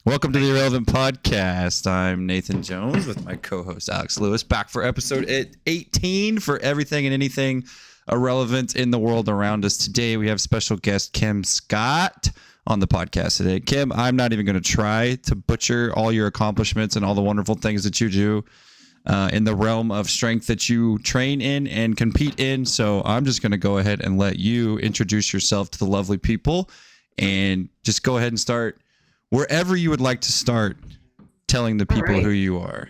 Welcome to the Irrelevant Podcast. I'm Nathan Jones with my co-host Alex Lewis, back for episode 18 for everything and anything irrelevant in the world around us. Today we have special guest Kim Scott on the podcast today. Kim, I'm not even going to try to butcher all your accomplishments and all the wonderful things that you do in the realm of strength that you train in and compete in. So I'm just going to go ahead and let you introduce yourself to the lovely people and just go ahead and start wherever you would like to start telling the All people who right. you are.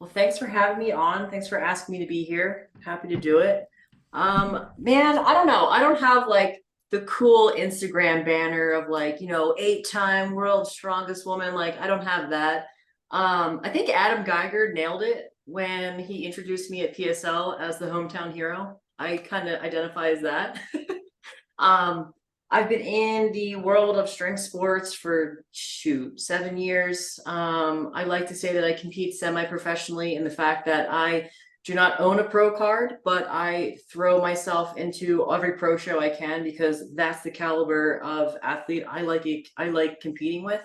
Well, thanks for having me on. Thanks for asking me to be here. Happy to do it. Man, I don't know. I don't have like the cool Instagram banner of like, 8-time world's strongest woman. Like, I don't have that. I think Adam Geiger nailed it when he introduced me at PSL as the hometown hero. I kind of identify as that. Um, I've been in the world of strength sports for 7 years. I like to say that I compete semi-professionally in the fact that I do not own a pro card, but I throw myself into every pro show I can because that's the caliber of athlete I like I like competing with.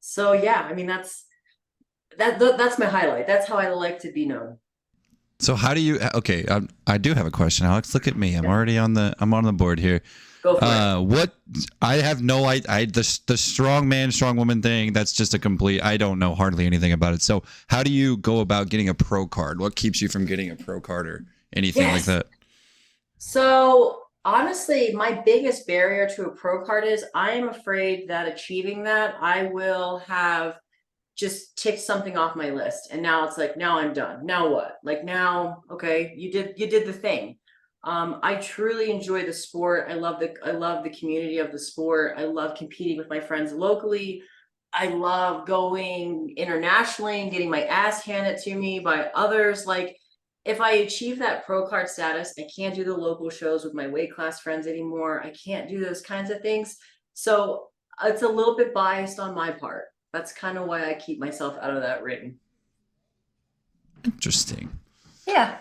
So yeah, I mean that's my highlight. That's how I like to be known. So how do you? Okay, I do have a question, Alex. Look at me. I'm Yeah, already on the. I'm on the board here. go for it. What? I have no idea. The strong man, strong woman thing. That's just a complete. I don't know hardly anything about it. So how do you go about getting a pro card? What keeps you from getting a pro card or anything like Yes. that? So honestly, my biggest barrier to a pro card is I am afraid that achieving that, I will have just ticked something off my list. And now it's like, now I'm done. Now what? Like now, okay, you did the thing. I truly enjoy the sport. I love the community of the sport. I love competing with my friends locally. I love going internationally and getting my ass handed to me by others. Like, if I achieve that pro card status, I can't do the local shows with my weight class friends anymore. I can't do those kinds of things. So it's a little bit biased on my part. That's kind of why I keep myself out of that ring. Interesting. Yeah,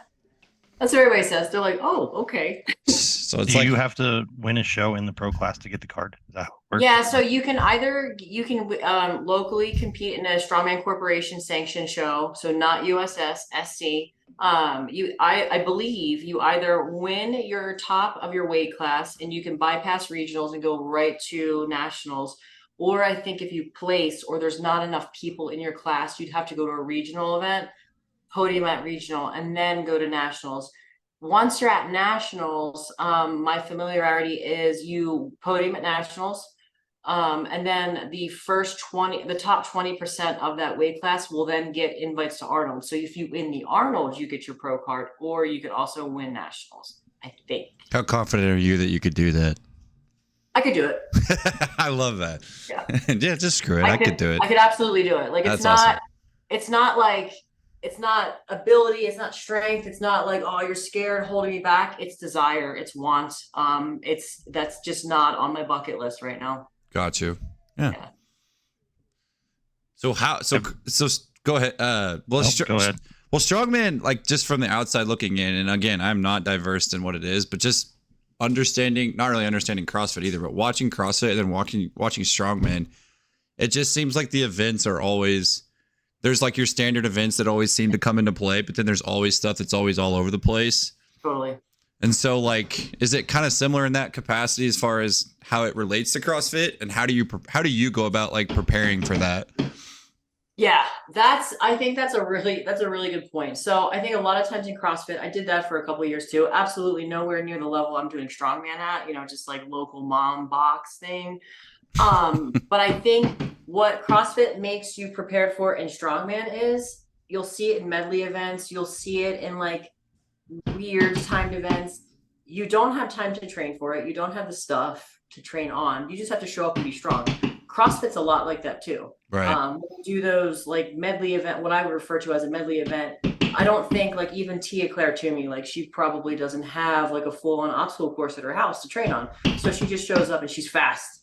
that's what everybody says. They're like, oh, okay. So it's Do like you have to win a show in the pro class to get the card? Is that how it works? Yeah, so you can locally compete in a strongman corporation sanctioned show, so not USS SC. I believe you either win your top of your weight class and you can bypass regionals and go right to nationals, or I think if you place or there's not enough people in your class, you'd have to go to a regional event, podium at regional, and then go to nationals. Once you're at nationals, my familiarity is you podium at nationals, and then the top 20% of that weight class will then get invites to Arnold. So if you win the Arnold, you get your pro card, or you could also win nationals. I think how confident are you that you could do that? I could do it. I love that. Yeah, Yeah, just screw it. I I could could. do it. I could absolutely do it. Like That's awesome. it's not like it's not ability, it's not strength, it's not like, oh, you're scared holding me back. It's desire, it's want. It's that's just not on my bucket list right now. Got you. Yeah. Yeah. So how? So Have- so go ahead. Well, Nope, go ahead. well, strongman, like just from the outside looking in, and again, I'm not diverse in what it is, but just understanding, not really understanding CrossFit either, but watching CrossFit and then watching strongman, it just seems like the events are always there's like your standard events that always seem to come into play, but then there's always stuff that's always all over the place. Totally. And so, like, is it kind of similar in that capacity as far as how it relates to CrossFit, and how do you go about like preparing for that? Yeah, I think that's a really good point. So I think a lot of times in CrossFit, I did that for a couple of years too. Absolutely nowhere near the level I'm doing strongman at, just like local mom box thing. But I think what CrossFit makes you prepared for in strongman is you'll see it in medley events, you'll see it in like weird timed events. You don't have time to train for it. You don't have the stuff to train on. You just have to show up and be strong. CrossFit's a lot like that too. Right. When you do those like medley event, what I would refer to as a medley event, I don't think like even Tia Claire Toomey, like she probably doesn't have like a full-on obstacle course at her house to train on. So she just shows up and she's fast.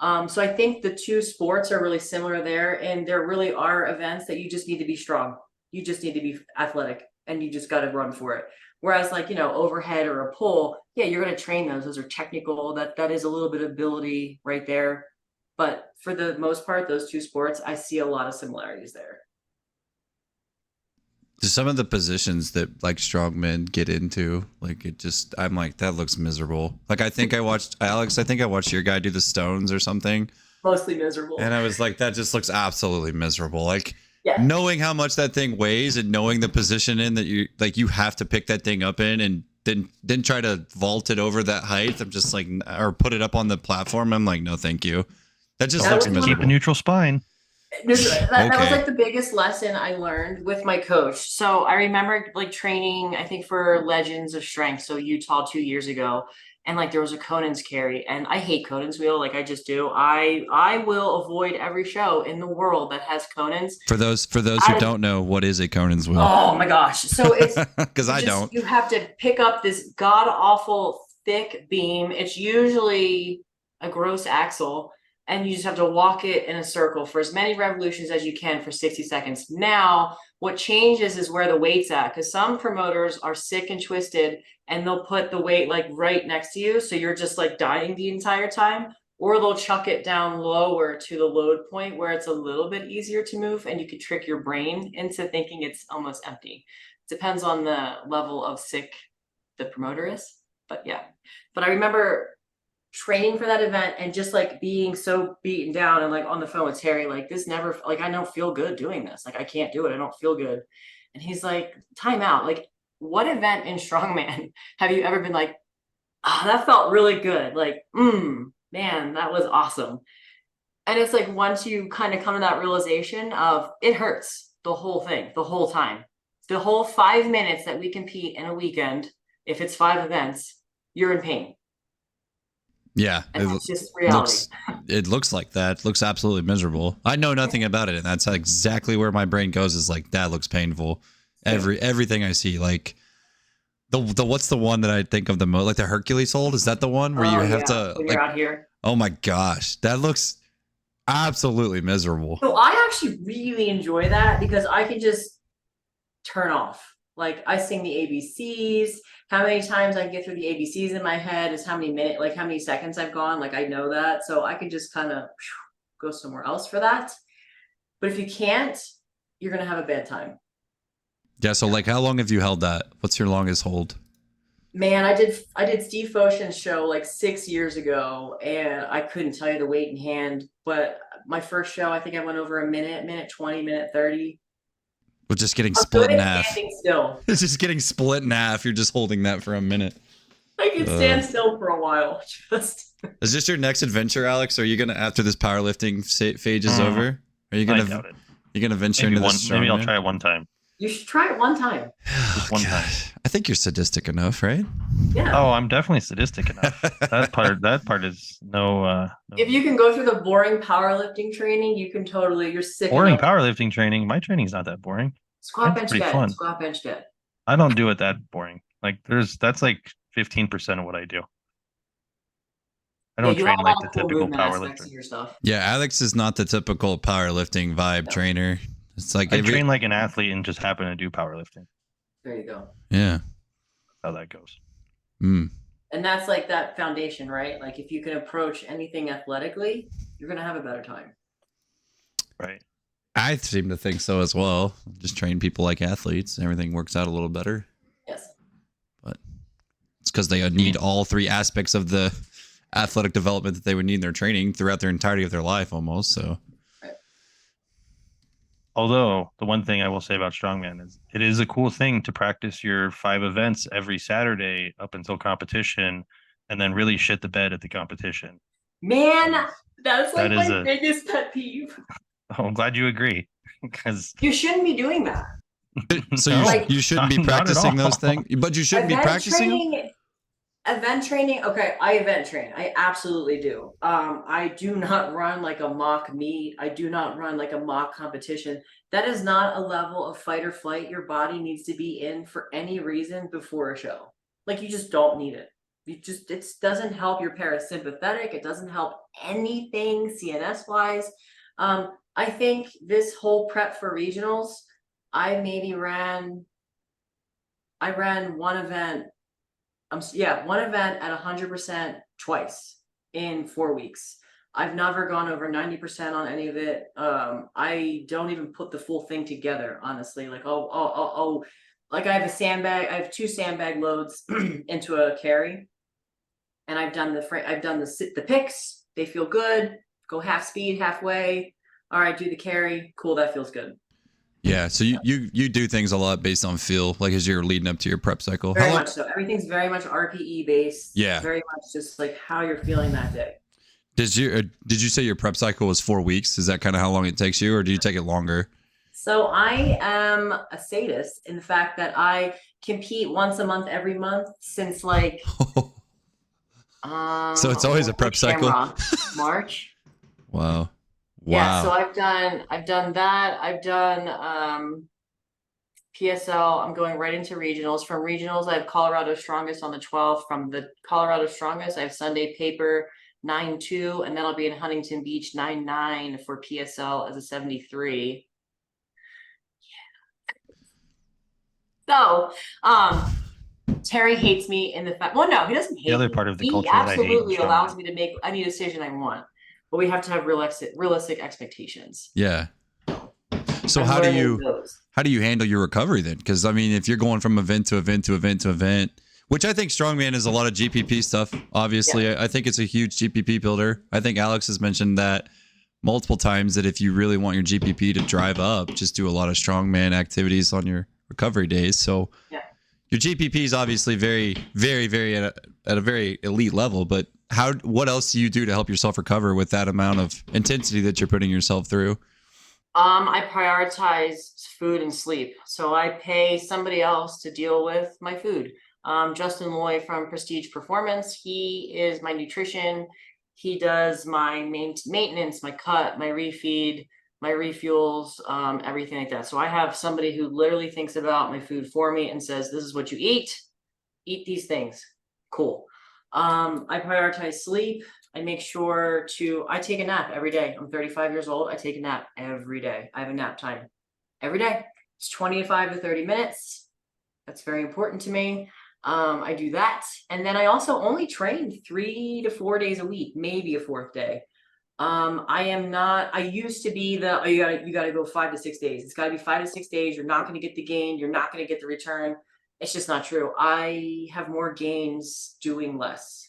So I think the two sports are really similar there, and there really are events that you just need to be strong. You just need to be athletic, and you just got to run for it. Whereas like, overhead or a pull, yeah, you're going to train those. Those are technical. That is a little bit of ability right there. But for the most part, those two sports, I see a lot of similarities there. Some of the positions that like strongmen get into, like it just, I'm like, that looks miserable. Like I think I watched Alex. I think I watched your guy do the stones or something, Mostly miserable. and I was like, that just looks absolutely miserable. Like Yeah. knowing how much that thing weighs and knowing the position in that you have to pick that thing up in, and then try to vault it over that height. I'm just like, or put it up on the platform. I'm like, no, thank you. That just That looks was one of- Keep a miserable. neutral spine. That was Okay. like the biggest lesson I learned with my coach. So I remember like training, I think for Legends of Strength, so Utah 2 years ago, and like there was a Conan's carry, and I hate Conan's wheel, like I just do. I will avoid every show in the world that has Conan's. For those who I- don't know, what is a Conan's wheel? Oh my gosh! So it's Because I don't. You have to pick up this god awful thick beam. It's usually a gross axle, and you just have to walk it in a circle for as many revolutions as you can for 60 seconds. Now, what changes is where the weight's at, because some promoters are sick and twisted and they'll put the weight like right next to you. So you're just like dying the entire time, or they'll chuck it down lower to the load point where it's a little bit easier to move and you could trick your brain into thinking it's almost empty. Depends on the level of sick the promoter is, but yeah. But I remember training for that event and just like being so beaten down and like on the phone with Terry, like this never, like I don't feel good doing this. Like I can't do it. I don't feel good. And he's like, time out. Like, what event in strongman have you ever been like, ah, that felt really good? Like, man, that was awesome. And it's like once you kind of come to that realization of it hurts the whole thing, the whole time, the whole 5 minutes that we compete in a weekend, if it's 5 events, you're in pain. Yeah, And that's just reality. It looks like that. It looks absolutely miserable. I know nothing about it, and that's exactly where my brain goes. Is like that looks painful. Everything I see, like the what's the one that I think of the most, like the Hercules hold. Is that the one where you have to when like? you're out here. Oh my gosh, that looks absolutely miserable. So I actually really enjoy that because I can just turn off. Like I sing the ABCs. How many times I get through the ABCs in my head is how many minutes, like how many seconds I've gone. Like I know that. So I can just kind of go somewhere else for that. But if you can't, you're going to have a bad time. Yeah. So like, how long have you held that? What's your longest hold? Man, I did Steve Foshin's show like 6 years ago, and I couldn't tell you the weight in hand. But my first show, I think I went over a minute 20, minute 30. With just getting I'm split good in at half. standing still. It's just getting split in half. You're just holding that for a minute. I can stand still for a while. Just Is this your next adventure, Alex? Are you gonna, after this powerlifting phase is over? Are you I gonna doubt it. you gonna venture Maybe into one. this? Maybe I'll strongman? try it one time. you should try it one time. Oh, one time. I think you're sadistic enough, right? Yeah. Oh, I'm definitely sadistic enough. That part is no. If you can go through the boring powerlifting training, you can totally. You're sick. Boring enough. powerlifting training. My training's not that boring. Squat That's bench pretty dead. fun. Squat bench dead. I don't do it that boring. Like that's like 15% of what I do. I don't you train have a like lot the of cool typical movement aspects powerlifter. of your stuff. Yeah, Alex is not the typical powerlifting vibe trainer. It's like I train like an athlete and just happen to do powerlifting. There you go. Yeah. How that goes. Mm. And that's like that foundation, right? Like if you can approach anything athletically, you're gonna have a better time. Right. I seem to think so as well. Just train people like athletes. Everything works out a little better. Yes. But it's because they need all three aspects of the athletic development that they would need in their training throughout their entirety of their life almost. So Although the one thing I will say about strongman is it is a cool thing to practice your 5 events every Saturday up until competition and then really shit the bed at the competition. Man, that's like That is my biggest pet peeve. Oh, I'm glad you agree because You shouldn't be doing that. so No, you shouldn't be not at practicing those all. things, but you shouldn't be practicing them. Event training. Okay, I event train. I absolutely do. I do not run like a mock meet. I do not run like a mock competition. That is not a level of fight or flight your body needs to be in for any reason before a show. Like you just don't need it. It doesn't help your parasympathetic. It doesn't help anything CNS wise. I think this whole prep for regionals, I ran one event. One event at 100% twice in 4 weeks. I've never gone over 90% on any of it. I don't even put the full thing together, honestly. Like, like I have a sandbag, I have 2 sandbag loads into a carry, and I've done the picks. They feel good. Go half speed, halfway. All right, do the carry. Cool, that feels good. Yeah. So you do things a lot based on feel, like as you're leading up to your prep cycle. How Very long? much so. Everything's very much RPE based. Yeah. Very much just like how you're feeling that day. Did you say your prep cycle was 4 weeks? Is that kind of how long it takes you, or do you take it longer? So I am a sadist in the fact that I compete once a month, every month since like So it's always a prep cycle. March. Wow. Yeah, so Wow. I've done that. I've done PSL. I'm going right into regionals. From regionals, I have Colorado Strongest on the 12th. From the Colorado Strongest, I have Sunday Paper 9-2, and then I'll be in Huntington Beach 9-9 for PSL as a 73. So, Terry hates me in the fact. Well, no, he doesn't hate The other me. part of the He culture that I hate in absolutely allows strongman. me to make any decision I want, but we have to have realistic expectations. Yeah. So I'm how do learning you those. how do you handle your recovery then? Because I mean, if you're going from event to event to event to event, which I think strongman is a lot of GPP stuff. Obviously, Yeah. I think it's a huge GPP builder. I think Alex has mentioned that multiple times that if you really want your GPP to drive up, just do a lot of strongman activities on your recovery days. So Yeah. your GPP is obviously very, very, very at a very elite level. But what else do you do to help yourself recover with that amount of intensity that you're putting yourself through? I prioritize food and sleep. So I pay somebody else to deal with my food. Justin Loy from Prestige Performance, he is my nutrition. He does my maintenance, my cut, my refeed, my refuels, everything like that. So I have somebody who literally thinks about my food for me and says, this is what you eat these things. Cool. I prioritize sleep. I make sure I take a nap every day. I'm 35 years old. I take a nap every day. I have a nap time every day. It's 25 to 30 minutes. That's very important to me. I do that. And then I also only train 3 to 4 days a week, maybe a 4th day. I used to be you gotta go 5 to 6 days. It's gotta be 5 to 6 days. You're not going to get the gain. You're not going to get the return. It's just not true. I have more gains doing less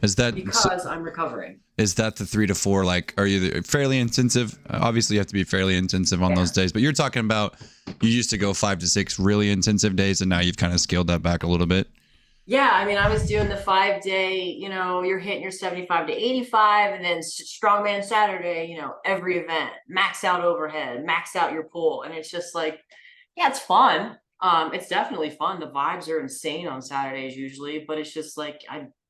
Is that because I'm recovering. Is that the 3 to 4? Like, are you fairly intensive? Obviously, you have to be fairly intensive on those days, but you're talking about you used to go 5 to 6 really intensive days, and now you've kind of scaled that back a little bit. Yeah, I mean, I was doing the 5-day, you're hitting your 75 to 85, and then strongman Saturday, every event, max out overhead, max out your pull. And it's just like, yeah, it's fun. It's definitely fun. The vibes are insane on Saturdays usually, but it's just like,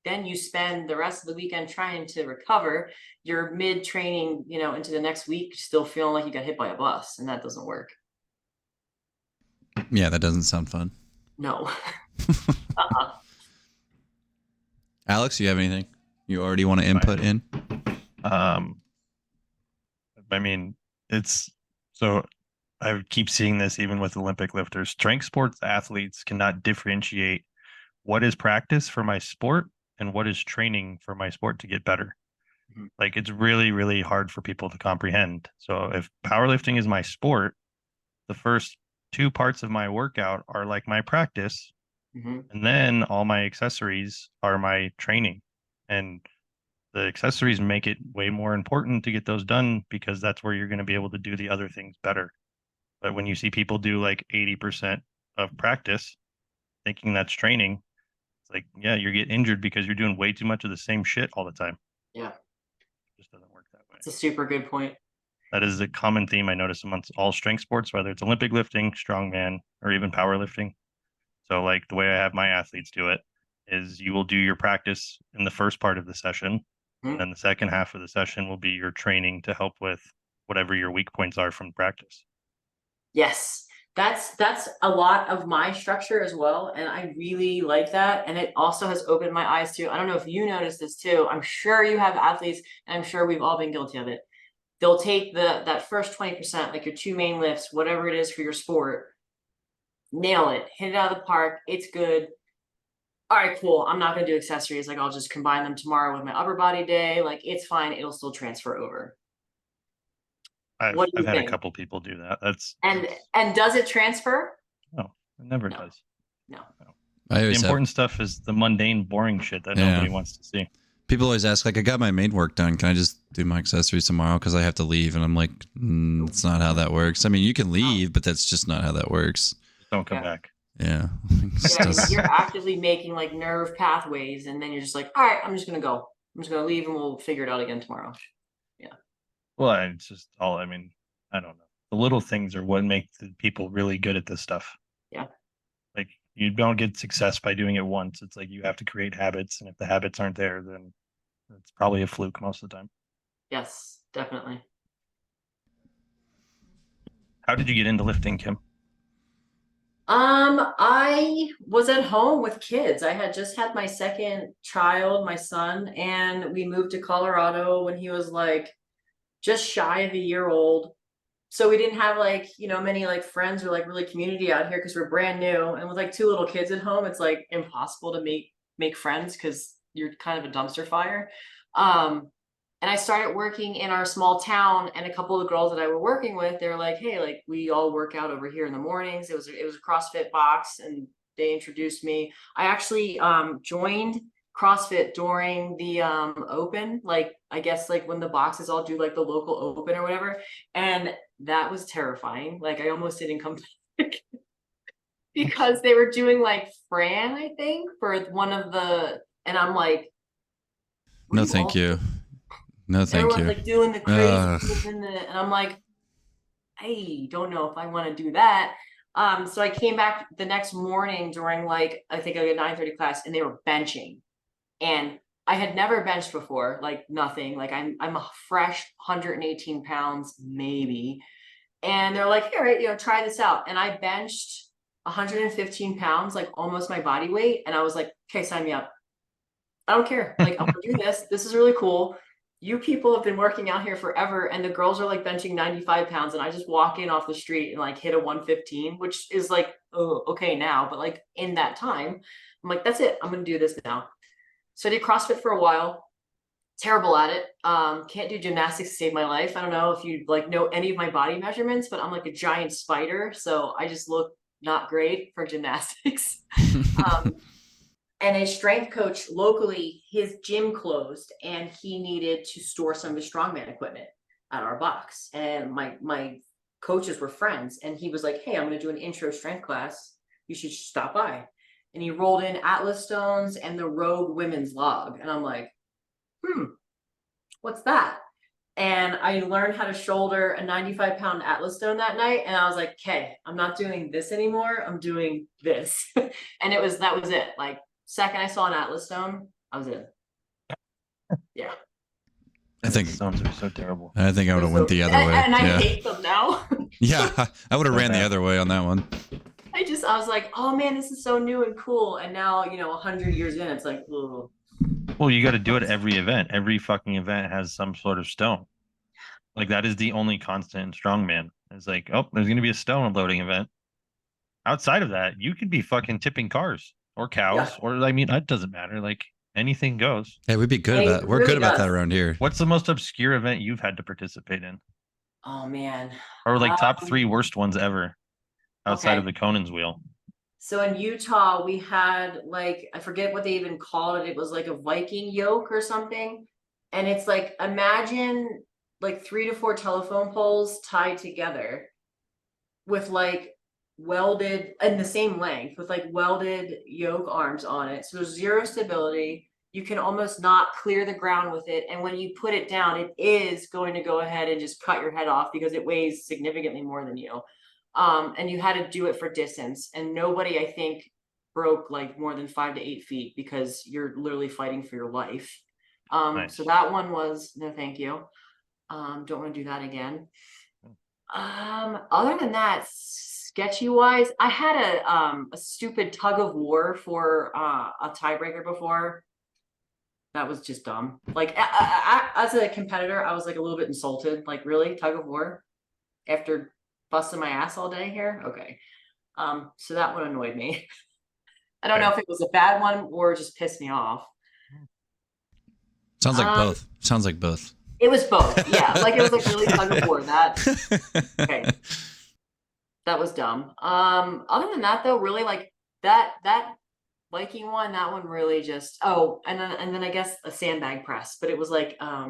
then you spend the rest of the weekend trying to recover. You're mid training, into the next week, still feeling like you got hit by a bus, and that doesn't work. Yeah, that doesn't sound fun. No. Alex, you have anything you already want to input in? I mean, it's so I keep seeing this even with Olympic lifters. Strength sports athletes cannot differentiate what is practice for my sport and what is training for my sport to get better. Mhm. Like it's really, really hard for people to comprehend. So if powerlifting is my sport, the first 2 parts of my workout are like my practice, and then all my accessories are my training. And the accessories make it way more important to get those done because that's where you're going to be able to do the other things better. But when you see people do like 80% of practice, thinking that's training, it's like, yeah, you get injured because you're doing way too much of the same shit all the time. Yeah. It just doesn't work that way. It's a super good point. That is a common theme I notice amongst all strength sports, whether it's Olympic lifting, strongman, or even powerlifting. So like the way I have my athletes do it is you will do your practice in the first part of the session. And then the second half of the session will be your training to help with whatever your weak points are from practice. Yes, that's a lot of my structure as well, and I really like that. And it also has opened my eyes to, I don't know if you noticed this too. I'm sure you have athletes, and I'm sure we've all been guilty of it. They'll take that first 20%, like your 2 main lifts, whatever it is for your sport, nail it, hit it out of the park, it's good. all right, cool. I'm not gonna do accessories. Like I'll just combine them tomorrow with my upper body day. Like it's fine. It'll still transfer over. What do I've you had a think? couple people do that. That's And does it transfer? no, it never No, does. no. I The always have. important stuff is the mundane, boring shit that Yeah. nobody wants to see. People always ask, like, I got my main work done. Can I just do my accessories tomorrow? Because I have to leave. And I'm like, it's not how that works. I mean, you can leave, but that's just not how that works. Just don't come Yeah. back. Yeah. Yeah, I mean, you're actively making like nerve pathways, and then you're just like, all right, I'm just gonna go. I'm just gonna leave, and we'll figure it out again tomorrow. Well, it's just all. I mean, I don't know. The little things are what make the people really good at this stuff. Yeah. Like you don't get success by doing it once. It's like you have to create habits, and if the habits aren't there, then it's probably a fluke most of the time. Yes, definitely. How did you get into lifting, Kim? I was at home with kids. I had just had my second child, my son, and we moved to Colorado when he was like just shy of a year old. So we didn't have like, many like friends or like really community out here because we're brand new. And with like two little kids at home, it's like impossible to make friends because you're kind of a dumpster fire. Um, and I started working in our small town, and a couple of the girls that I were working with, they were like, hey, like we all work out over here in the mornings. It was a CrossFit box, and they introduced me. I actually joined CrossFit during the open, like I guess like when the boxes all do like the local open or whatever. And that was terrifying. Like I almost didn't come back because they were doing like Fran, I think, for one of the, and I'm like, No, thank you. No, thank everyone's you. like doing the crazy and I'm like, I don't know if I want to do that. So I came back the next morning during like I think like a 9:30 class, and they were benching, and I had never benched before, like nothing. Like I'm a fresh 118 pounds maybe, and they're like, here, try this out, and I benched 115 pounds, like almost my body weight, and I was like, okay, sign me up. I don't care. Like, I'm gonna do this. This is really cool. You people have been working out here forever, and the girls are like benching 95 pounds, and I just walk in off the street and like hit a 115, which is like, oh, okay now, but like in that time, I'm like, that's it. I'm gonna do this now. So I did CrossFit for a while. Terrible at it. Can't do gymnastics to save my life. I don't know if you like know any of my body measurements, but I'm like a giant spider, so I just look not great for gymnastics. And a strength coach locally, his gym closed, and he needed to store some of his strongman equipment at our box. And my coaches were friends, and he was like, hey, I'm going to do an intro strength class. You should stop by. And he rolled in Atlas stones and the Rogue women's log. And I'm like, what's that? And I learned how to shoulder a 95-pound Atlas stone that night. And I was like, okay, I'm not doing this anymore. I'm doing this. And that was it. Like, second I saw an Atlas stone, I was in. Yeah. I think stones are so terrible. I think I would have went the other way. And I hate them now. Yeah, I would have ran the other way on that one. I was like, oh man, this is so new and cool. And now, 100 years in, it's like, ugh. Well, you got to do it every event. Every fucking event has some sort of stone. Like that is the only constant in strongman. It's like, oh, there's going to be a stone loading event. Outside of that, you could be fucking tipping cars or cows, or I mean, it doesn't matter. Like anything goes. Hey, we'd be good about. We're good about that around here. What's the most obscure event you've had to participate in? Oh man. Or like top 3 worst ones ever outside of the Conan's wheel. So in Utah, we had like, I forget what they even called it. It was like a Viking yoke or something. And it's like, imagine like 3 to 4 telephone poles tied together with like welded in the same length with like welded yoke arms on it. So there's zero stability. You can almost not clear the ground with it. And when you put it down, it is going to go ahead and just cut your head off because it weighs significantly more than you. And you had to do it for distance, and nobody, I think, broke like more than 5 to 8 feet because you're literally fighting for your life. Nice. So that one was no thank you. Don't want to do that again. Other than that, sketchy wise, I had a stupid tug of war for a tiebreaker before. That was just dumb. Like as a competitor, I was like a little bit insulted. Like, really, tug of war after busting my ass all day here? Okay. So that one annoyed me. I don't know if it was a bad one or just pissed me off. Sounds like both. Sounds like both. It was both. Yeah. Like it was like really tug of war. Okay. That was dumb. Other than that though, really like that biking one, that one really just, and then I guess a sandbag press, but it was like a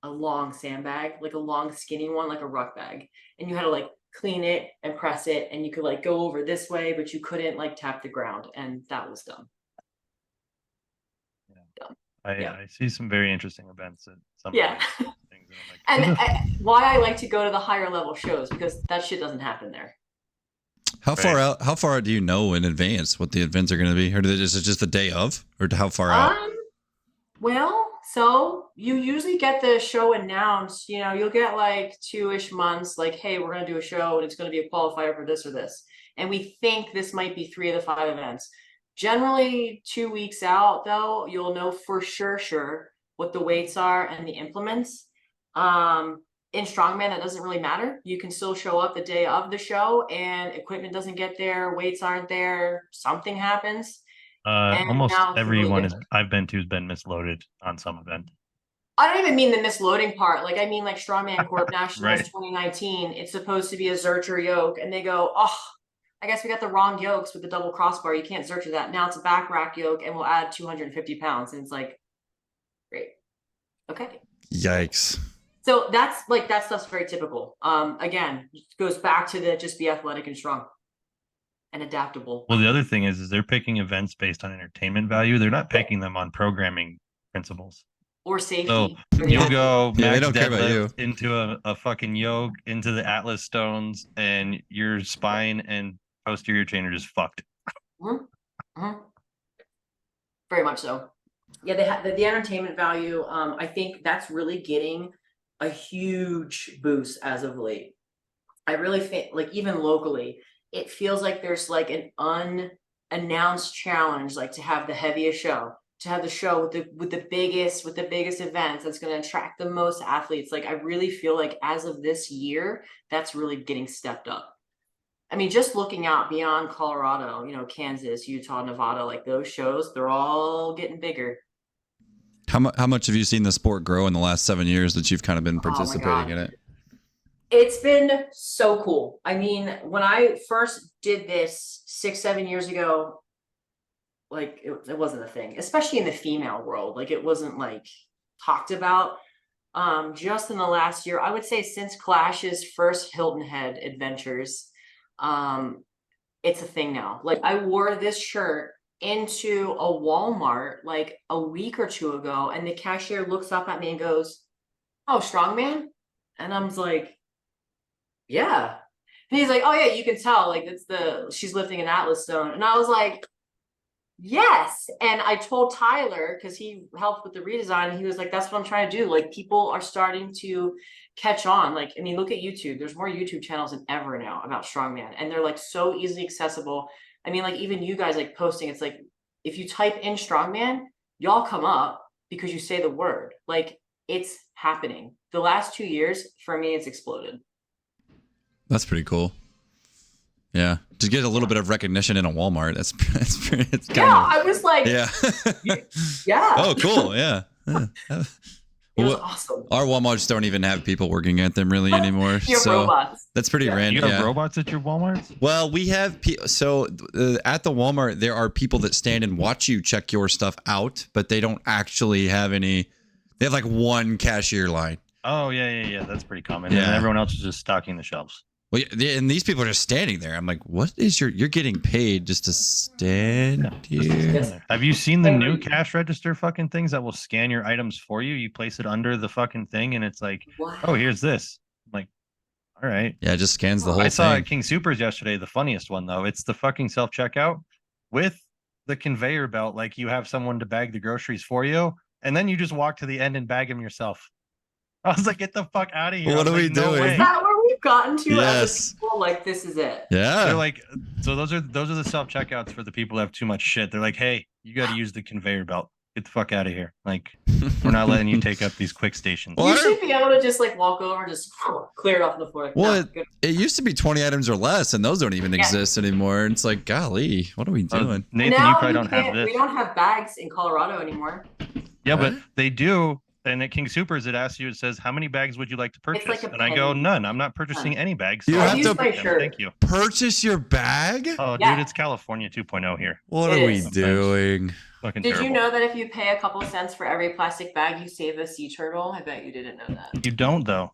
long sandbag, like a long skinny one, like a ruck bag. And you had to like clean it and press it, and you could like go over this way, but you couldn't like tap the ground, and that was dumb. I see some very interesting events at some Yeah. of these things, and I'm like, why I like to go to the higher level shows, because that shit doesn't happen there. How far out? How far out do you know in advance what the events are going to be, or is it just the day of, or how far out? Well, so you usually get the show announced. You know, you'll get like 2-ish months, like, hey, we're going to do a show, and it's going to be a qualifier for this or this, and we think this might be 3 of the 5 events. Generally 2 weeks out, though, you'll know for sure what the weights are and the implements. In strongman, that doesn't really matter. You can still show up the day of the show, and equipment doesn't get there, weights aren't there, something happens. Almost everyone I've been to has been misloaded on some event. I don't even mean the misloading part. Like, I mean, like Strongman Corp Nationals Right. 2019. It's supposed to be a Zercher yoke, and they go, oh, I guess we got the wrong yokes with the double crossbar. You can't Zercher that. Now it's a back rack yoke, and we'll add 250 pounds. And it's like, great. Okay. Yikes. So that stuff's very typical. Again, it goes back to the just be athletic and strong and adaptable. Well, the other thing is they're picking events based on entertainment value. They're not picking them on programming principles or safety. So you'll go they don't care about you. into a fucking yoke, into the Atlas stones, and your spine and posterior chain are just fucked. Very much so. Yeah, they have the entertainment value. I think that's really getting a huge boost as of late. I really think, like, even locally, it feels like there's like an unannounced challenge, like to have the heaviest show, to have the show with the biggest events that's going to attract the most athletes. Like, I really feel like as of this year, that's really getting stepped up. I mean, just looking out beyond Colorado, you know, Kansas, Utah, Nevada, like those shows, they're all getting bigger. How much have you seen the sport grow in the last 7 years that you've kind of been participating in it? It's been so cool. I mean, when I first did this 6-7 years ago, like it wasn't a thing, especially in the female world. Like, it wasn't like talked about. Just in the last year, I would say since Clash's first Hilton Head adventures, it's a thing now. Like, I wore this shirt into a Walmart like a week or 2 ago, and the cashier looks up at me and goes, "Oh, strongman?" And I was like, "Yeah." And he's like, "Oh yeah, you can tell, like she's lifting an Atlas stone." And I was like, "Yes." And I told Tyler, because he helped with the redesign, and he was like, "That's what I'm trying to do." Like, people are starting to catch on. Like, I mean, look at YouTube. There's more YouTube channels than ever now about strongman, and they're like so easily accessible. I mean, like, even you guys like posting, it's like, if you type in strongman, y'all come up because you say the word. Like, it's happening. The last 2 years, for me, it's exploded. That's pretty cool. Yeah, to get a little bit of recognition in a Walmart, it's I was like, yeah. Oh, cool. Yeah. It was awesome. Our Walmarts don't even have people working at them really anymore. You have robots. That's pretty random. You have robots at your Walmarts? Well, we have at the Walmart, there are people that stand and watch you check your stuff out, but they don't actually have any. They have like one cashier line. Oh yeah. That's pretty common. Yeah. And everyone else is just stocking the shelves. Well, and these people are just standing there. I'm like, what is you're getting paid just to stand here? Have you seen the new cash register fucking things that will scan your items for you? You place it under the fucking thing, and it's like, oh, here's this. I'm like, all right. Yeah, it just scans the whole thing. I saw at King Supers yesterday, the funniest one though. It's the fucking self-checkout with the conveyor belt. Like, you have someone to bag the groceries for you, and then you just walk to the end and bag them yourself. I was like, get the fuck out of here. What are we doing? Is that where we've gotten to Yes. as a people? Like, this is it. Yeah. They're like, so those are the self-checkouts for the people that have too much shit. They're like, hey, you got to use the conveyor belt. Get the fuck out of here. Like, we're not letting you take up these quick stations. Well, You should be able to just like walk over and just clear it off the floor. Well, No, good. it used to be 20 items or less, and those don't even exist anymore. And it's like, golly, what are we doing? Nathan, Now you probably don't have we this. don't have bags in Colorado anymore. Yeah, What? but they do. And at King Supers, it asks you, it says, how many bags would you like to purchase? like a And I go, penny. none. I'm not purchasing any bags. You so have I'll to- just my take them. shirt. Thank you. Purchase your bag? Oh, Yeah. dude, it's California 2.0 here. What It are we is. doing? Fucking Did terrible. you know that if you pay a couple cents for every plastic bag, you save a sea turtle? I bet you didn't know that. You don't, though.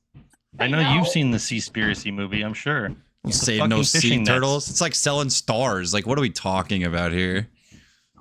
I know you've seen the Seaspiracy movie, I'm sure. We'll The save no fucking sea fishing nets. turtles. It's like selling stars. Like, what are we talking about here?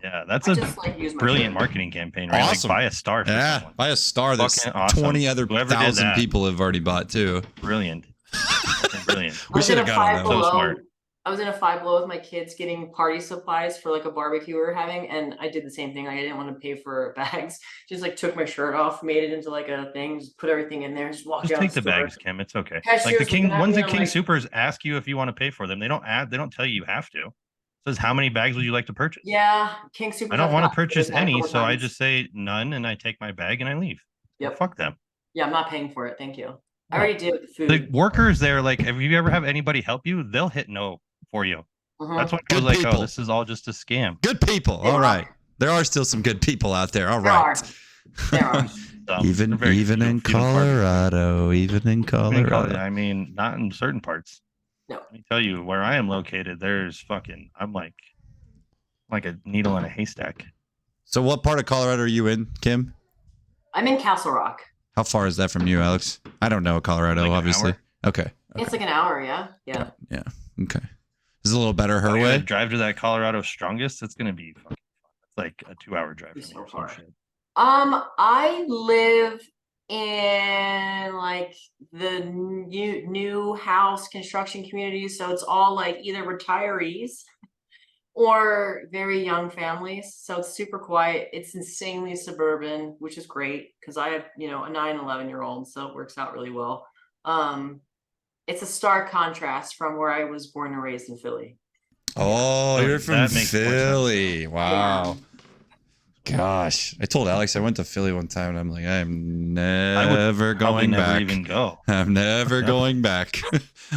Yeah, that's I a just like use my brilliant shirt. marketing campaign, right? Awesome. Like, buy a star for Yeah, someone. buy a star that Fucking awesome. 20 other Whoever did 1,000 that. people have already bought too. Brilliant. Fucking brilliant. I We was should in have a got on Five that. So Below. smart. I was in a Five Below with my kids getting party supplies for like a barbecue we were having, and I did the same thing. Like, I didn't want to pay for bags. Just like took my shirt off, made it into like a thing, just put everything in there, just walked Just out take the store. bags, Kim. It's okay. Cashier's Like the King, looking at ones me, at I'm King like- Supers ask you if you want to pay for them. They don't tell you you have to. It says how many bags would you like to purchase? Yeah, King Super. I don't want to purchase any, any, so I just say none and I take my bag and I leave. Yep. Fuck them. Yeah, I'm not paying for it. Thank you. I No. already did with the The food. workers there, like, if you ever have anybody help you, they'll hit no for you. Mhm. That's why I Good was like, people. oh, this is all just a scam. Good people. They All are. right. There are still some good people out there. All There right. There are. Even They're very in few and far between. Colorado, even in In Colorado. I mean, not in certain parts. No. Let me tell you, where I am located, there's fucking, I'm like a needle in a haystack. So what part of Colorado are you in, Kim? I'm in Castle Rock. How far is that from you, Alex? I don't know Colorado, Like an obviously. hour. Okay. It's like an hour. Yeah. Yeah. Yeah. Okay. Is it a little better her I gotta way? drive to that Colorado strongest. It's gonna be fucking fun. It's like a 2-hour drive Be for me so or some far. shit. I live in like the new house construction communities, so it's all like either retirees or very young families. So it's super quiet. It's insanely suburban, which is great because I have, a 9-11-year-old, so it works out really well. It's a stark contrast from where I was born and raised in Philly. Oh, Okay, you're from that makes more sense. Philly. Wow. Gosh. I told Alex I went to Philly one time and I'm like, I'm never Probably going never back. even go. I'm never Yeah. going back.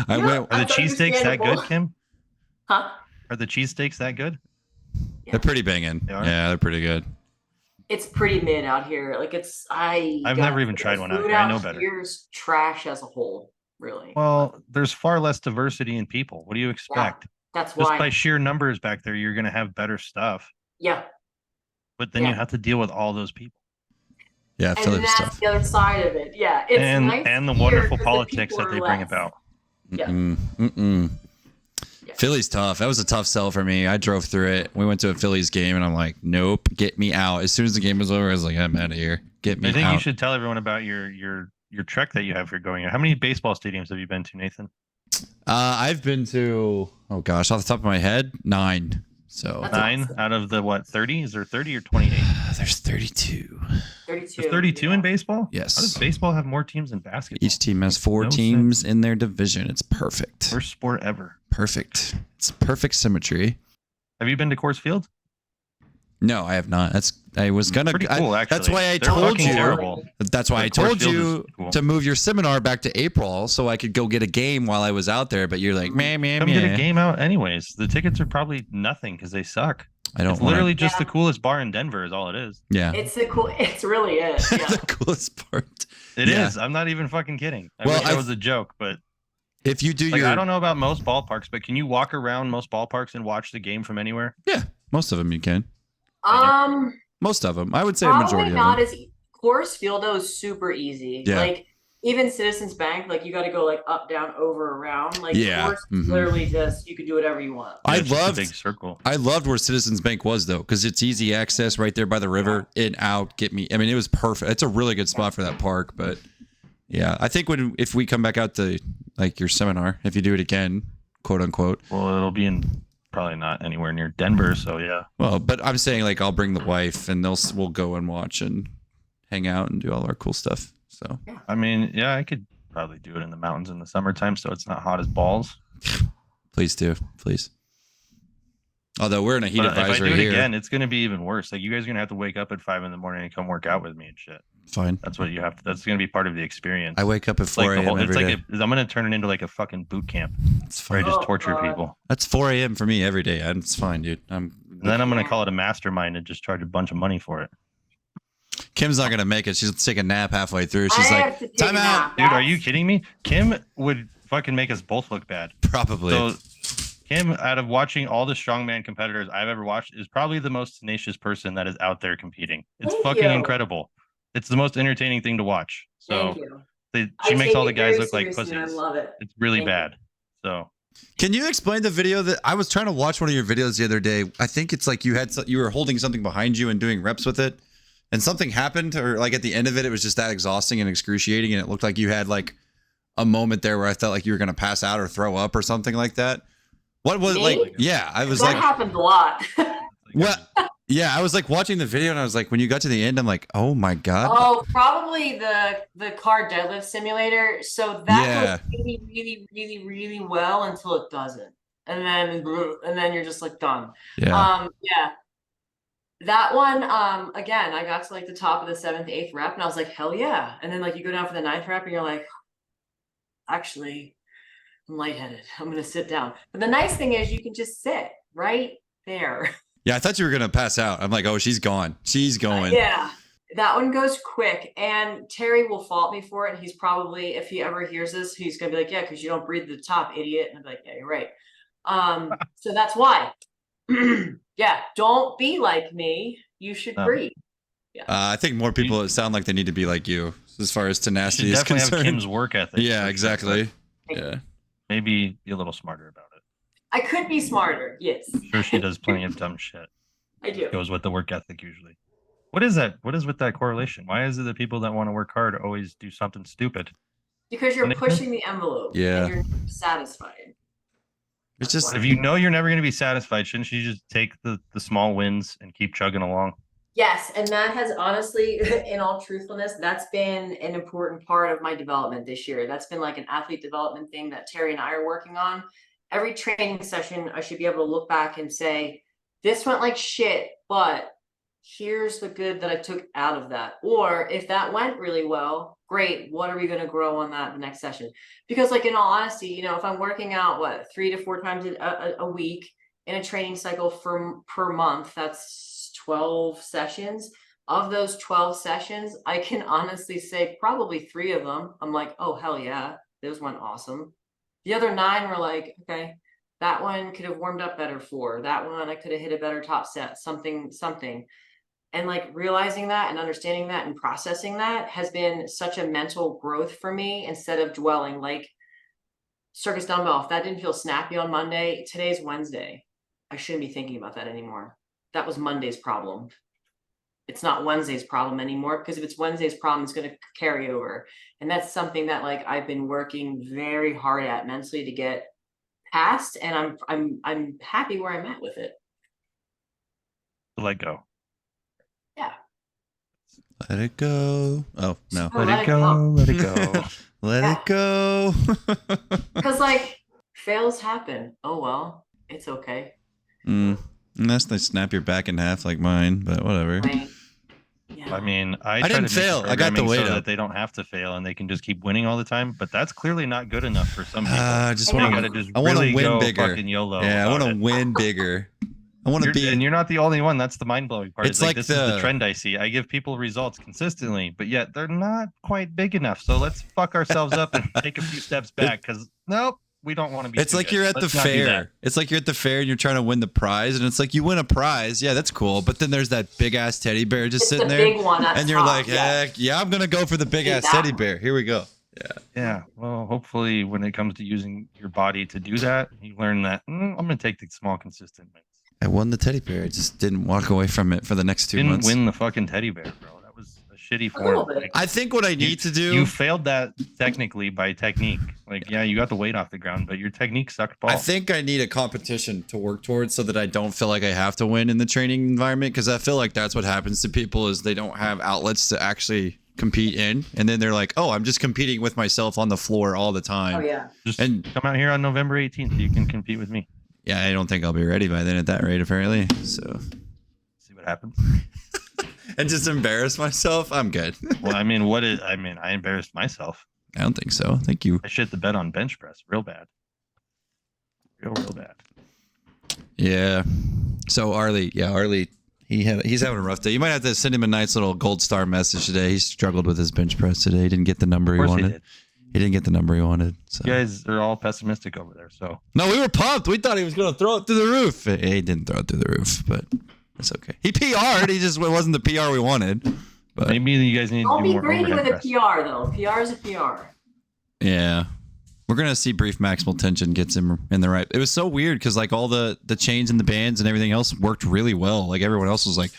I Yeah. went. Are the That's cheesesteaks that good, understandable. Kim? Huh? Are the cheesesteaks that good? They're pretty banging. They are? Yeah, they're pretty good. It's pretty mid out here. Like I've never even tried one out food here. I know better. Here's trash as a whole, really. Well, there's far less diversity in people. What do you expect? That's Just why. by sheer numbers back there, you're gonna have better stuff. Yeah. But then you Yeah. have to deal with all those people. Yeah, And Philly that's stuff. the other side of it. Yeah. It's and nice and the here wonderful 'cause politics people that they are bring less. about. Yeah. Mm-mm. Yeah. Philly's tough. That was a tough sell for me. I drove through it. We went to a Phillies game, and I'm like, nope, get me out. As soon as the game was over, I was like, I'm out of here. Get me I think out. you should tell everyone about your trek that you have for going. How many baseball stadiums have you been to, Nathan? I've been to, oh gosh, off the top of my head, 9. So That's 9 awesome. out of the what? 30? Is there 30 or 28? there's 32. 32. There's 32 in baseball. Yes. How does baseball have more teams than basketball? Each team has 4 No teams in their division. It's perfect. Worst sport ever. Perfect. It's perfect symmetry. Have you been to Coors Field? No, I have not. I was gonna. Pretty cool, actually. That's why I They're told fucking you. terrible. That's why I But Coors told Field you is cool. to move your seminar back to April so I could go get a game while I was out there. But you're like, man, Come get a game out anyways. The tickets are probably nothing because they suck. I don't It's want. literally just the Yeah. coolest bar in Denver is all it is. Yeah. It's really is. Yeah. the coolest part. It is. Yeah. I'm not even fucking kidding. I Well, wish that I've- was a joke, but If you do like, your, I don't know about most ballparks, but can you walk around most ballparks and watch the game from anywhere? yeah, most of them you can. Most of them, I would say, a Probably majority of not them. as Coors Field though is super easy. Yeah. Like even Citizens Bank, like you got to go like up, down, over, around. Like Yeah. Coors Mhm. literally just you could do whatever you want. I It's just a loved. big circle. I loved where Citizens Bank was though, because it's easy access right there by the river. In, out, get me. I mean, it was perfect. It's a really good spot for that park. But yeah, I think if we come back out to like your seminar, if you do it again, quote unquote. Well, it'll be in probably not anywhere near Denver, so yeah. Well, but I'm saying like I'll bring the wife and we'll go and watch and hang out and do all our cool stuff. So I mean, yeah, I could probably do it in the mountains in the summertime, so it's not hot as balls. please do, please. Although we're in a heat But if I advisory do it here. again, it's going to be even worse. Like you guys are going to have to wake up at 5 a.m. and come work out with me and shit. Fine. That's what you have to. That's going to be part of the experience. I wake up at 4 like a.m. every day. I'm going to turn it into like a fucking boot camp It's where I fine. just torture people. That's 4 a.m. for me every day. It's fine, dude. And then I'm going to call it a mastermind and just charge a bunch of money for it. Kim's not gonna make it. She's take a nap halfway through. She's I like, have to take time a out. nap. Dude, are you kidding me? Kim would fucking make us both look bad. Probably. So Kim, out of watching all the strongman competitors I've ever watched, is probably the most tenacious person that is out there competing. It's Thank fucking you. incredible. It's the most entertaining thing to watch. So Thank you. she I makes take all the it guys very look like seriously, and pussies. I love it. It's really Thank you. bad. So Can you explain the video that I was trying to watch one of your videos the other day? I think it's like you were holding something behind you and doing reps with it, and something happened, or like at the end of it, it was just that exhausting and excruciating, and it looked like you had like a moment there where I felt like you were gonna pass out or throw up or something like that. What was it Me? like? Yeah, I was That like, happens a lot. what? Yeah, I was like watching the video and I was like, when you got to the end, I'm like, oh my god. Oh, probably the car deadlift simulator. So that Yeah. goes really, really, really, really well until it doesn't, and then you're just like done. Yeah. Yeah. That one, again, I got to like the top of the 7th, 8th rep, and I was like, hell yeah. And then like you go down for the 9th rep, and you're like, actually, I'm lightheaded. I'm gonna sit down. But the nice thing is you can just sit right there. Yeah, I thought you were gonna pass out. I'm like, oh, she's gone. She's going. Yeah. That one goes quick, and Terry will fault me for it. And he's probably, if he ever hears this, he's gonna be like, yeah, because you don't breathe at the top, idiot. And I'm like, yeah, you're right. So that's why. Yeah, don't be like me. You should No. breathe. Yeah. I think more people sound like they need to be like you as far as you should tenacity is definitely have concerned. Kim's work ethic. Yeah, So exactly. Yeah. maybe be a little smarter about it. I could be smarter. Yes. I'm sure she does plenty of dumb shit. I do. Goes with the work ethic usually. What is that? What is with that correlation? Why is it that people that want to work hard always do something stupid? Because you're pushing the envelope. Yeah. And you're never satisfied. It's just If you know you're never going to be satisfied, shouldn't you just take the small wins and keep chugging along? Yes, and that has honestly, in all truthfulness, that's been an important part of my development this year. That's been like an athlete development thing that Terry and I are working on. Every training session, I should be able to look back and say, this went like shit, but here's the good that I took out of that. Or if that went really well, great, what are we going to grow on that the next session? Because like, in all honesty, you know, if I'm working out, 3 to 4 times a week in a training cycle per month, that's 12 sessions. Of those 12 sessions, I can honestly say probably 3 of them, I'm like, oh, hell yeah, those went awesome. The other 9 were like, okay, that one could have warmed up better for. That one, I could have hit a better top set, something. And like realizing that and understanding that and processing that has been such a mental growth for me, instead of dwelling like circus dumbbell. If that didn't feel snappy on Monday, today's Wednesday. I shouldn't be thinking about that anymore. That was Monday's problem. It's not Wednesday's problem anymore, because if it's Wednesday's problem, it's going to carry over. And that's something that like I've been working very hard at mentally to get past, and I'm happy where I'm at with it. Let go. Yeah. let it go. Oh no. Oh, Let it go. Let it go. Let Yeah. it go. Because like fails happen. Oh well, it's okay. Unless they snap your back in half like mine, but whatever. Right. Yeah. I mean, I didn't try to make fail. I got the programming weight so up. that they don't have to fail and they can just keep winning all the time. But that's clearly not good enough for some people. I just I want You know. to. gotta just I want to really win go bigger. fucking YOLO. Yeah, I about want it. to win bigger. I want to be. And you're not the only one. That's the mind blowing part. It's It's like like this is the trend I see. I give people results consistently, but yet they're not quite big enough. So let's fuck ourselves up and take a few steps back, because nope, we don't want to be. It's too like good. you're at Let's the not do that. fair. It's like you're at the fair and you're trying to win the prize, and it's like you win a prize. Yeah, that's cool. But then there's that big ass teddy bear just It's sitting the there, big one at and you're top, like, yeah. heck yeah, I'm gonna go for the big ass That teddy one. bear. Here we go. Yeah. Well, hopefully, when it comes to using your body to do that, you learn that I'm going to take the small, consistent wins. I won the teddy bear. I just didn't walk away from it for the next 2 Didn't months. win the fucking teddy bear, bro. That was a shitty A little form. bit. Like, I think what I need to do. you failed that technically by technique. Like, yeah, you got the weight off the ground, but your technique sucked balls. I think I need a competition to work towards so that I don't feel like I have to win in the training environment, because I feel like that's what happens to people is they don't have outlets to actually compete in, and then they're like, oh, I'm just competing with myself on the floor all the time. Oh yeah. Just and- come out here on November 18th. You can compete with me. Yeah, I don't think I'll be ready by then at that rate, apparently. So See what happens. and just embarrass myself. I'm good. Well, I mean, I embarrassed myself. I don't think so. Thank you. I shit the bed on bench press real bad. Real bad. Yeah. So Arlie, he's having a rough day. You might have to send him a nice little gold star message today. He struggled with his bench press today. He didn't get the number he wanted. He didn't get the number he wanted. So. You guys are all pessimistic over there. So no, we were pumped. We thought he was going to throw it through the roof. He didn't throw it through the roof, but it's okay. He PR'd. He just it wasn't the PR we wanted. But maybe you guys need to do more Don't be greedy with press. a PR though. PR is a PR. Yeah. We're going to see brief maximal tension gets him in the right. It was so weird because like all the chains and the bands and everything else worked really well. Like everyone else was like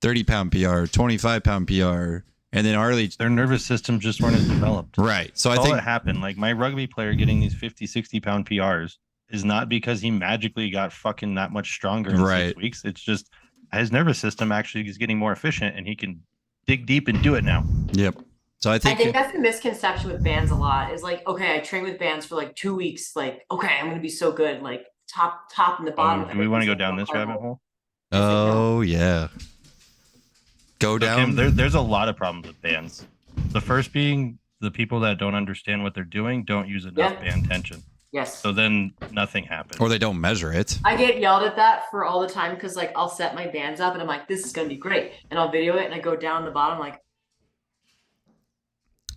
30-pound PR, 25-pound PR. And then Arlie, their nervous system just weren't as developed. Right. So That's I think all that happened. Like my rugby player getting these 50, 60-pound PRs is not because he magically got fucking that much stronger in 6 weeks. It's just his nervous system actually is getting more efficient and he can dig deep and do it now. Yep. So I think that's the misconception with bands a lot is like, okay, I train with bands for like 2 weeks. Like, okay, I'm going to be so good. Like top and the bottom. Do we want to go down this rabbit hole? Oh yeah. Go down. Kim, there's a lot of problems with bands. The first being the people that don't understand what they're doing don't use enough band tension. Yes. So then nothing happens. Or they don't measure it. I get yelled at that for all the time because like I'll set my bands up and I'm like, this is gonna be great. And I'll video it and I go down the bottom like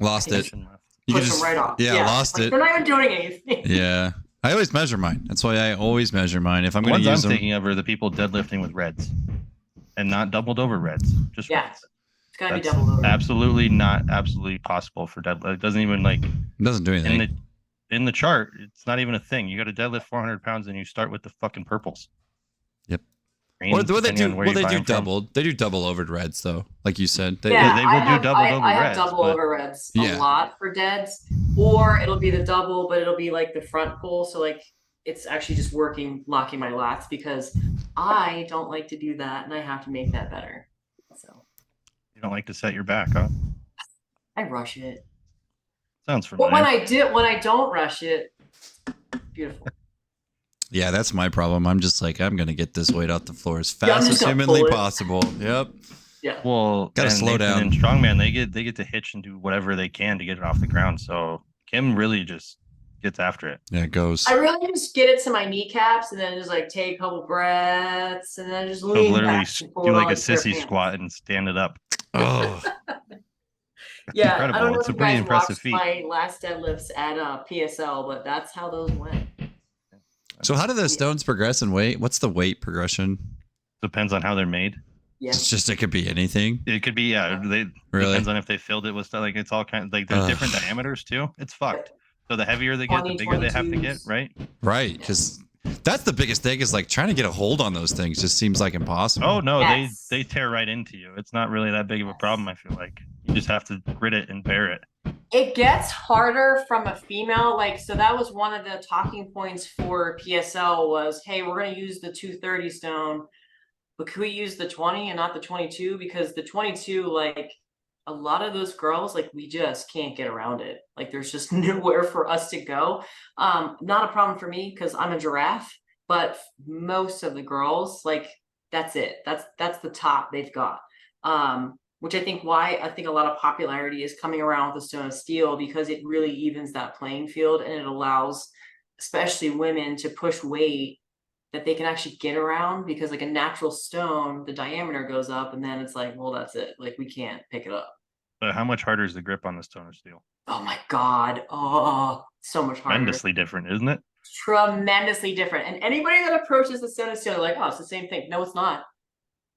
lost it. You push them right off. Yeah, lost it. They're not even doing anything. Yeah. I always measure mine. That's why I always measure mine. If I'm going to use them. I'm thinking of are the people deadlifting with reds and not doubled over reds. Just reds. It's gotta be doubled over. Absolutely possible for deadlift. It doesn't even like. It doesn't do anything. In the chart, it's not even a thing. You got to deadlift 400 pounds and you start with the fucking purples. Yep. Or they do doubled. They do double overed reds though, like you said. They will do double over reds. I have double over reds a lot for deads, or it'll be the double, but it'll be like the front pull. So like it's actually just locking my lats because I don't like to do that, and I have to make that better. So you don't like to set your back, huh? I rush it. Sounds familiar. But when I don't rush it, beautiful. Yeah, that's my problem. I'm just like, I'm going to get this weight off the floor as fast as humanly possible. Yep. Yeah. Well, gotta slow down. And strongman, they get to hitch and do whatever they can to get it off the ground. So Kim really just gets after it. Yeah, it goes. I really just get it to my kneecaps and then just like take a couple breaths and then just lean literally back do like a sissy squat and stand it up. Oh. Yeah, incredible. I don't know it's if a you pretty guys impressive watched feat. my last deadlifts at PSL, but that's how those went. So how do the stones progress in weight? What's the weight progression? Depends on how they're made. Yeah. It's just, it could be anything. It could be, depends on if they filled it with stuff. Like it's all kind of like there's different diameters too. It's fucked. So the heavier they get, the bigger they have to get, right? Right. Because that's the biggest thing is like trying to get a hold on those things just seems like impossible. Oh no, they tear right into you. It's not really that big of a problem. I feel like you just have to grit it and bear it. It gets harder from a female. Like, so that was one of the talking points for PSL was, hey, we're going to use the 230 stone, but could we use the 20 and not the 22? Because the 22, like a lot of those girls, like we just can't get around it. Like there's just nowhere for us to go. Not a problem for me because I'm a giraffe, but most of the girls, like that's it. That's the top they've got. Which I think a lot of popularity is coming around with the stone of steel because it really evens that playing field and it allows especially women to push weight that they can actually get around because like a natural stone, the diameter goes up and then it's like, well, that's it. Like we can't pick it up. But how much harder is the grip on the stone of steel? Oh my God. Oh, so much harder. Tremendously different, isn't it? Tremendously different. And anybody that approaches the stone of steel, they're like, oh, it's the same thing. No, it's not.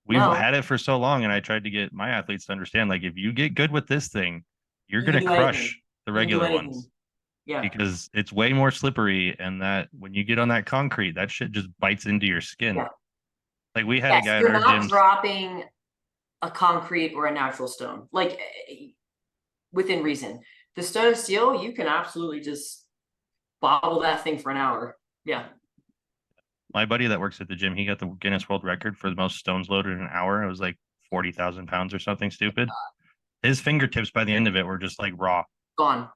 We've had it for so long, and I tried to get my athletes to understand, like, if you get good with this thing, you're going to crush the regular ones. Yeah. Because it's way more slippery, and that when you get on that concrete, that shit just bites into your skin. Yeah. Like, we had a guy at our gym. You're not dropping a concrete or a natural stone, like, within reason. The stone of steel, you can absolutely just bobble that thing for an hour. Yeah. My buddy that works at the gym, he got the Guinness World Record for the most stones loaded in an hour. It was like 40,000 pounds or something stupid. His fingertips by the end of it were just like raw. Gone.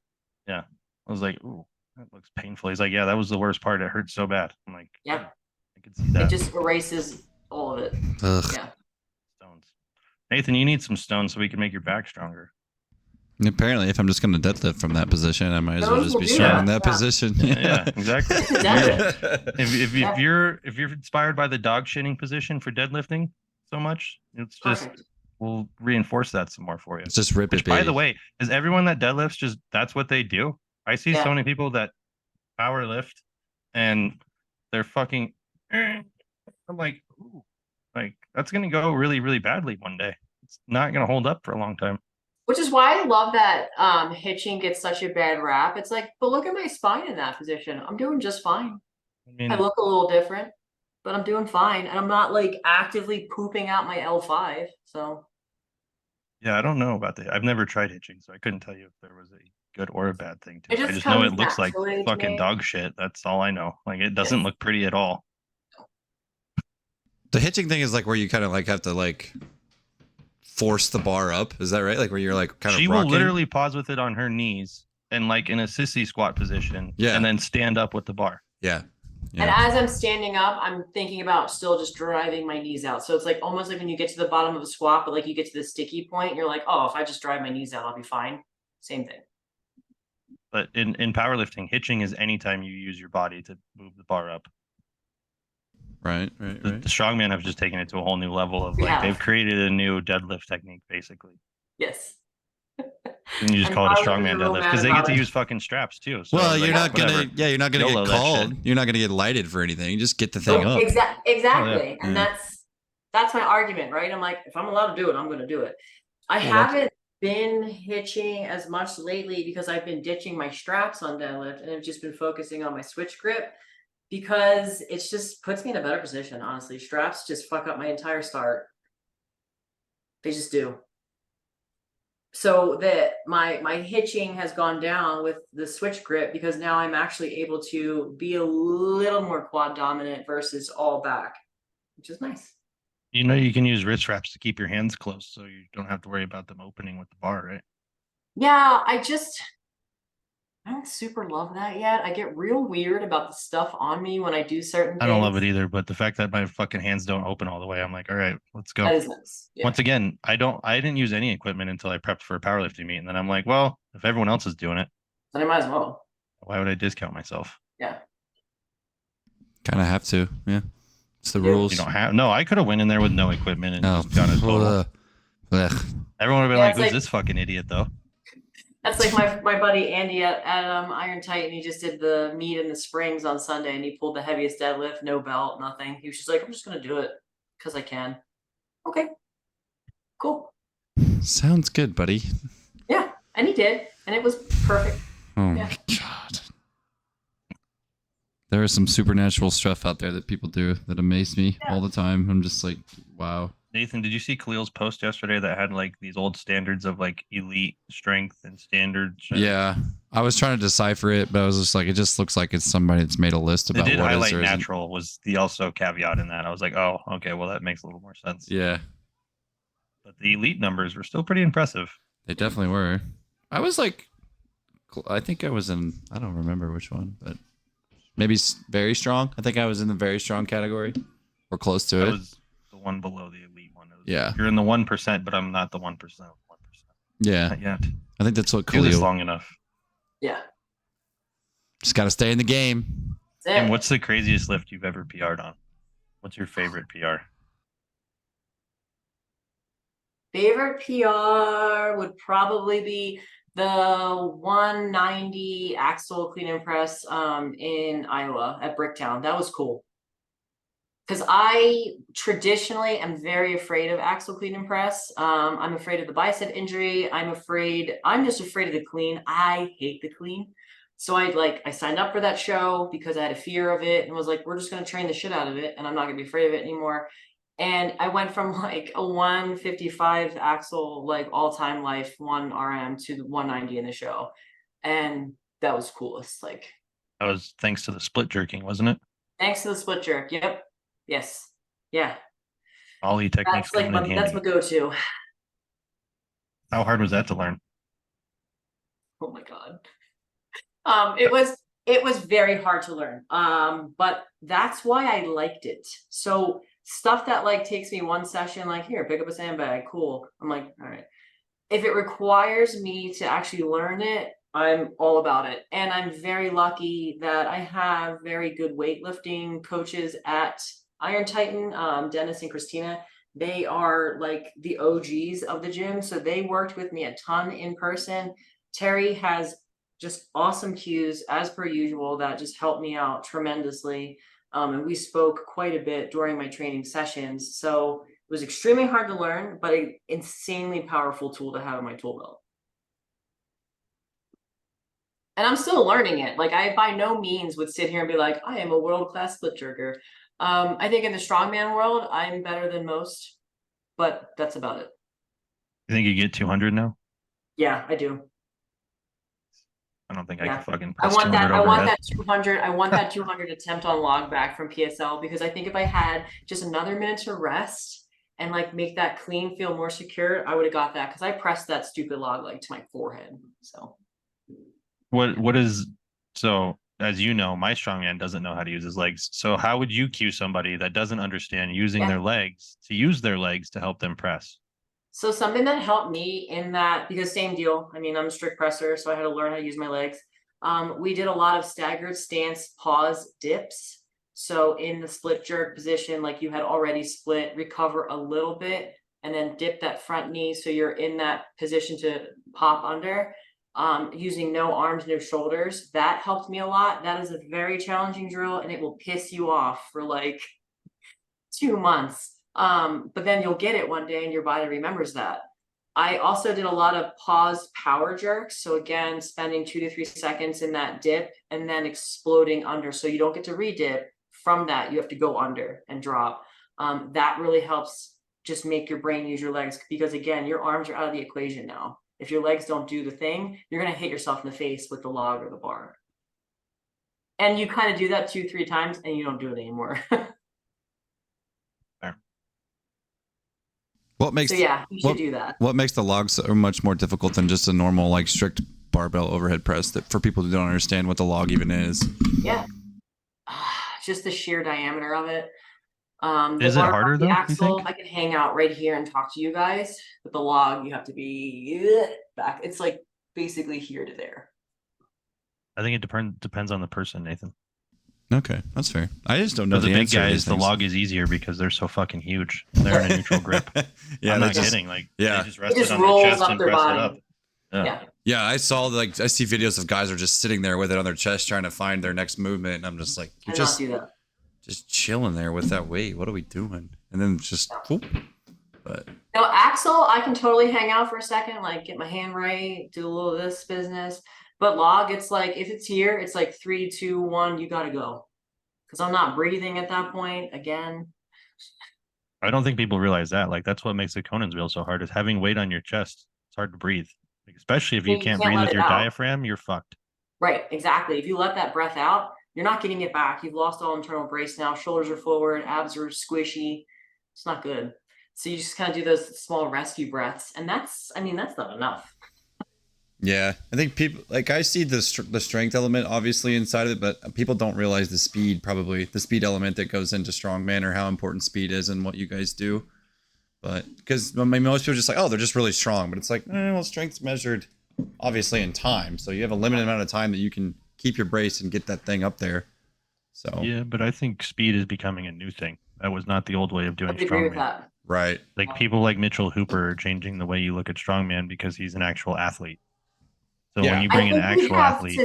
Yeah. I was like, ooh, that looks painful. He's like, yeah, that was the worst part. It hurt so bad. I'm like, yeah. I could see that. It just erases all of it. Ugh. Yeah. Stones. Nathan, you need some stones so we can make your back stronger. Apparently, if I'm just going to deadlift from that position, I might as well Those just will be do strong in that, that yeah. position. Yeah, exactly. It's a deadlift. If you're inspired by the dog shitting position for deadlifting so much, it's just Perfect. we'll reinforce that some more for you. Just rip Which, it, baby. by the way, is everyone that deadlifts just that's what they do? I see so Yeah. many people that power lift and they're fucking. I'm like, ooh, like that's gonna go really, really badly one day. It's not gonna hold up for a long time. Which is why I love that hitching gets such a bad rap. It's like, but look at my spine in that position. I'm doing just fine. I I mean, look a little different, but I'm doing fine. And I'm not like actively pooping out my L5. So yeah, I don't know about that. I've never tried hitching, so I couldn't tell you if there was a good or a bad thing to it it. I just just know it comes looks like naturally to fucking me. dog shit. That's all I know. Like it doesn't Yes. look pretty at all. The hitching thing is like where you kind of like have to like force the bar up. Is that right? Like where you're like kind She of will rocking. literally pause with it on her knees and like in a sissy squat position, Yeah. and then stand up with the bar. Yeah. And as I'm standing up, I'm thinking about still just driving my knees out. So it's like almost like when you get to the bottom of a squat, but like you get to the sticky point, you're like, oh, if I just drive my knees out, I'll be fine. Same thing. But in powerlifting, hitching is anytime you use your body to move the bar up. Right. The strongman have just taken it to a whole new level of We like have. they've created a new deadlift technique basically. Yes. And you just And call it a powerlifters strongman are real deadlift mad because they get about to it. use fucking straps too. So Well, like, you're not whatever. gonna. You're not gonna YOLO get that called. shit. You're not gonna get lighted for anything. Just get the thing up. Exactly. And Yeah. that's my argument, right? I'm like, if I'm allowed to do it, I'm going to do it. I Well, haven't been hitching as much lately because I've been ditching my straps on deadlift and I've just been focusing on my switch grip because it's just puts me in a better position. Honestly, straps just fuck up my entire start. They just do. So that my hitching has gone down with the switch grip because now I'm actually able to be a little more quad dominant versus all back, which is nice. You know, you can use wrist wraps to keep your hands closed so you don't have to worry about them opening with the bar, right? Yeah, I don't super love that yet. I get real weird about the stuff on me when I do certain things. I don't love it either, but the fact that my fucking hands don't open all the way, I'm like, all right, let's go. That is nice. Yeah. Once again, I didn't use any equipment until I prepped for a powerlifting meet. And then I'm like, well, if everyone else is doing it, Then I might as well. why would I discount myself? Yeah. Kind of have to. Yeah. It's the Yeah. rules. You don't have no, I could have went in there with no equipment and No. just got a total. Ugh. Everyone would have been Yeah, like, it's who's like- this fucking idiot though? That's like my buddy Andy at Iron Tight, and he just did the meet in the Springs on Sunday, and he pulled the heaviest deadlift, no belt, nothing. He was just like, I'm just gonna do it because I can. Okay, cool. Sounds good, buddy. Yeah, and he did, and it was perfect. Oh Yeah. my god. There is some supernatural stuff out there that people do that amaze me all the time. I'm just like, wow. Nathan, did you see Khalil's post yesterday that had like these old standards of like elite strength and standard strength? Yeah. I was trying to decipher it, but I was just like, it just looks like it's somebody that's made a list They about did what highlight is or isn't. natural was the also caveat in that. I was like, oh, okay, well that makes a little more sense. Yeah. But the elite numbers were still pretty impressive. They definitely were. I was like, I think I was in, I don't remember which one, but maybe very strong. I think I was in the very strong category or close to That it. was the one below the elite one. It was, Yeah. You're in the 1%, but I'm not the 1%. 1%. Yeah. Not yet. I think that's what Do this Khalil long enough. Yeah. just got to stay in the game. That's And it. what's the craziest lift you've ever PR'd on? What's your favorite PR? Favorite PR would probably be the 190 axle clean and press in Iowa at Bricktown. That was cool. Because I traditionally am very afraid of axle clean and press. I'm afraid of the bicep injury. I'm just afraid of the clean. I hate the clean. So I signed up for that show because I had a fear of it and was like, we're just going to train the shit out of it. And I'm not going to be afraid of it anymore. And I went from like a 155 axle, like all-time life 1 RM to the 190 in the show. And that was coolest. Like, That was thanks to the split jerking, wasn't it? thanks to the split jerk. Yep. Yes. Yeah. Ollie techniques That's like coming in that's handy. my go-to. How hard was that to learn? Oh my God. It was It was very hard to learn. But that's why I liked it. So stuff that like takes me one session, like here, pick up a sandbag, cool. I'm like, all right. If it requires me to actually learn it, I'm all about it. And I'm very lucky that I have very good weightlifting coaches at Iron Titan, Dennis and Christina. They are like the OGs of the gym. So they worked with me a ton in person. Terry has just awesome cues as per usual that just helped me out tremendously. And we spoke quite a bit during my training sessions. So it was extremely hard to learn, but an insanely powerful tool to have in my tool belt. And I'm still learning it. Like I by no means would sit here and be like, I am a world-class split jerker. I think in the strongman world, I'm better than most, but that's about it. You think you get 200 now? Yeah, I do. I don't think I Yeah. can fucking I press want 200 that. I want overhead. that 200. I want that 200 attempt on log back from PSL, because I think if I had just another minute to rest and like make that clean feel more secure, I would have got that, because I pressed that stupid log like to my forehead. So What is so as you know, my strongman doesn't know how to use his legs. So how would you cue somebody that doesn't understand using yeah. their legs to use their legs to help them press? So something that helped me in that, because same deal. I mean, I'm a strict presser, so I had to learn how to use my legs. We did a lot of staggered stance pause dips. So in the split jerk position, like you had already split, recover a little bit, and then dip that front knee so you're in that position to pop under. Using no arms, no shoulders. That helped me a lot. That is a very challenging drill, and it will piss you off for like 2 months. But then you'll get it one day and your body remembers that. I also did a lot of paused power jerks. So again, spending 2 to 3 seconds in that dip and then exploding under. So you don't get to re-dip from that. You have to go under and drop. That really helps just make your brain use your legs, because again, your arms are out of the equation now. If your legs don't do the thing, you're going to hit yourself in the face with the log or the bar. And you kind of do that 2, 3 times and you don't do it anymore. What makes so yeah, you should do that. What makes the log so much more difficult than just a normal like strict barbell overhead press, that for people who don't understand what the log even is? Yeah. Just the sheer diameter of it. Is it harder though? Axle, I can hang out right here and talk to you guys, but the log, you have to be back. It's like basically here to there. I think it depends on the person, Nathan. Okay, that's fair. I just don't know the the big answer to guys. these The things. log is easier because they're so fucking huge. They're in a neutral grip. Yeah, I'm not just, kidding. Like yeah, they just rest just it on their rolls chest up and their press body. it up. Yeah. Yeah, I saw like I see videos of guys are just sitting there with it on their chest trying to find their next movement, and I'm just like, you're Not do that. just chilling there with that weight. What are we doing? And then just whoop. But no, axle, I can totally hang out for a second, like get my hand right, do a little of this business. But log, it's like if it's here, it's like 3, 2, 1, you gotta go. Because I'm not breathing at that point again. I don't think people realize that. Like that's what makes the Conan's wheel so hard, is having weight on your chest. It's hard to breathe. Like, especially if you can't breathe with your diaphragm, you're fucked. Right, exactly. If you let that breath out, you're not getting it back. You've lost all internal brace now. Shoulders are forward, abs are squishy. It's not good. So you just kind of do those small rescue breaths, and that's not enough. yeah, I think people like I see the strength element obviously inside of it, but people don't realize the speed, probably the speed element that goes into strongman, or how important speed is and what you guys do. But because I mean, most people are just like, oh, they're just really strong, but it's like, well, strength's measured obviously in time, so you have a limited amount of time that you can keep your brace and get that thing up there. So yeah, but I think speed is becoming a new thing. That was not the old way of doing strongman. Right. Like people like Mitchell Hooper are changing the way you look at strongman because he's an actual athlete. So when you bring an actual athlete,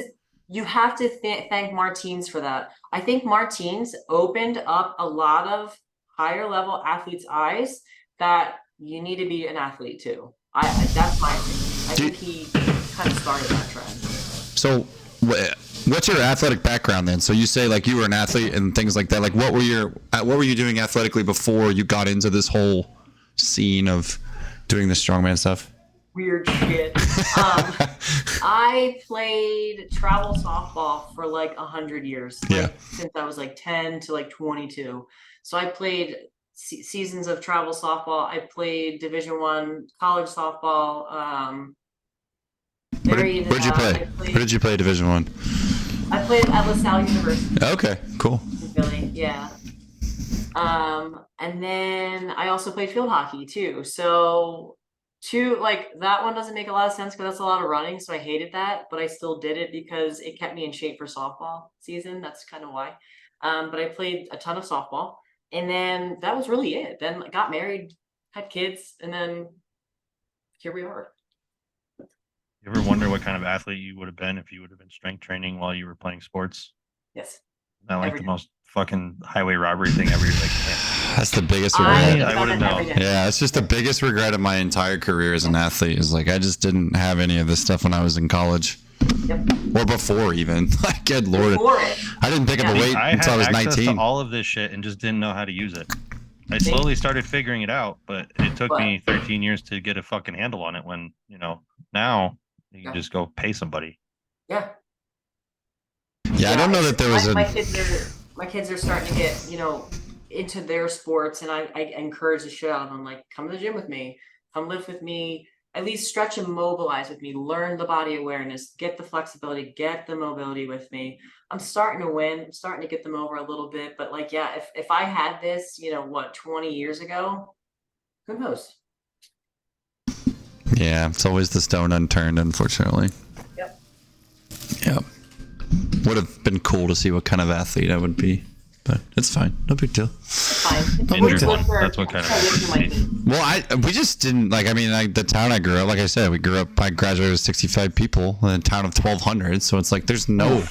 you have to thank Martins for that. I think Martins opened up a lot of higher level athletes' eyes that you need to be an athlete too. That's my opinion. I think he kind of started that trend. So what's your athletic background then? So you say like you were an athlete and things like that. Like what were you doing athletically before you got into this whole scene of doing the strongman stuff? Weird shit. I played travel softball for like 100 years. Since I was like 10 to like 22. So I played seasons of travel softball. I played Division I college softball. Where did you play? Where did you play Division I? I played at LaSalle University Okay, cool. in Philly. Yeah. And then I also played field hockey too. So like that one doesn't make a lot of sense because that's a lot of running. So I hated that, but I still did it because it kept me in shape for softball season. That's kind of why. But I played a ton of softball, and then that was really it. Then I got married, had kids, and then here we are. You ever wonder what kind of athlete you would have been if you would have been strength training while you were playing sports? Yes. Not like Every the day. most fucking highway robbery thing ever. You're like, yeah. That's the biggest I regret. I wouldn't know. Yeah, it's just the biggest regret of my entire career as an athlete is like I just didn't have any of this stuff when I was in college. Yep. Or before even. Like, good lord. Before it. I didn't pick up a weight I until I was had access 19. to all of this shit and just didn't know how to use it. I See? slowly started figuring it out, but it took What? me 13 years to get a fucking handle on it when, now you Yeah. just go pay somebody. Yeah. Yeah, I don't know that there was my kids are starting to get, into their sports, and I encourage the shit out of them. Like, come to the gym with me, come lift with me, at least stretch and mobilize with me, learn the body awareness, get the flexibility, get the mobility with me. I'm starting to win. I'm starting to get them over a little bit, but like, yeah, if I had this, 20 years ago, who knows? Yeah, it's always the stone unturned, unfortunately. Yep. Yep. Would have been cool to see what kind of athlete I would be, but it's fine. No big deal. It's fine. Injured one. That's what kind of athlete you need. Well, we just didn't the town I grew up, like I said, I graduated with 65 people in a town of 1,200. So it's like, there's no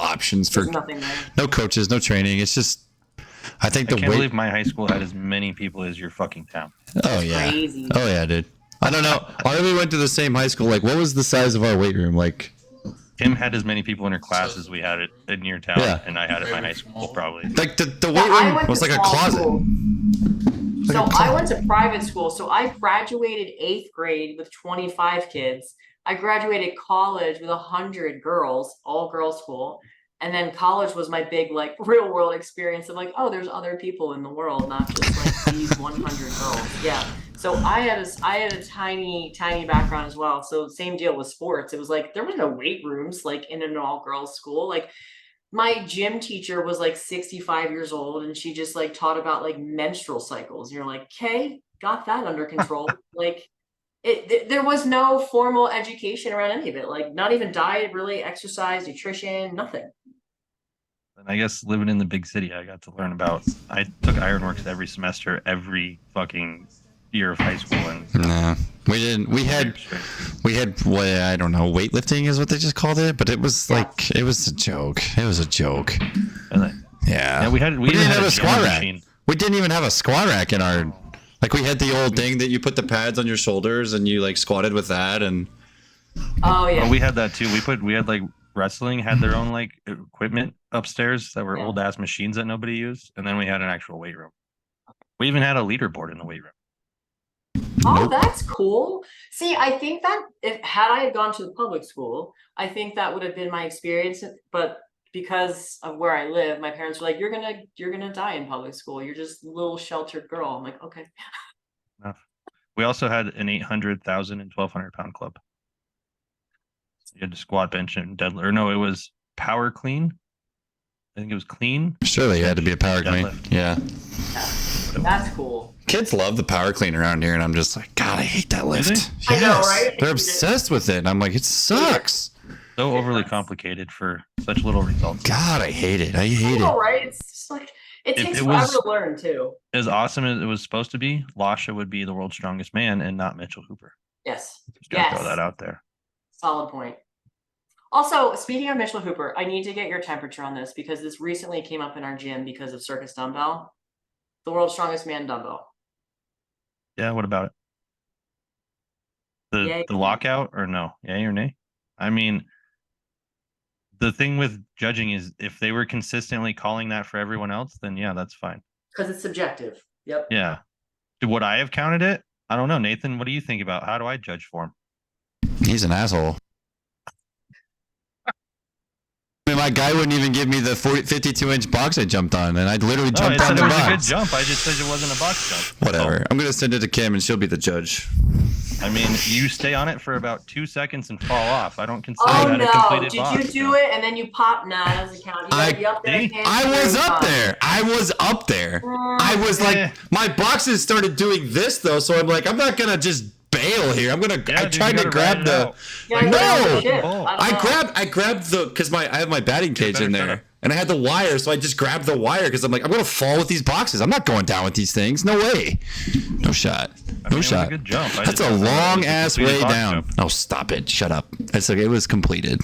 options for There's nothing there. no coaches, no training. It's just, I think I can't believe my high school had as many people as your fucking town. Oh yeah. Crazy. Oh yeah, dude. I don't know. Why we went to the same high school? Like, what was the size of our weight room? Like, Tim had as many people in her class as we had it in your town, Yeah. and I had at my high school probably. like the Yeah, weight I room went was to like a small closet. school. So Like a I went to private school. So I graduated 8th grade with 25 kids. I graduated college with 100 girls, all girls school. And then college was my big, like, real world experience of like, oh, there's other people in the world, not just like these 100 girls. Yeah. So I had a tiny background as well. So same deal with sports. It was like, there was no weight rooms like in an all girls school. Like, my gym teacher was like 65 years old, and she just like taught about like menstrual cycles. And you're like, okay, got that under control. Like, there was no formal education around any of it. Like, not even diet, really, exercise, nutrition, nothing. And I guess living in the big city, I got to learn about. I took Ironworks every semester, every fucking year of high school, and No, we didn't. We had what I don't know. Weightlifting is what they just called it, but it was like it was a joke. It was a joke. yeah, Yeah. we didn't even have had a squat rack. machine. We didn't even have a squat rack in our. Like, we had the old thing that you put the pads on your shoulders and you like squatted with that, and Oh yeah. Oh, we had that too. We had like wrestling had their own like equipment upstairs that were Yeah. old ass machines that nobody used, and then we had an actual weight room. We even had a leaderboard in the weight room. Oh, Nope. that's cool. See, I think that if had I gone to the public school, I think that would have been my experience. But because of where I live, my parents were like, "You're gonna die in public school. You're just a little sheltered girl." I'm like, okay. We also had an 800,000 and 1,200 pound club. You had to squat, bench, and deadlift. Or no, it was power clean. I think it was clean. surely it had to be a power clean. Deadlift. Yeah. That's cool. Kids love the power clean around here, and I'm just like, God, I hate that lift. they? I know, right? They're obsessed with it. And I'm like, it sucks. So overly complicated for such little results. God, I hate it. I hate All it. right. It's just like it If takes it forever was- to learn too. As awesome as it was supposed to be, Lasha would be the world's strongest man and not Mitchell Hooper. Yes. Just gonna Yes. throw that out there. Solid point. Also, speaking of Mitchell Hooper, I need to get your temperature on this because this recently came up in our gym because of Circus Dumbbell. The world's strongest man dumbbell. Yeah, what about it? Yay. The lockout or no? Yay or nay? I mean, the thing with judging is if they were consistently calling that for everyone else, then yeah, that's fine. Because it's subjective. Yep. Yeah. Would I have counted it? I don't know. Nathan, what do you think about how do I judge for him? He's an asshole. I mean, my guy wouldn't even give me the 52-inch box I jumped on, and I literally No, I jumped said on it the was a good box. jump. I just said it wasn't a box jump. Whatever. I'm gonna send it to Kim, and she'll be the judge. I mean, you stay on it for about 2 seconds and fall off. I don't consider Oh that a no! completed Did box. you do it and then you pop? Nah, that doesn't count. You gotta be up there. See? I was hands up through, there. I was up there. I was Eh. like, my boxes started doing this though, so I'm like, I'm not gonna just bail here. I'm gonna. Yeah, I dude, tried you to gotta grab ride it the. out. Yeah, Like, No! get on the fucking ship. bull. I don't know. I grabbed the because I have my batting cage better in there, setup. and I had the wire, so I just grabbed the wire because I'm like, I'm gonna fall with these boxes. I'm not going down with these things. No way. No shot. I mean, No it was shot. a good jump. I That's just a don't know that it long was a ass completed way box down. jump. Oh, stop it! Shut up. It's okay. It was completed.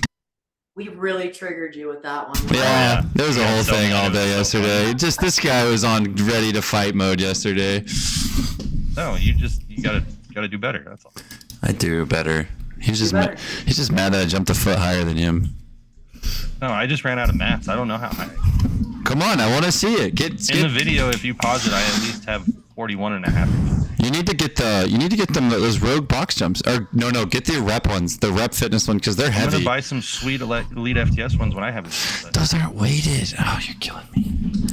We really triggered you with that one. Yeah, there was a Yeah, whole so thing mad. all It was day so yesterday. funny. Just this guy was on ready to fight mode yesterday. No, you gotta do better. That's all. I do better. He's just better. he's just mad that I jumped a foot higher than him. No, I just ran out of mats. I don't know how high. Come on, I want to see it. In the video, if you pause it, I at least have 41 and a half. You need to get them those rogue box jumps, or no, get the rep ones, the rep fitness one, because they're I'm heavy. gonna buy some sweet elite FTS ones when I have it. Those aren't weighted. Oh, you're killing me.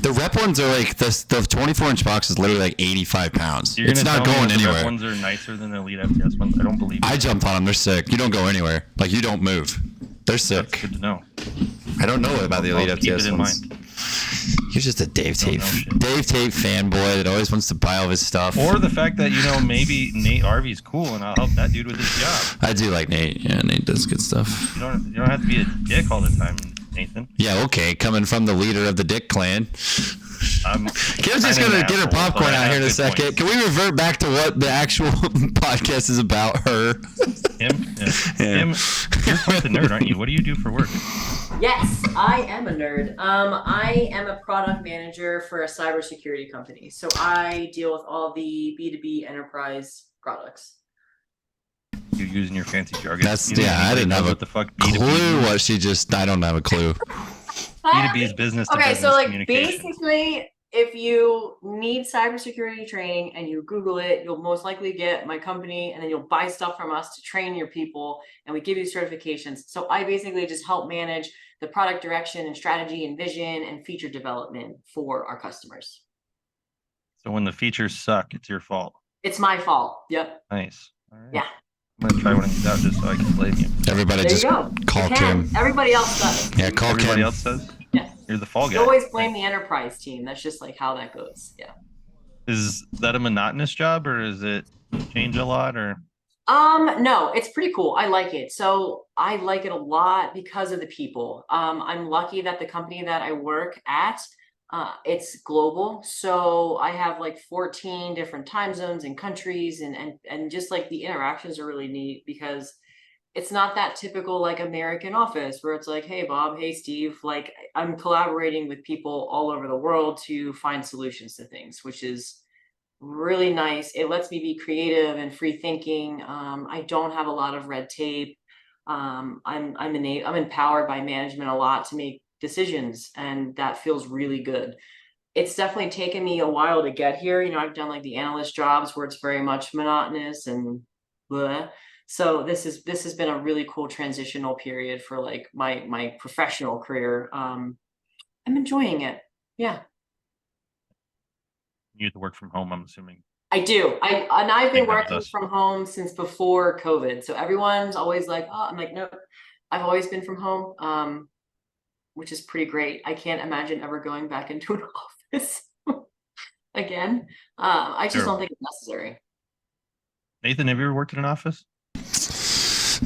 The rep ones are like the 24-inch box is literally like 85 pounds. You're It's gonna not tell me going that the rep anywhere. ones are nicer than the elite FTS ones? I don't believe I it. jumped on them. They're sick. You don't go anywhere. Like you don't move. They're That's sick. good to know. I don't know about the elite I'll keep FTS it in ones. mind. You're just a Dave Don't Tate know shit. fanboy that always wants to buy all of his stuff. Or the fact that, maybe Nate Arby's cool and I'll help that dude with his job. I do like Nate. Yeah, Nate does good stuff. You don't have to be a dick all the time, Nathan. Yeah, okay. Coming from the leader of the Dick Clan. Kim's just I'm gonna an get her asshole, but popcorn I out have here in a good second. points. Can we revert back to what the actual podcast is about? Her. Him? Yeah. Yeah. Him, you're quite the nerd, aren't you? What do you do for work? Yes, I am a nerd. I am a product manager for a cybersecurity company. So I deal with all the B2B enterprise products. You're using your fancy jargon. That's You know, yeah. I anybody didn't knows have a what the fuck B2B clue is? what she just. I don't have a clue. B2B is business to Okay, business so like communications. basically, if you need cybersecurity training and you Google it, you'll most likely get my company, and then you'll buy stuff from us to train your people, and we give you certifications. So I basically just help manage the product direction and strategy and vision and feature development for our customers. So when the features suck, it's your fault. It's my fault. Yep. Nice. All right. Yeah. I'm gonna try one of these out just so I can blame you. Everybody There just you go. call You can. Kim. Everybody else does. Yeah, call Everybody Kim. else does? Yeah. You're the fall guy. You always blame the enterprise team. That's just like how that goes. Yeah. Is that a monotonous job or is it change a lot or? No, it's pretty cool. I like it. So I like it a lot because of the people. I'm lucky that the company that I work at, it's global. So I have like 14 different time zones and countries, and just like the interactions are really neat because it's not that typical like American office where it's like, hey Bob, hey Steve. Like I'm collaborating with people all over the world to find solutions to things, which is really nice. It lets me be creative and free thinking. I don't have a lot of red tape. I'm empowered by management a lot to make decisions, and that feels really good. It's definitely taken me a while to get here. I've done like the analyst jobs where it's very much monotonous and blah. So this has been a really cool transitional period for like my professional career. I'm enjoying it. Yeah. You have to work from home, I'm assuming. I do. I've been Same thing with working us. from home since before COVID. So everyone's always like, oh, I'm like, no, I've always been from home, which is pretty great. I can't imagine ever going back into an office again. I just don't think it's necessary. Nathan, have you ever worked in an office?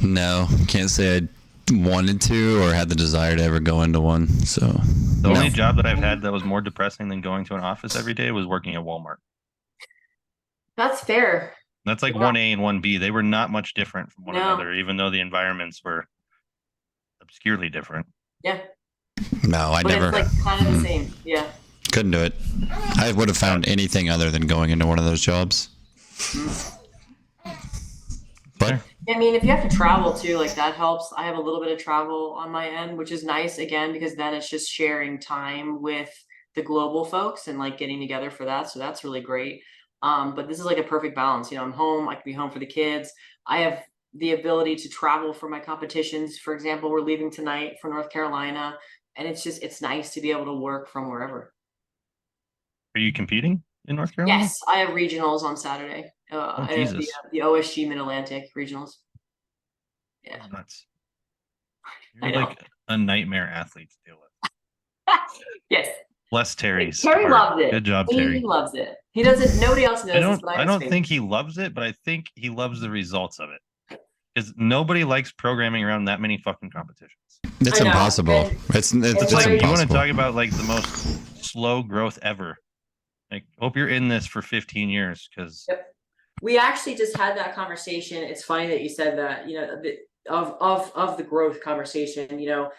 No, can't say I wanted to or had the desire to ever go into one. So The no. only job that I've had that was more depressing than going to an office every day was working at Walmart. That's fair. That's like Yeah. 1A and 1B. They were not much different from one No. another, even though the environments were obscurely different. Yeah. No, I But never it's like kind of the same. Yeah. couldn't do it. I would have found anything other than going into one of those jobs. But I mean, if you have to travel too, like that helps. I have a little bit of travel on my end, which is nice again, because then it's just sharing time with the global folks and like getting together for that. So that's really great. But this is like a perfect balance. I'm home. I can be home for the kids. I have the ability to travel for my competitions. For example, we're leaving tonight for North Carolina, and it's nice to be able to work from wherever. Are you competing in North Carolina? Yes, I have regionals on Saturday. Oh, The, Jesus. the OSG Mid-Atlantic regionals. Yeah, Nuts. I You're know. like a nightmare athlete to deal with. Yes. Bless Terry's Terry heart. loves it. Good job, He Terry. loves it. He doesn't. Nobody else knows this, but I I'm his don't think favorite. he loves it, but I think he loves the results of it. Because nobody likes programming around that many fucking competitions. It's I know. impossible. And It's It's just like, impossible. you want to talk about like the most slow growth ever. Like, hope you're in this for 15 years because Yep. We actually just had that conversation. It's funny that you said that, you know, of the growth conversation, you know,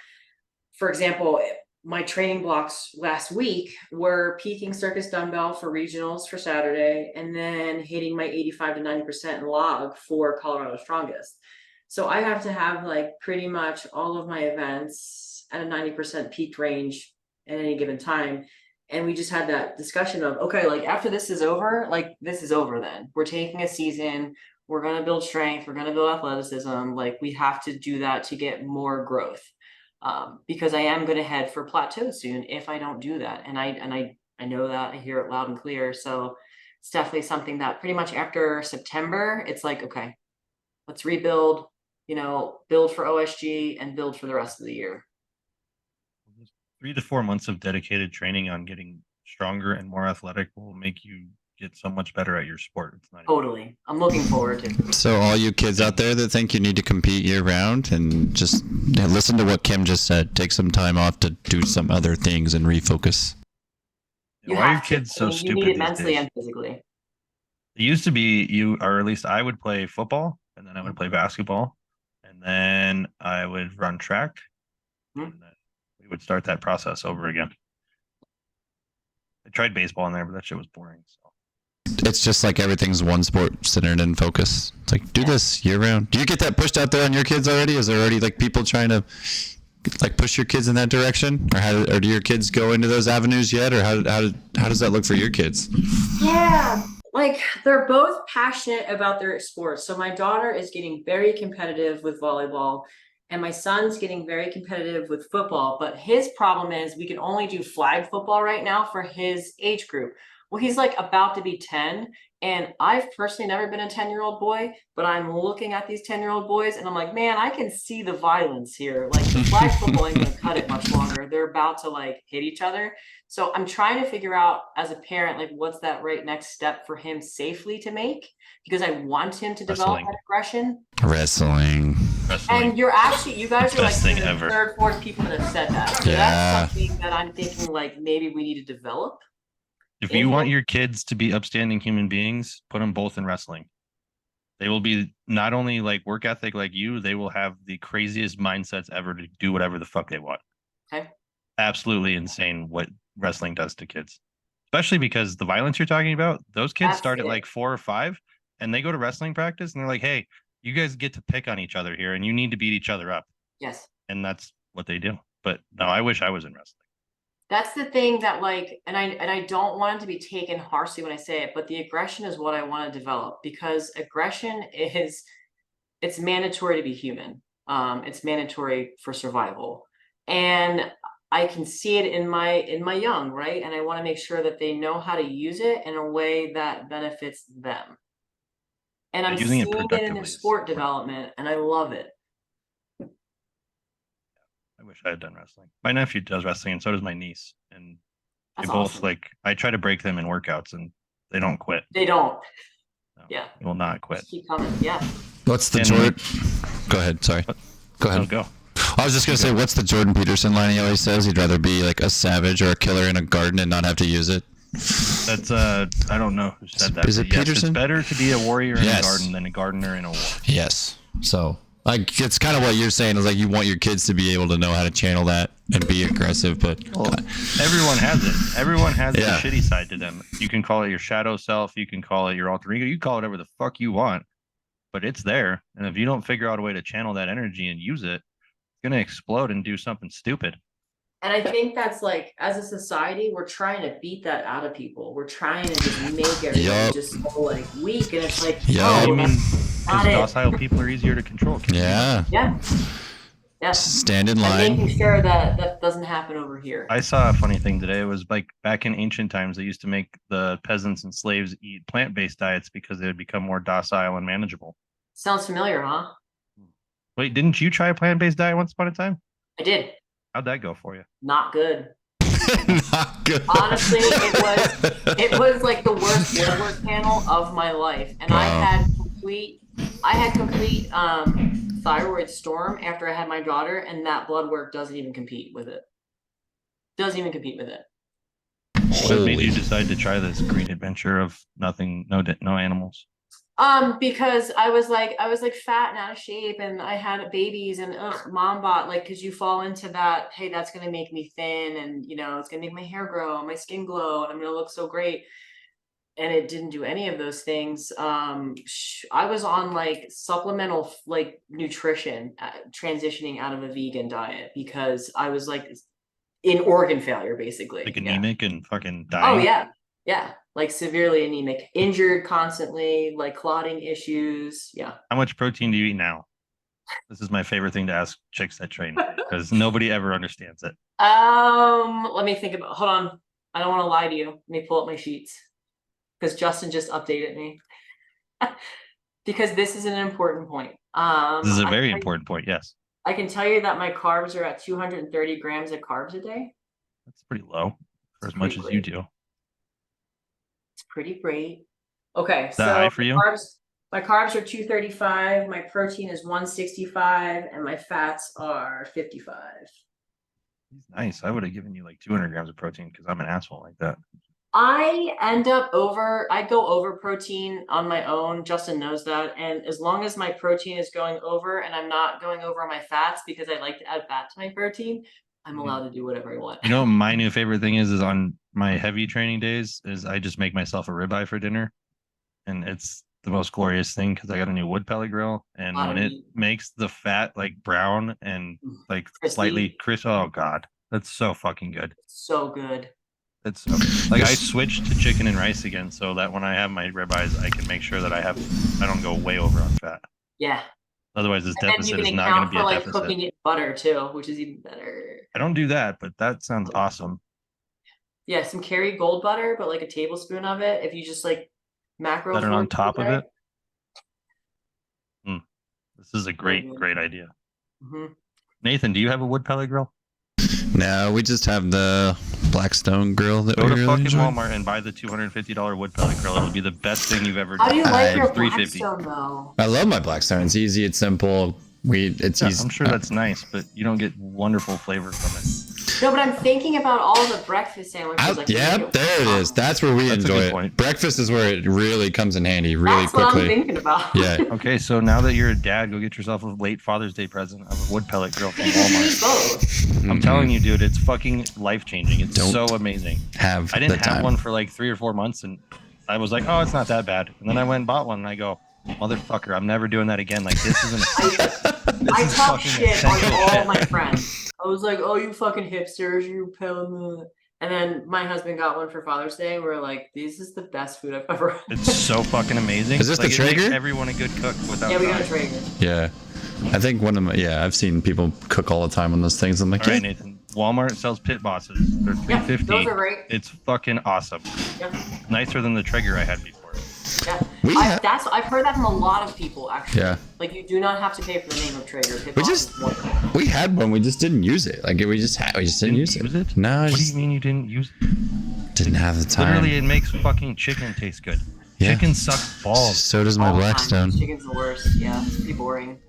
for example, my training blocks last week were peaking circus dumbbell for regionals for Saturday, and then hitting my 85 to 90% log for Colorado Strongest. So I have to have like pretty much all of my events at a 90% peak range at any given time. And we just had that discussion of, okay, like after this is over, like this is over then. We're taking a season, we're going to build strength, we're going to build athleticism. Like we have to do that to get more growth. Because I am going to head for plateau soon if I don't do that. And I know that, I hear it loud and clear. So it's definitely something that pretty much after September, it's like, okay, let's rebuild, you know, build for OSG and build for the rest of the year. 3 to 4 months of dedicated training on getting stronger and more athletic will make you get so much better at your sport. It's not Totally. I'm looking forward to it. So all you kids out there that think you need to compete year round, and just listen to what Kim just said. Take some time off to do some other things and refocus. You Why are your have to. kids I so mean, you stupid need it these mentally days? and physically. It used to be you, or at least I would play football, and then I would play basketball, and then I would run track, Mhm. and then we would start that process over again. I tried baseball in there, but that shit was boring. So It's just like everything's one sport centered in focus. It's like, do this year round. Do you get that pushed out there on your kids already? Is there already like people trying to like push your kids in that direction, or do your kids go into those avenues yet, or how does that look for your kids? Yeah, like they're both passionate about their sports. So my daughter is getting very competitive with volleyball, and my son's getting very competitive with football. But his problem is we can only do flag football right now for his age group. Well, he's like about to be 10, and I've personally never been a 10-year-old boy, but I'm looking at these 10-year-old boys and I'm like, man, I can see the violence here. Like the flag football ain't gonna cut it much longer. They're about to like hit each other. So I'm trying to figure out as a parent, like what's that right next step for him safely to make, because I want him to develop Wrestling. that aggression. Wrestling. And you guys The are like best thing the ever. third, fourth people that have said that. So Yeah. that's something that I'm thinking like maybe we need to develop. If you want your kids to be upstanding human beings, put them both in wrestling. They will be not only like work ethic like you, they will have the craziest mindsets ever to do whatever the fuck they want. Okay. Absolutely insane what wrestling does to kids. Especially because the violence you're talking about, those kids That's start at it. like 4 or 5 and they go to wrestling practice and they're like, hey, you guys get to pick on each other here and you need to beat each other up. Yes. And that's what they do. But no, I wish I was in wrestling. That's the thing that like, and I don't want it to be taken harshly when I say it, but the aggression is what I want to develop, because aggression is, it's mandatory to be human. It's mandatory for survival. And I can see it in my young, right? And I want to make sure that they know how to use it in a way that benefits them. And I'm Using seeing it it in productively their is sport important. development, and I love it. I wish I had done wrestling. My nephew does wrestling, and so does my niece. And That's they both awesome. like, I try to break them in workouts, and they don't quit. They don't. No, Yeah. they will not quit. Just keep coming. Yeah. What's the And, Jordan? Go ahead. Sorry. Go ahead. No, go. I was just gonna say, what's the Jordan Peterson line he always says? He'd rather be like a savage or a killer in a garden and not have to use it. That's I don't know who said that. Is it but yes, Peterson? it's better to be a warrior in Yes. a garden than a gardener in a war. Yes. So like it's kind of what you're saying is like you want your kids to be able to know how to channel that and be aggressive, but Everyone has it. Everyone has Yeah. the shitty side to them. You can call it your shadow self. You can call it your alter ego. You call it whatever the fuck you want, but it's there. And if you don't figure out a way to channel that energy and use it, it's going to explode and do something stupid. And I think that's like, as a society, we're trying to beat that out of people. We're trying to just make everybody Yup. just so like weak, and it's like, Yup. no, You mean that's not because it. docile people are easier to control? yeah. Yeah. Yes. Stand in And line. making sure that that doesn't happen over here. I saw a funny thing today. It was like back in ancient times, they used to make the peasants and slaves eat plant-based diets because they would become more docile and manageable. Sounds familiar, huh? Wait, didn't you try a plant-based diet once upon a time? I did. How'd that go for you? Not good. Not good. Honestly, it was like the worst blood work panel of my life. And Wow. I had complete thyroid storm after I had my daughter, and that blood work doesn't even compete with it. Doesn't even compete with it. What made you decide to try this great adventure of nothing, no animals? Because I was like fat and out of shape, and I had babies, and mom bought, like, because you fall into that, hey, that's gonna make me thin, and you know, it's gonna make my hair grow, my skin glow, and I'm gonna look so great. And it didn't do any of those things. I was on like supplemental like nutrition, transitioning out of a vegan diet because I was like in organ failure, basically. Like anemic and fucking dying. Oh yeah. Yeah. Like severely anemic, injured constantly, like clotting issues. Yeah. How much protein do you eat now? This is my favorite thing to ask chicks that train because nobody ever understands it. Let me think about, hold on. I don't want to lie to you. Let me pull up my sheets because Justin just updated me. Because this is an important point. This is a very important point. Yes. I can tell you that my carbs are at 230 grams of carbs a day. That's pretty low for as much as you do. It's pretty great. Okay, is that high for you? My carbs are 235, my protein is 165, and my fats are 55. Nice. I would have given you like 200 grams of protein because I'm an asshole like that. I go over protein on my own. Justin knows that. And as long as my protein is going over and I'm not going over my fats, because I like to add fat to my protein, I'm allowed to do whatever I want. You know what my new favorite thing is on my heavy training days is I just make myself a ribeye for dinner. And it's the most glorious thing because I got a new wood pellet grill. And when it makes the fat like brown and like crispy, slightly crisp, oh God, that's so fucking good. It's so good. It's like I switched to chicken and rice again so that when I have my ribeyes, I can make sure that I don't go way over on fat. Yeah. Otherwise, this deficit is not going to be a deficit. Cooking it in butter too, which is even better. I don't do that, but that sounds awesome. Yeah, some Kerry gold butter, but like a tablespoon of it. If you just like macro butter on top of it. This is a great idea. Mm-hmm. Nathan, do you have a wood pellet grill? No, we just have the Blackstone grill that go we to really fucking enjoy. Walmart and buy the $250 wood pellet grill. It'll be the best thing you've ever done. How do you like your Blackstone though? I love my Blackstone. It's easy. It's simple. It's easy. I'm sure that's nice, but you don't get wonderful flavor from it. No, but I'm thinking about all the breakfast sandwiches. There it is. That's where we enjoy it. Point. Breakfast is where it really comes in handy, really quickly. That's what I'm thinking about. Yeah. Okay, so now that you're a dad, go get yourself a late Father's Day present of a wood pellet grill from Walmart. I'm telling you, dude, it's fucking life-changing. It's so amazing. I didn't have one for like 3 or 4 months, and I was like, oh, it's not that bad. And then I went and bought one, and I go, motherfucker, I'm never doing that again. Like, this isn't. I talk shit on all my friends. I was like, oh, you fucking hipsters, you pellet. And then my husband got one for Father's Day. We're like, this is the best food I've ever had. It's so fucking amazing. Is this the Traeger? It makes everyone a good cook without. Yeah, we got a Traeger. Yeah. I think I've seen people cook all the time on those things. I'm like, all right, Nathan. Walmart sells pit bosses. They're $3.50. Those are great. It's fucking awesome. Yeah. Nicer than the Traeger I had before. Yeah, I've heard that from a lot of people actually. Yeah, like you do not have to pay for the name of Traeger. We had one, we just didn't use it. Like we just didn't use it. No. What do you mean you didn't use it? Didn't have the time. Literally, it makes fucking chicken taste good. Yeah. Chicken sucks balls. So does my Blackstone. Chicken's the worst. Yeah, it's pretty boring.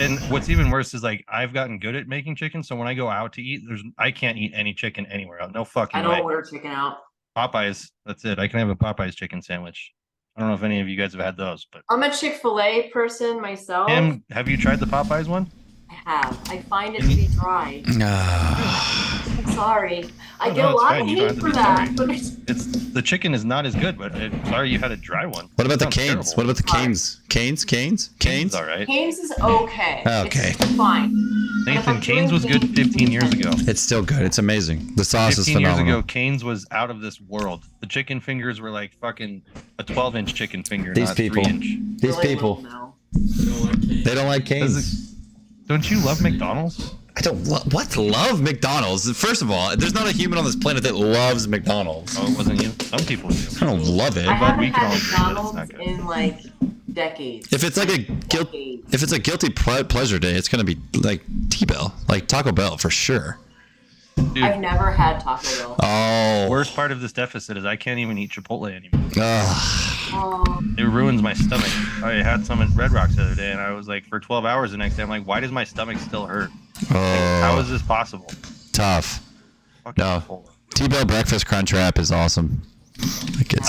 And what's even worse is like I've gotten good at making chicken, so when I go out to eat, I can't eat any chicken anywhere else. No fucking way. I don't order chicken out. Popeyes, that's it. I can have a Popeyes chicken sandwich. I don't know if any of you guys have had those, but I'm a Chick-fil-A person myself. Tim, have you tried the Popeyes one? I have. I find it to be dry. I'm sorry. I get a lot of hate for that. But it's the chicken is not as good, but I'm sorry you had a dry one. What about the Canes? What about the Canes? Canes? All right. Canes is okay. Okay. It's fine. Nathan, Canes was good 15 years ago. It's still good. It's amazing. The sauce is phenomenal. 15 years ago, Canes was out of this world. The chicken fingers were like fucking a 12-inch chicken finger, not 3-inch. These people. They don't like Canes. Don't you love McDonald's? I don't love McDonald's. First of all, there's not a human on this planet that loves McDonald's. Oh, it wasn't you. Some people do. I don't love it. I but haven't we can had all agree that it's not McDonald's good. in like decades. If it's like a guilty pleasure day, it's gonna be like T-Bell, like Taco Bell for sure. Dude, I've never had Taco Bell. Oh, worst part of this deficit is I can't even eat Chipotle anymore. Oh, It ruins my stomach. I had some at Red Rocks the other day, and I was like, for 12 hours the next day, I'm like, why does my stomach still hurt? Like, how is this possible? Tough. Fucking No. Chipotle. T-Bell Breakfast Crunch Wrap is awesome.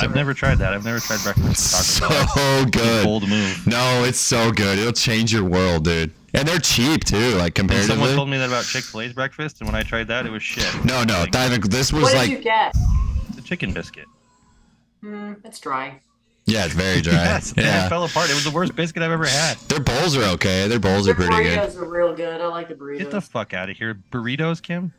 I've never tried that. I've never tried breakfast So Taco Bell. good. Bold move. No, it's so good. It'll change your world, dude. And they're cheap too, like comparatively. Someone told me that about Chick-fil-A's breakfast, and when I tried that, it was shit. No, Like, this was what like did you get? the chicken biscuit. It's dry. yeah, it's very dry. Yes, and Yeah. it fell apart. It was the worst biscuit I've ever had. Their bowls are okay. Their bowls are Their pretty good. burritos are real good. I like the burritos. Get the fuck out of here. Burritos, Kim?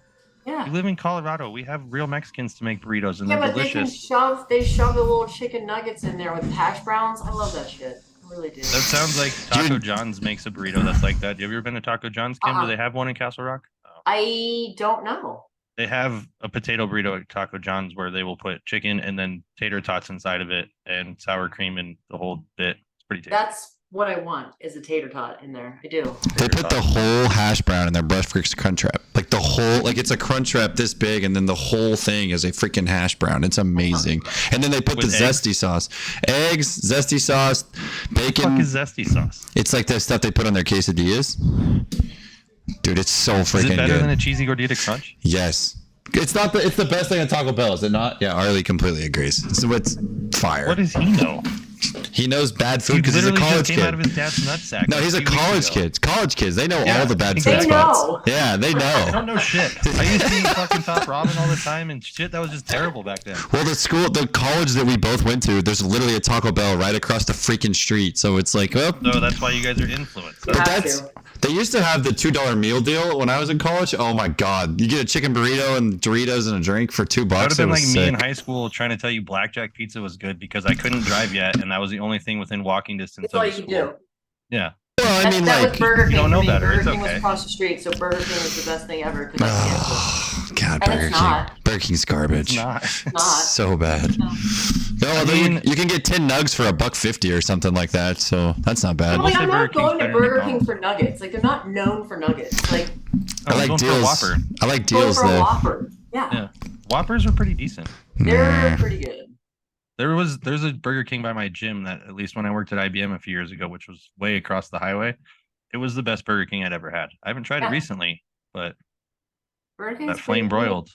yeah. You live in Colorado. We have real Mexicans to make burritos, and Yeah, they're but they can delicious. they shove the little chicken nuggets in there with hash browns. I love that shit. I really do. That sounds like Taco John's makes a burrito that's like that. Have you ever been to Taco John's, Kim? Do they have one in Castle Rock? Oh. I don't know. They have a potato burrito at Taco John's where they will put chicken and then tater tots inside of it and sour cream and the whole bit. It's pretty tasty. That's what I want is a tater tot in there. I do. They put the whole hash brown in their breakfast crunch wrap. Like the whole, like it's a crunch wrap this big, and then the whole thing is a freaking hash brown. It's amazing. And then they put With the eggs? zesty sauce, eggs, zesty sauce, What the fuck bacon. is zesty sauce? It's like the stuff they put on their quesadillas. Dude, it's so Is freaking it better good. than a cheesy gordita crunch? Yes. It's not the. It's the best thing at Taco Bell, is it not? Yeah, Arlie completely agrees. So it's fire. What does he know? He knows bad food He because he's a literally college just came out kid. of his dad's nutsack. No, like he's a 2 weeks college ago. kid. College kids, they know Yeah, all the bad exactly. food They spots. know. Yeah, they I know. don't know shit. I used to eat fucking top ramen all the time and shit. That was just terrible back then. Well, the college that we both went to, there's literally a Taco Bell right across the freaking street. So it's like, well, So that's why you guys are influenced. You have that's. to. They used to have the $2 meal deal when I was in college. Oh my god, you get a chicken burrito and Doritos and a drink for $2. That would have been It like was me in sick. high school trying to tell you blackjack pizza was good because I couldn't drive yet, and that was the only thing within walking distance That's of all the you school. do. Yeah. Well, I mean, that like, was Burger King. you don't know for me. better. Burger It's King was okay. across the street, so Burger King was the best thing ever because I canceled. oh, God, And Burger it's King. not. Burger King's garbage. It's not. It's not. So bad. No. No, I although mean- you can get 10 nugs for $1.50 or something like that. So that's not bad. But, like, say I'm Burger not King's going to better than Burger King McDonald's. for nuggets. Like they're not known for nuggets. Like I I'm like going for a deals. Whopper. I like going deals for a though. Whopper. Yeah, Yeah. Whoppers are pretty decent. they're pretty good. There's a Burger King by my gym that at least when I worked at IBM a few years ago, which was way across the highway, it was the best Burger King I'd ever had. I haven't tried Yeah. it recently, but Burger King's that flame pretty good. broiled.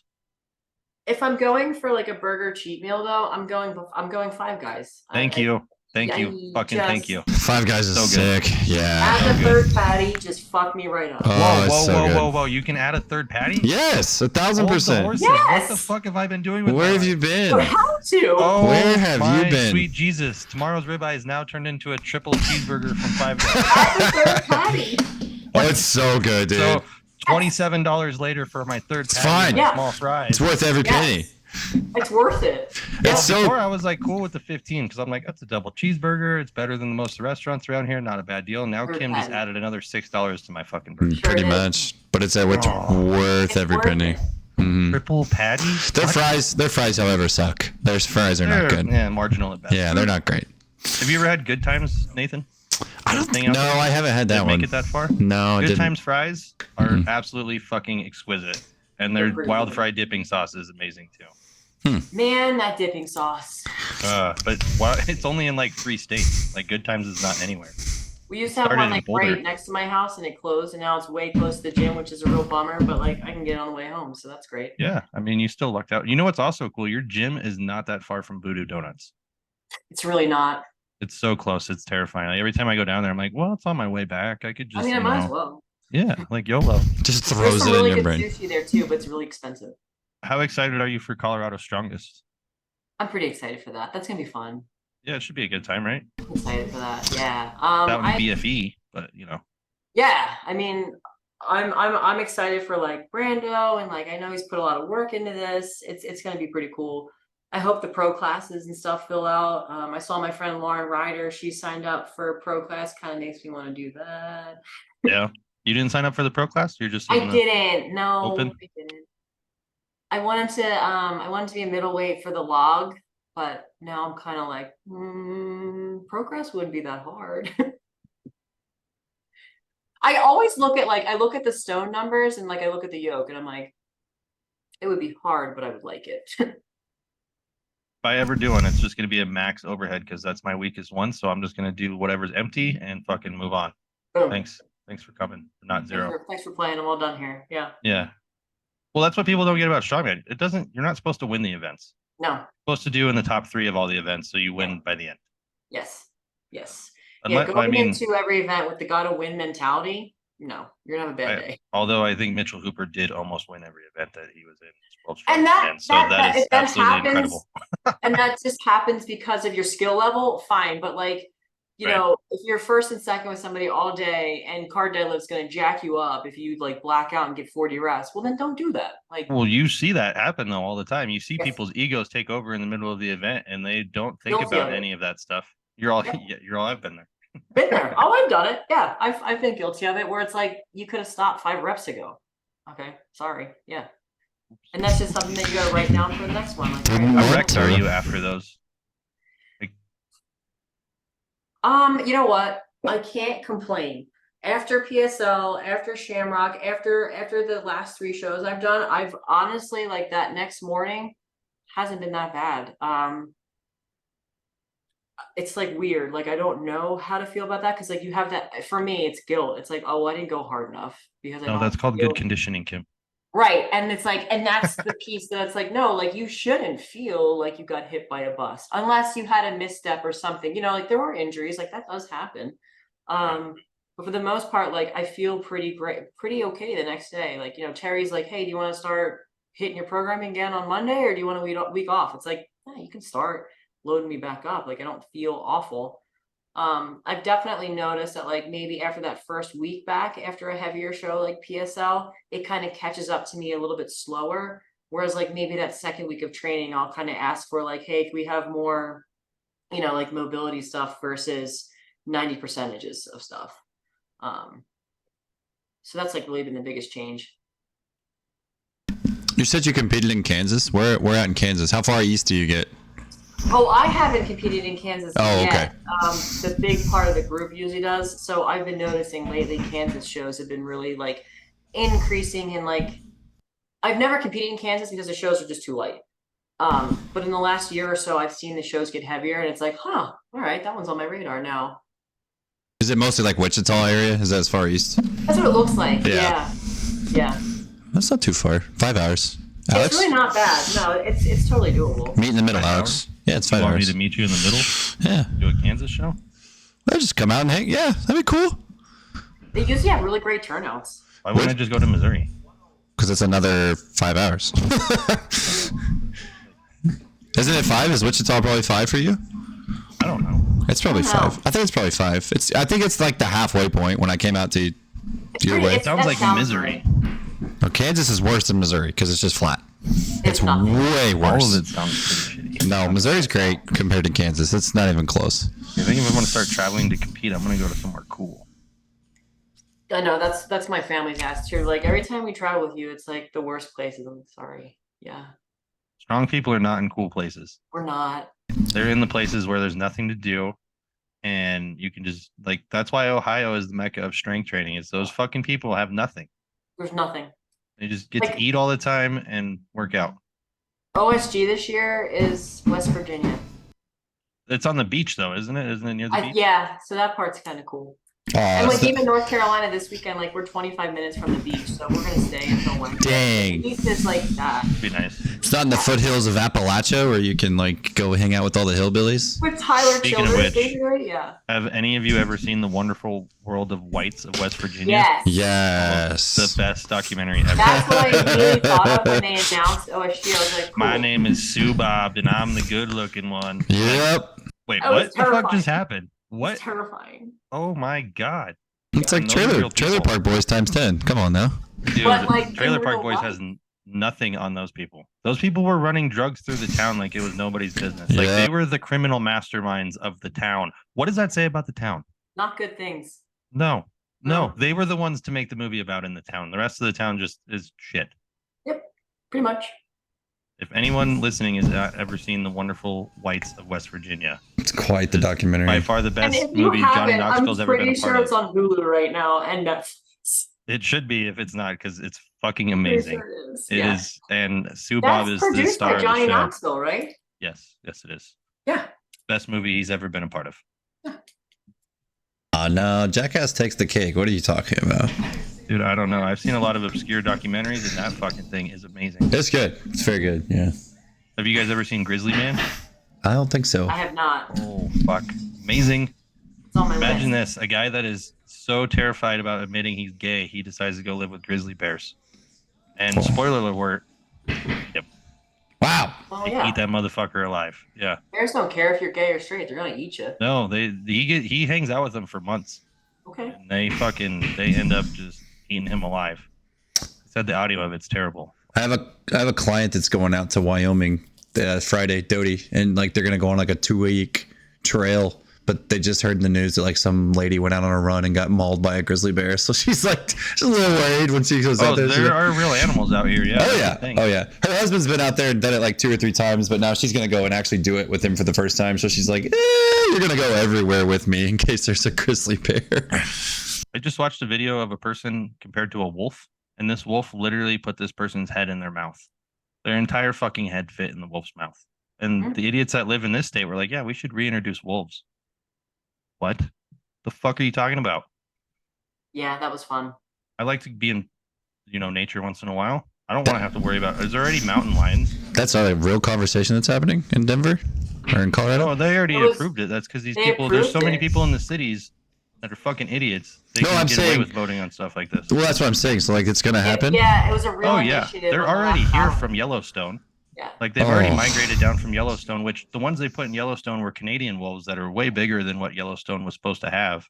If I'm going for like a burger cheat meal though, I'm going Five Guys. Thank you. Thank I you. Fucking thank just- you. Five Guys is So good. sick. Yeah. Add the good. third patty, just fuck me right up. Oh, Whoa, it's whoa, so whoa, good. whoa, whoa. You can add a third patty? Yes, Hold the 1,000%. horses. What Yes! the fuck have I been doing with Where my have you life? been? So how to? Oh, Where have you my been? Sweet Jesus. Tomorrow's ribeye is now turned into a triple cheeseburger from Five Guys. Add the third patty. Oh, it's so good, dude. So $27 later for my third It's patty fine. and Yeah. small fries. It's worth every penny. It's worth it. It's so Before I was like cool with the 15 because I'm like, that's a double cheeseburger. It's better than most of the restaurants around here. Not a bad deal. Now Third Kim just patty. added another $6 to my fucking burger. Sure pretty did. much, but it's worth It's every worth penny. it. Mhm. Triple patty? Their What? fries, however, suck. Their fries are not They're- good. Yeah, marginal at best. Yeah, they're not great. Have you ever had Good Times, Nathan? I don't Thing think. out No, there? I haven't had that Didn't one. make it that far? No, I Good didn't. Times fries are Mhm. absolutely fucking exquisite. And their They're pretty wild good. fried dipping sauce is amazing too. Man, that dipping sauce. But it's only in like 3 states. Like Good Times is not anywhere. We used to have Started one in like Boulder. right next to my house and it closed and now it's way close to the gym, which is a real bummer, but like I can get it on the way home, so that's great. Yeah, I mean, you still lucked out. You know what's also cool? Your gym is not that far from Voodoo Donuts. It's really not. It's so close. It's terrifying. Like, every time I go down there, I'm like, well, it's on my way back. I could just, I mean, I you might know, as well. yeah, like YOLO. Just There's throws some it in really your good brain. sushi there too, but it's really expensive. How excited are you for Colorado Strongest? I'm pretty excited for that. That's gonna be fun. Yeah, it should be a good time, right? I'm excited for that. Yeah. That would be BFE, but you know. Yeah, I mean, I'm excited for like Brando and like I know he's put a lot of work into this. It's gonna be pretty cool. I hope the pro classes and stuff fill out. I saw my friend Lauren Ryder. She signed up for a pro class. Kind of makes me want to do that. Yeah. You didn't sign up for the pro class? You're just in I the didn't. No, open? I didn't. I wanted to be a middleweight for the log, but now I'm kind of like, progress wouldn't be that hard. I always I look at the stone numbers and like I look at the yoke and I'm like, it would be hard, but I would like it. If I ever do one, it's just going to be a max overhead because that's my weakest one. So I'm just going to do whatever's empty and fucking move on. Boom. Thanks for coming. Not zero. Thanks for playing. I'm all done here. Yeah. Yeah. Well, that's what people don't get about strongman. You're not supposed to win the events. No. You're supposed to do in the top 3 of all the events, so you win by the end. Yes. Yes. Unless, Going into every event with the gotta win mentality, no, you're gonna have a bad day. Although I think Mitchell Hooper did almost win every event that he was in. And that is absolutely happens, incredible. And that just happens because of your skill level, fine. But like, you know, if you're first and second with somebody all day and card deadlift's gonna jack you up if you like black out and get 40 reps, well then don't do that. Like, well, you see that happen though all the time. You see people's egos take over in the middle of the event and they don't think about any of that stuff. I've been there. Been there. Oh, I've done it. Yeah, I've been guilty of it where it's like you could have stopped 5 reps ago. Okay, sorry. Yeah. And that's just something that you gotta write down for the next one. Like, How wrecked are you after those? Like, you know what? I can't complain. After PSL, after Shamrock, after the last 3 shows I've done, I've honestly like that next morning hasn't been that bad. It's like weird. Like I don't know how to feel about that because like you have that. For me, it's guilt. It's like, oh, I didn't go hard enough because that's called good conditioning, Kim. Right. And it's like, and that's the piece that it's like, no, like you shouldn't feel like you got hit by a bus unless you had a misstep or something, you know, like there were injuries, like that does happen. But for the most part, like I feel pretty great, pretty okay the next day. Like, you know, Terry's like, hey, do you want to start hitting your programming again on Monday or do you want a week off? It's like, yeah, you can start loading me back up. Like I don't feel awful. I've definitely noticed that like maybe after that first week back after a heavier show like PSL, it kind of catches up to me a little bit slower. Whereas like maybe that second week of training, I'll kind of ask for like, hey, can we have more, you know, like mobility stuff versus 90% of stuff. So that's like really been the biggest change. You said you competed in Kansas. Where out in Kansas? How far east do you get? Oh, I haven't competed in Kansas yet. Okay. The big part of the group usually does. So I've been noticing lately Kansas shows have been really like increasing in like, I've never competed in Kansas because the shows are just too light. But in the last year or so, I've seen the shows get heavier and it's like, huh, all right, that one's on my radar now. Is it mostly like Wichita area? Is that as far east? That's what it looks like. Yeah. That's not too far. 5 hours. Alex? It's really not bad. No, it's totally doable. Meet in the middle, Alex. Yeah, it's 5 hours. Want me to meet you in the middle? Yeah. Do a Kansas show? Well, just come out and hang. Yeah, that'd be cool. They usually have really great turnouts. Why wouldn't I just go to Missouri? Because it's another 5 hours. Isn't it 5? Is Wichita probably 5 for you? I don't know. It's probably 5. I think it's probably 5. I think it's like the halfway point when I came out to your way. It sounds like misery. Well, Kansas is worse than Missouri because it's just flat. It's nothing. way worse. All of it sounds pretty shitty. No, Missouri's great compared to Kansas. It's not even close. I think if I want to start traveling to compete, I'm going to go to somewhere cool. I know that's my family's ass too. Like every time we travel with you, it's like the worst places. I'm sorry. Yeah. Strong people are not in cool places. We're not. They're in the places where there's nothing to do. And you can just like, that's why Ohio is the mecca of strength training. Is those fucking people have nothing. There's nothing. They just get to eat all the time and work out. OSG this year is West Virginia. It's on the beach though, isn't it? Isn't it near the beach? Yeah, so that part's kind of cool. And like even North Carolina this weekend, like we're 25 minutes from the beach, so we're gonna stay until Wednesday. Dang. The beach is like that. Be nice. It's not in the foothills of Appalachia where you can like go hang out with all the hillbillies. With Tyler Speaking Childers, of which, basically, yeah. Have any of you ever seen The Wonderful World of Whites of West Virginia? Yes. Yes. The best documentary ever. That's what I immediately thought of when they announced OSG. I was like, cool. My name is Sue Bob, and I'm the good-looking one. Yep. Wait, That was what the fuck just happened? What? It's terrifying. Oh my god. It's like those are real Trailer people. Park Boys times 10. Come on now. Dude, But, like, Trailer in Park real Boys life- has nothing on those people. Those people were running drugs through the town like it was nobody's business. Like Yeah. they were the criminal masterminds of the town. What does that say about the town? Not good things. No. No, they were the ones to make the movie about in the town. The rest of the town just is shit. Yep, pretty much. If anyone listening has ever seen The Wonderful Whites of West Virginia, It's quite the documentary. by far the And best if you movie Johnny haven't, Knoxville's I'm ever been pretty a part sure it's of. on Hulu right now and Netflix. It should be if it's not, because it's fucking Pretty amazing. sure it is. It Yeah. is, and Sue Bob That's is the produced star by of the Johnny show. Knoxville, right? Yes, it is. Yeah. Best movie he's ever been a part of. No, Jackass takes the cake. What are you talking about? Dude, I don't know. I've seen a lot of obscure documentaries, and that fucking thing is amazing. It's good. It's very good. Yeah. Have you guys ever seen Grizzly Man? I don't think so. I have not. Oh, fuck. Amazing. It's on my Imagine list. this. A guy that is so terrified about admitting he's gay, he decides to go live with grizzly bears. And Cool. spoiler alert, Wow. Oh, they yeah. eat that motherfucker alive. Yeah. Bears don't care if you're gay or straight. They're going to eat you. No, he hangs out with them for months. Okay. And they end up just eating him alive. I said the audio of it's terrible. I have a client that's going out to Wyoming Friday, Doty, and like they're gonna go on like a 2-week trail. But they just heard in the news that like some lady went out on a run and got mauled by a grizzly bear. So she's like she's a little worried when she goes out there. There are real animals out here. Yeah. Oh yeah. Oh yeah. Her husband's been out there and done it like 2 or 3 times, but now she's gonna go and actually do it with him for the first time. So she's like, you're gonna go everywhere with me in case there's a grizzly bear. I just watched a video of a person compared to a wolf, and this wolf literally put this person's head in their mouth. Their entire fucking head fit in the wolf's mouth. And the idiots that live in this state were like, yeah, we should reintroduce wolves. What the fuck are you talking about? Yeah, that was fun. I like to be in, nature once in a while. I don't want to have to worry about. Is there already mountain lions? That's not a real conversation that's happening in Denver or in Colorado. Oh, they already approved it. That's because these people. There's so many people in the cities that are fucking idiots. They can get away with voting on stuff like this. Well, that's what I'm saying. So like, it's gonna happen. Yeah, it was a real initiative. They're already here from Yellowstone. Yeah. Like they've already migrated down from Yellowstone, which the ones they put in Yellowstone were Canadian wolves that are way bigger than what Yellowstone was supposed to have.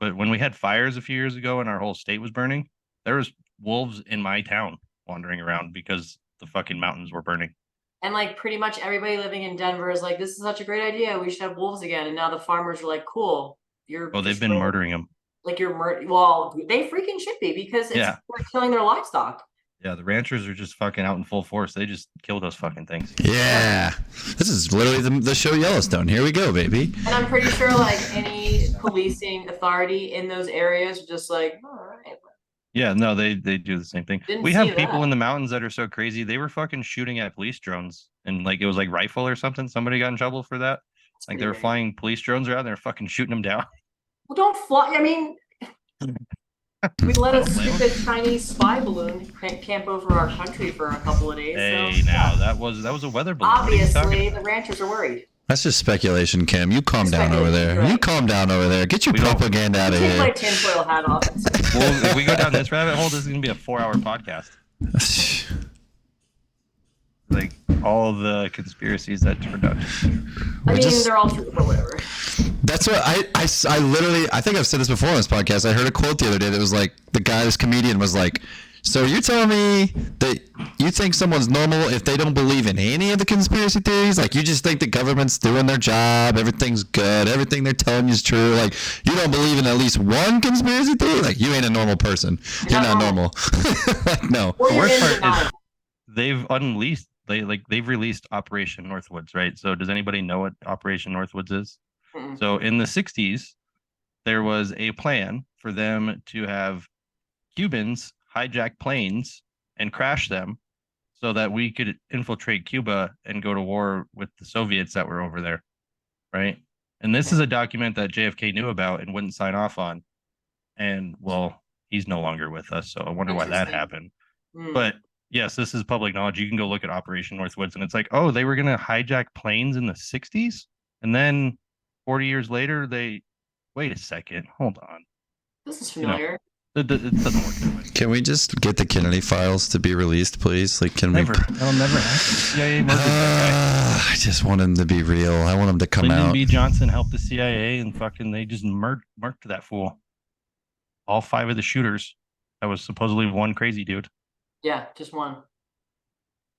But when we had fires a few years ago and our whole state was burning, there was wolves in my town wandering around because the fucking mountains were burning. And like pretty much everybody living in Denver is like, this is such a great idea. We should have wolves again. And now the farmers are like, cool. They've been murdering them. Like well, they freaking should be because we're killing their livestock. Yeah, the ranchers are just fucking out in full force. They just kill those fucking things. Yeah. This is literally the show Yellowstone. Here we go, baby. And I'm pretty sure like any policing authority in those areas are just like, all right. Yeah, no, they do the same thing. We have people in the mountains that are so crazy. They were fucking shooting at police drones and like it was like rifle or something. Somebody got in trouble for that. Like they were flying police drones around. They're fucking shooting them down. Well, don't fly. I mean, we let a stupid Chinese spy balloon camp over our country for a couple of days. Hey, that was a weather balloon. Obviously, the ranchers are worried. That's just speculation, Kim. You calm down over there. Right. You calm down over there. Get your propaganda out of here. Take my tinfoil hat off. Well, if we go down this rabbit hole, this is going to be a 4-hour podcast. Like all the conspiracies that turned out. I mean, they're all true, but whatever. That's what I literally, I think I've said this before on this podcast. I heard a quote the other day that was like, this comedian was like, so you're telling me that you think someone's normal if they don't believe in any of the conspiracy theories? Like, you just think the government's doing their job, everything's good, everything they're telling you is true. Like, you don't believe in at least one conspiracy theory? Like, you ain't a normal person. You're not normal. Like, no. The worst part is they've released Operation Northwoods, right? So does anybody know what Operation Northwoods is? Mm-hmm. So in the 60s, there was a plan for them to have Cubans hijack planes and crash them so that we could infiltrate Cuba and go to war with the Soviets that were over there, right? And this is a document that JFK knew about and wouldn't sign off on. And, well, he's no longer with us, so I wonder why that happened. But yes, this is public knowledge. You can go look at Operation Northwoods, and it's like, oh, they were going to hijack planes in the 60s? And then 40 years later, wait a second, hold on. This is familiar. It doesn't work that way. Can we just get the Kennedy files to be released, please? Like, That'll never happen. CIA I just want them to be real. I want them to come Lyndon out. B. Johnson helped the CIA, and fucking they just murked that fool. All 5 of the shooters. That was supposedly one crazy dude. Yeah, just one.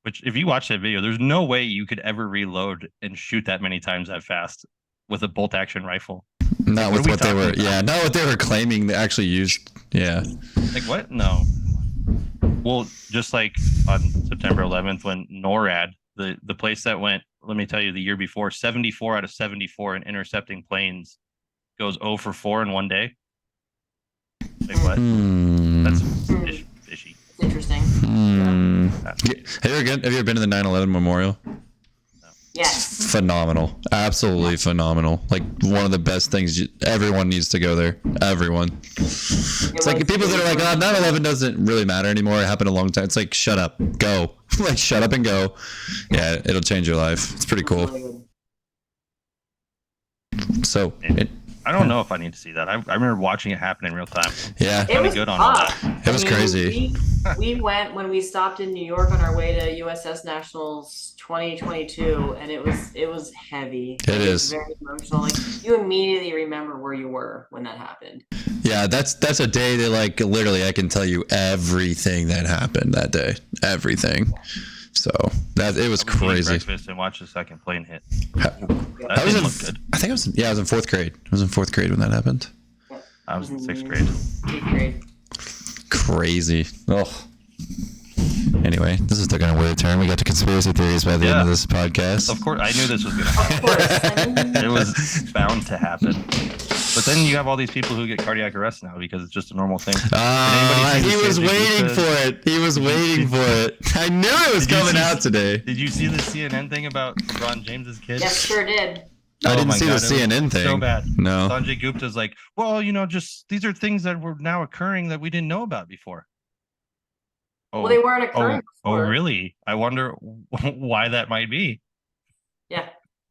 Which, if you watch that video, there's no way you could ever reload and shoot that many times that fast with a bolt action rifle. Not with what they were. About? Yeah, not what they were claiming. They actually used. Yeah. Like what? No. Well, just like on September 11th when NORAD, the place that went, let me tell you, the year before, 74 out of 74 in intercepting planes goes 0 for 4 in one day. Like what? That's fishy. Interesting. Have you ever been to the 9/11 memorial? No. Yes. Phenomenal. Absolutely phenomenal. Like one of the best things. Everyone needs to go there. Everyone. It's like people that are like, 9/11 doesn't really matter anymore. It happened a long time. It's like, shut up. Go. Like, shut up and go. Yeah, it'll change your life. It's pretty cool. So... I don't know if I need to see that. I remember watching it happen in real time. Yeah. It was good on that. It was crazy. We went when we stopped in New York on our way to USS Nationals 2022, and it was heavy. It is very emotional. Like you immediately remember where you were when that happened. Yeah, that's a day that like literally I can tell you everything that happened that day. Everything. So that it was crazy. Breakfast and watch the second plane hit. That didn't look good. I think I was in fourth grade. I was in fourth grade when that happened. I was in sixth grade. Eighth grade. Crazy. Oh. Anyway, this is taking a weird turn. We got to conspiracy theories by the end of this podcast. Of course, I knew this was going to happen. It was bound to happen. But then you have all these people who get cardiac arrest now because it's just a normal thing. He was waiting for it. He was waiting for it. I knew it was coming out today. Did you see the CNN thing about LeBron James's kid? Yes, sure did. I didn't see the CNN thing. So bad. No. Sanjay Gupta's like, well, just these are things that were now occurring that we didn't know about before. Well, they weren't occurring before. Oh, really? I wonder why that might be. Yeah.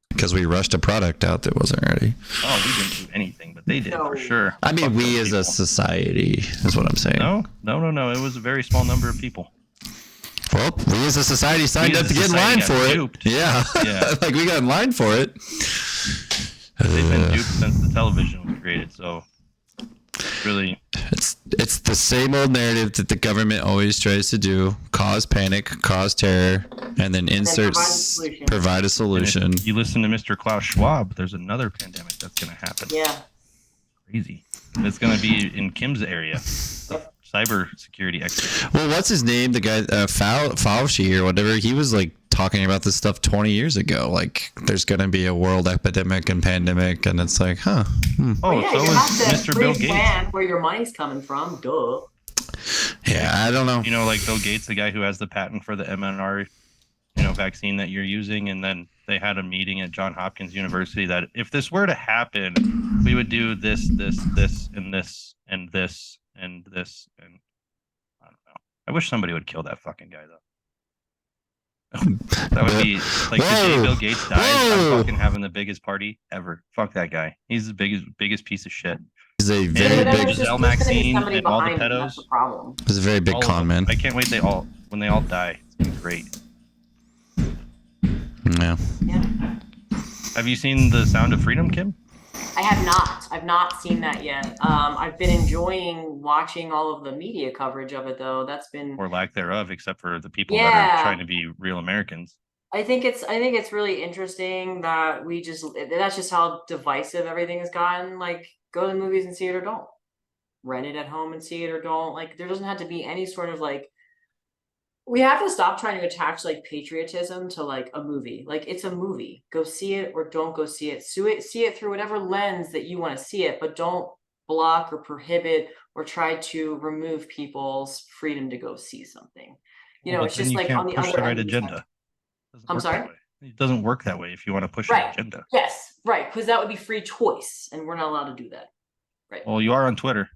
Because we rushed a product out that wasn't ready. Oh, we didn't do anything, but they did for sure. I mean, we as a society is what I'm saying. No. It was a very small number of people. Well, we as a society signed up to get in line for it. Yeah. Like we got in line for it. They've been duped since the television was created, so really it's the same old narrative that the government always tries to do: cause panic, cause terror, and then provide a solution. If you listen to Mr. Klaus Schwab, there's another pandemic that's going to happen. Yeah, crazy. It's going to be in Kim's area, the cyber security expert. Well, what's his name? The guy Fauci or whatever. He was like talking about this stuff 20 years ago. Like, there's going to be a world epidemic and pandemic, and it's like, huh. Oh, yeah, so you have to Mr. Bill Gates. Where your money's coming from, duh. Yeah, I don't know. Like Bill Gates, the guy who has the patent for the MNR, vaccine that you're using, and then they had a meeting at Johns Hopkins University that if this were to happen, we would do this, and this, and this, and this, and I don't know. I wish somebody would kill that fucking guy though. That would be like the day Bill Gates dies. I'm fucking having the biggest party ever. Fuck that guy. He's the biggest piece of shit. He's a very big Maxine and all the pedos. He's a very big con man. I can't wait. When they all die, it's gonna be great. Yeah. Have you seen The Sound of Freedom, Kim? I have not. I've not seen that yet. I've been enjoying watching all of the media coverage of it, though. That's been or lack thereof, except for the people that are trying to be real Americans. I think it's really interesting that that's just how divisive everything has gotten. Like, go to the movies and see it or don't. Rent it at home and see it or don't. Like, there doesn't have to be any sort of like. We have to stop trying to attach like patriotism to like a movie. Like, it's a movie. Go see it or don't go see it. See it through whatever lens that you want to see it, but don't block or prohibit or try to remove people's freedom to go see something. It's just like on the other right agenda. I'm sorry? It doesn't work that way if you want to push an agenda. Yes, right. Because that would be free choice, and we're not allowed to do that. Right. Well, you are on Twitter.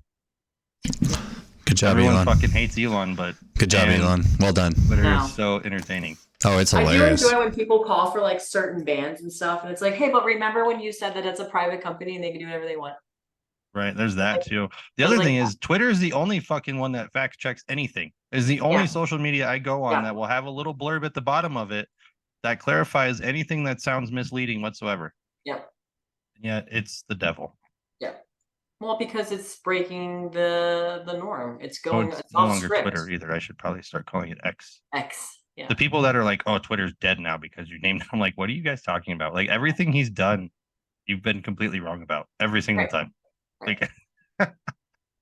Good job, Everyone Elon. fucking hates Elon, but good job, Elon. Well done. Twitter is so entertaining. Oh, it's hilarious. I do enjoy when people call for like certain bands and stuff, and it's like, hey, but remember when you said that it's a private company and they can do whatever they want? Right, there's that too. The other thing is Twitter is the only fucking one that fact checks anything. Is the only social media I go on that will have a little blurb at the bottom of it that clarifies anything that sounds misleading whatsoever. Yep. And yet it's the devil. Yeah. Well, because it's breaking the norm. It's going. It's no longer script. Twitter either. I should probably start calling it X. X. Yeah. The people that are like, "Oh, Twitter's dead now because you named." I'm like, what are you guys talking about? Like everything he's done you've been completely wrong about every single Right. time. Right. Like,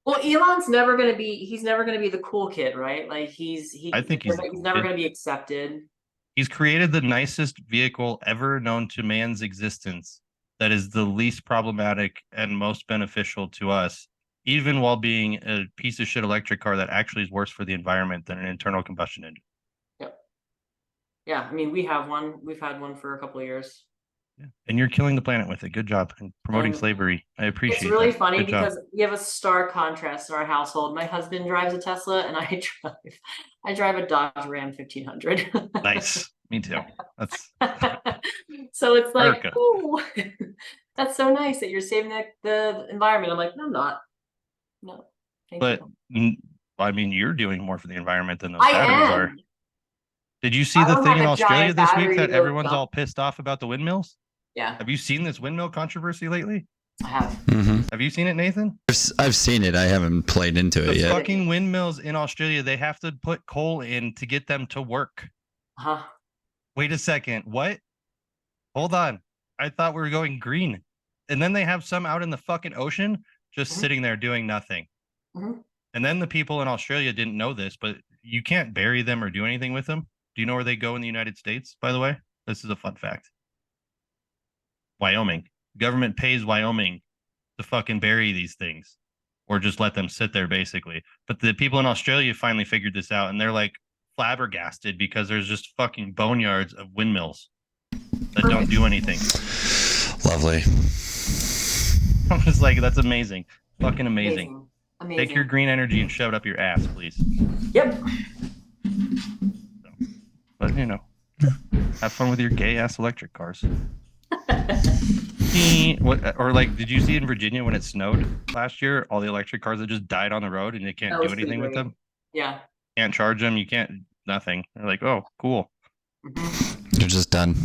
Well, Elon's never gonna be. He's never gonna be the cool kid, right? Like I think he's never gonna be accepted. He's created the nicest vehicle ever known to man's existence that is the least problematic and most beneficial to us, even while being a piece of shit electric car that actually is worse for the environment than an internal combustion engine. Yep. Yeah, I mean, we have one. We've had one for a couple of years. Yeah. And you're killing the planet with it. Good job. And promoting slavery. I appreciate It's really that. funny Good job. because we have a stark contrast in our household. My husband drives a Tesla, and I drive a Dodge Ram 1500. Nice. Me too. That's So it's like, America. oh, that's so nice that you're saving the environment. I'm like, no, I'm not. No, thank But you. I mean, you're doing more for the environment than those I batteries are. am. Did you see I the don't thing have in a Australia giant this week battery that to go everyone's dump. all pissed off about the windmills? Yeah, Have you seen this windmill controversy lately? I have. Mm-hmm. Have you seen it, Nathan? I've seen it. I haven't played into The it yet. fucking windmills in Australia, they have to put coal in to get them to work. Huh? Wait a second. What? Hold on. I thought we were going green. And then they have some out in the fucking ocean just sitting there doing nothing. Mhm. And then the people in Australia didn't know this, but you can't bury them or do anything with them. Do you know where they go in the United States, by the way? This is a fun fact. Wyoming. Government pays Wyoming to fucking bury these things or just let them sit there, basically. But the people in Australia finally figured this out, and they're like flabbergasted because there's just fucking boneyards of windmills that don't do anything. Lovely. I'm just like, that's amazing. Fucking amazing. Amazing. Take your green energy and shove it up your ass, please. Yep. But, you know, have fun with your gay ass electric cars. What, or like, did you see in Virginia when it snowed last year, all the electric cars that just died on the road and they can't do anything with them? Yeah. Can't charge them. You can't, nothing. They're like, oh, cool. You're just done.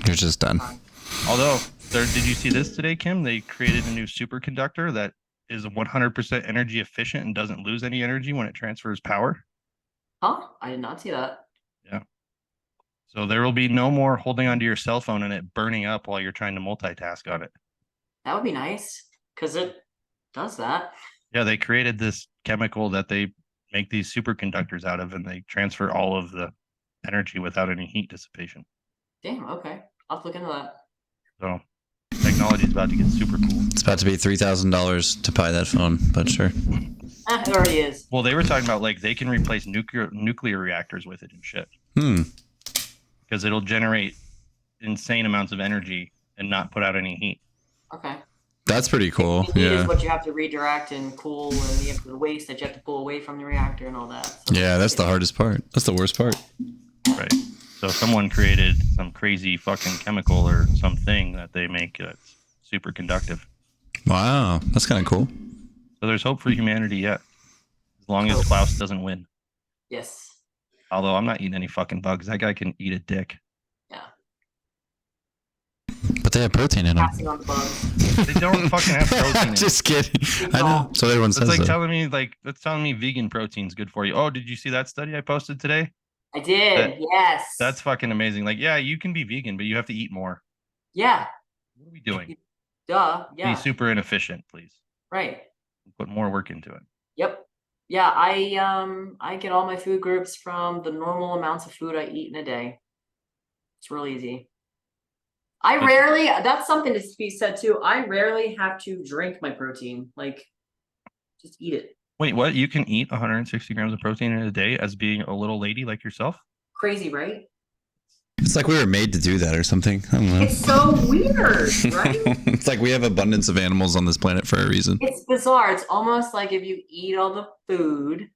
You're just done. Although, did you see this today, Kim? They created a new superconductor that is 100% energy efficient and doesn't lose any energy when it transfers power. Huh? I did not see that. Yeah. So there will be no more holding onto your cell phone and it burning up while you're trying to multitask on it. That would be nice because it does that. Yeah, they created this chemical that they make these superconductors out of, and they transfer all of the energy without any heat dissipation. Damn. Okay. I'll have to look into that. So technology is about to get super cool. It's about to be $3,000 to buy that phone, but sure. It already is. Well, they were talking about like they can replace nuclear reactors with it and shit. Because it'll generate insane amounts of energy and not put out any heat. Okay. That's pretty cool. Heat Yeah. is what you have to redirect and cool, and you have the waste that you have to pull away from the reactor and all that. So Yeah, that's the hardest part. That's the worst part. Right. So someone created some crazy fucking chemical or something that they make that's super conductive. Wow, that's kind of cool. So there's hope for humanity yet, as long as Klaus doesn't win. Yes. Although I'm not eating any fucking bugs. That guy can eat a dick. Yeah. But they have protein in them. Passing on the bugs. They don't fucking have protein in it. Just kidding. I know. So everyone It's says like that. that's telling me vegan protein's good for you. Oh, did you see that study I posted today? I did. Yes. That's fucking amazing. Like, yeah, you can be vegan, but you have to eat more. Yeah. What are we doing? Duh. Yeah. Be super inefficient, please. Right. Put more work into it. Yep. Yeah, I get all my food groups from the normal amounts of food I eat in a day. It's real easy. That's something to be said too. I rarely have to drink my protein. Like, just eat it. Wait, what? You can eat 160 grams of protein in a day as being a little lady like yourself? Crazy, right? It's like we were made to do that or something. I don't know. It's so weird, right? It's like we have abundance of animals on this planet for a reason. It's bizarre. It's almost like if you eat all the food,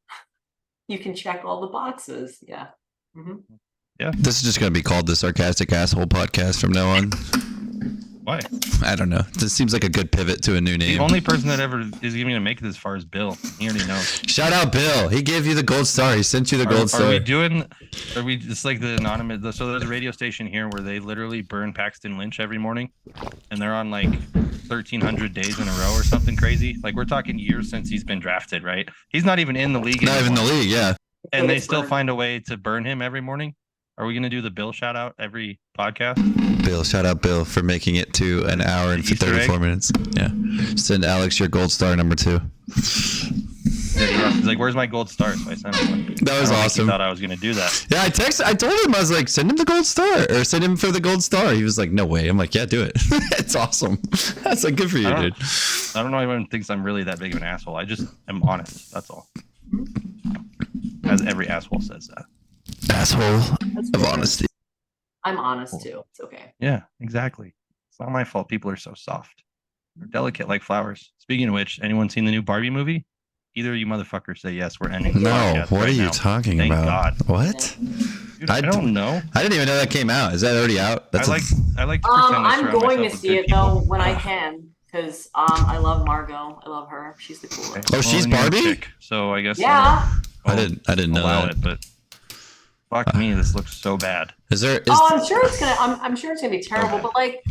you can check all the boxes. Yeah. Mm-hmm. Yeah. This is just going to be called the Sarcastic Asshole Podcast from now on. Why? I don't know. This seems like a good pivot to a new name. The only person that ever is even gonna make it this far is Bill. He already knows. Shout out Bill. He gave you the gold star. He sent you the gold star. Are we just like the anonymous? So there's a radio station here where they literally burn Paxton Lynch every morning, and they're on like 1,300 days in a row or something crazy. Like we're talking years since he's been drafted, right? He's not even in the league. Not even in the league, yeah. And they still find a way to burn him every morning. Are we gonna do the Bill shout out every podcast? Bill, shout out Bill for making it to an hour and Easter 34 egg? minutes. Yeah. Send Alex your gold star number 2. Yeah, he's like, "Where's my gold star?" So I sent him one. That was I don't think awesome. He thought I was gonna do that. Yeah, I told him, I was like, send him the gold star or send him for the gold star. He was like, no way. I'm like, yeah, do it. It's awesome. That's like good for you, dude. I don't know anyone thinks I'm really that big of an asshole. I just am honest. That's all. As every asshole says that. Asshole That's of fair. honesty. I'm honest too. It's okay. Yeah, exactly. It's not my fault. People are so soft. They're delicate like flowers. Speaking of which, anyone seen the new Barbie movie? Either of you motherfuckers say yes. We're ending. The No, podcast what right are you now. talking Thank about? God. What? Dude, I don't know. I didn't even know that came out. Is that already out? I like to pretend to I'm surround going to myself with see good it though people. when I can, because I love Margot. I love her. She's the coolest. Oh, she's and you're a Barbie? chick, so I guess Yeah. I didn't know allow that. it, but fuck me, this looks so bad. Is there? I'm sure it's gonna. I'm sure it's gonna be terrible. But like,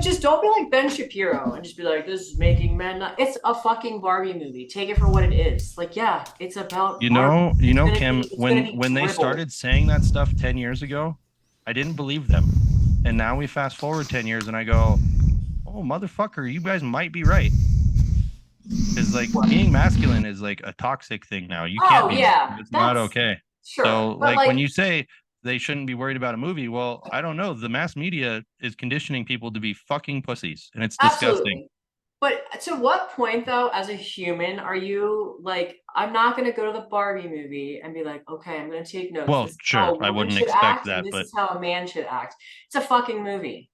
just don't be like Ben Shapiro and just be like, "This is making men." It's a fucking Barbie movie. Take it for what it is. Like, yeah, it's about. Barbie. It's gonna Kim. be- it's gonna be When they dribble. started saying that stuff 10 years ago, I didn't believe them, and now we fast forward 10 years, and I go, "Oh motherfucker, you guys might be right." Because like being masculine is like a toxic thing now. You can't be. Yeah, It's not that's- okay. Sure. So but like when you say they shouldn't be worried about a movie, well, I don't know. The mass media is conditioning people to be fucking pussies, and it's disgusting. Absolutely. But to what point, though, as a human, are you like, I'm not going to go to the Barbie movie and be like, okay, I'm going to take notes. Well, This is sure, how a I woman wouldn't should expect act, that, and this but is how a man should act. It's a fucking movie.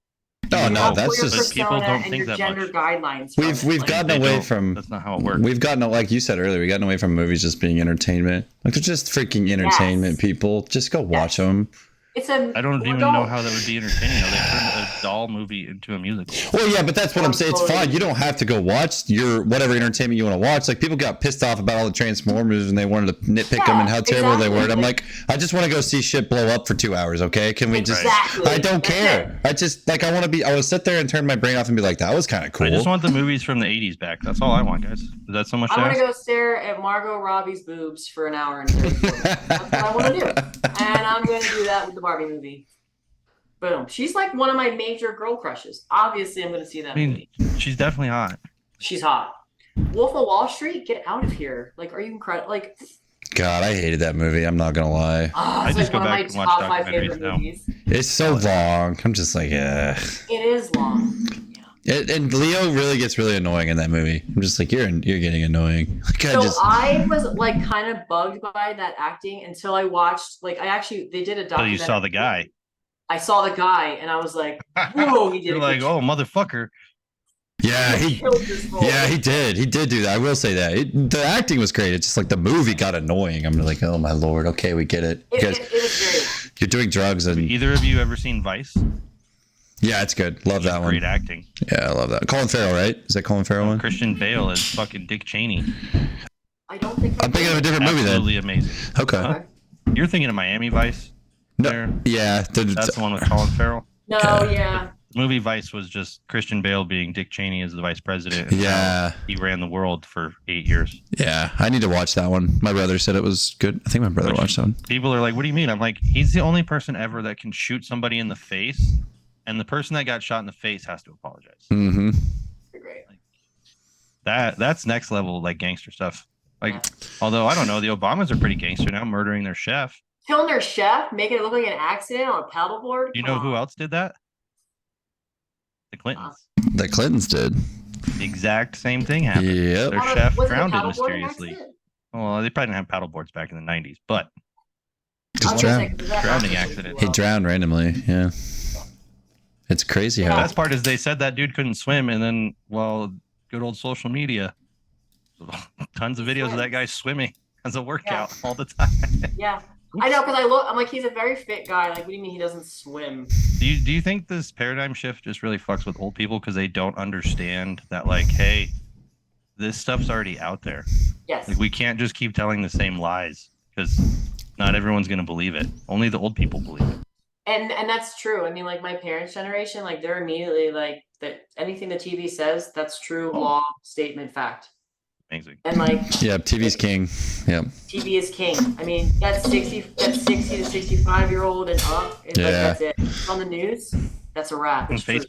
Oh You no, have that's your just people persona don't and think your that gender much. guidelines. from it. we've Like, gotten They away don't- from. That's not how it works. We've gotten, like you said earlier, we gotten away from movies just being entertainment. Like they're just freaking entertainment. Yes. People just go watch them. it's a. I don't well, even know how that would be entertaining. Though. They turned a doll movie into a musical. Well, yeah, but that's what I'm saying. It's fine. You don't have to go watch your whatever entertainment you want to watch. Like people got pissed off about all the Transformers and they wanted to nitpick them and how terrible they were. And I'm like, I just want to go see shit blow up for 2 hours. Okay, can we just? Exactly. I don't That's care. I just like I want to be. I would sit there and turn my brain off and be like, that was kind of cool. I just want the movies from the 80s back. That's all I want, guys. Is that so much? I'm to gonna ask? go stare at Margot Robbie's boobs for an hour and 34 minutes. That's what I want to do, and I'm gonna do that with the Barbie movie. Boom. She's like one of my major girl crushes. Obviously, I'm gonna see that I mean, movie. she's definitely hot. She's hot. Wolf of Wall Street, get out of here! Like, are you incredible? Like, God, I hated that movie. I'm not gonna lie. it's just like go one of my back and watch top 5 documentaries favorite now. movies. It's so long. I'm just like, yeah. It is long. And Leo really gets really annoying in that movie. I'm just like, you're getting annoying. Like, So I was like kind of bugged by that acting until I watched. Like, they did a So documentary. you saw the guy. I saw the guy, and I was like, "Whoa, he did!" You're a like, good oh motherfucker. yeah, job. he killed this role. Yeah, he did. He did do that. I will say that. The acting was great. It's just like the movie got annoying. I'm like, oh my lord. Okay, we get it. You guys, It was very long. you're doing drugs and Either of you ever seen Vice? yeah, it's good. Love that one. Great acting. Yeah, I love that. Colin Farrell, right? Is that Colin Farrell one? Christian Bale is fucking Dick Cheney. I don't think I'm thinking of a different movie then. Absolutely amazing. Okay. Huh? You're thinking of Miami Vice? No. There? Yeah. That's the one with Colin Farrell. No, yeah. The movie Vice was just Christian Bale being Dick Cheney as the vice president. and Yeah. how he ran the world for 8 years. Yeah. I need to watch that one. My brother said it was good. I think my brother watched that one. People are like, what do you mean? I'm like, he's the only person ever that can shoot somebody in the face, and the person that got shot in the face has to apologize. Mm-hmm. Great. That's next level, like gangster stuff. Like, although I don't know, the Obamas are pretty gangster now, murdering their chef. Killing their chef, making it look like an accident on a paddleboard. You know who else did that? The Clintons. The Clintons did. The exact same thing happened. Yep. Their chef Was it a drowned paddleboarding mysteriously. accident? Well, they probably didn't have paddle boards back in the 90s, but I Just was gonna say, drowned. 'cause that Drowning happened accident. He well. drowned randomly. Yeah. It's crazy the how. best part is they said that dude couldn't swim, and then, well, good old social media, tons of videos of that guy swimming as a workout all the time. Yeah. I know, because I'm like, he's a very fit guy. Like, what do you mean he doesn't swim? Do you think this paradigm shift just really fucks with old people because they don't understand that, like, hey, this stuff's already out there. Yes. Like, we can't just keep telling the same lies because not everyone's gonna believe it. Only the old people believe it. And that's true. I mean, like my parents' generation, like they're immediately like that anything the TV says, that's true, law, statement, fact. Amazing. And like, Yeah, TV's king. Yeah. TV is king. I mean, that's 60 to 65-year-old and up. It's like, that's it. It's on the news. That's a wrap. And It's true.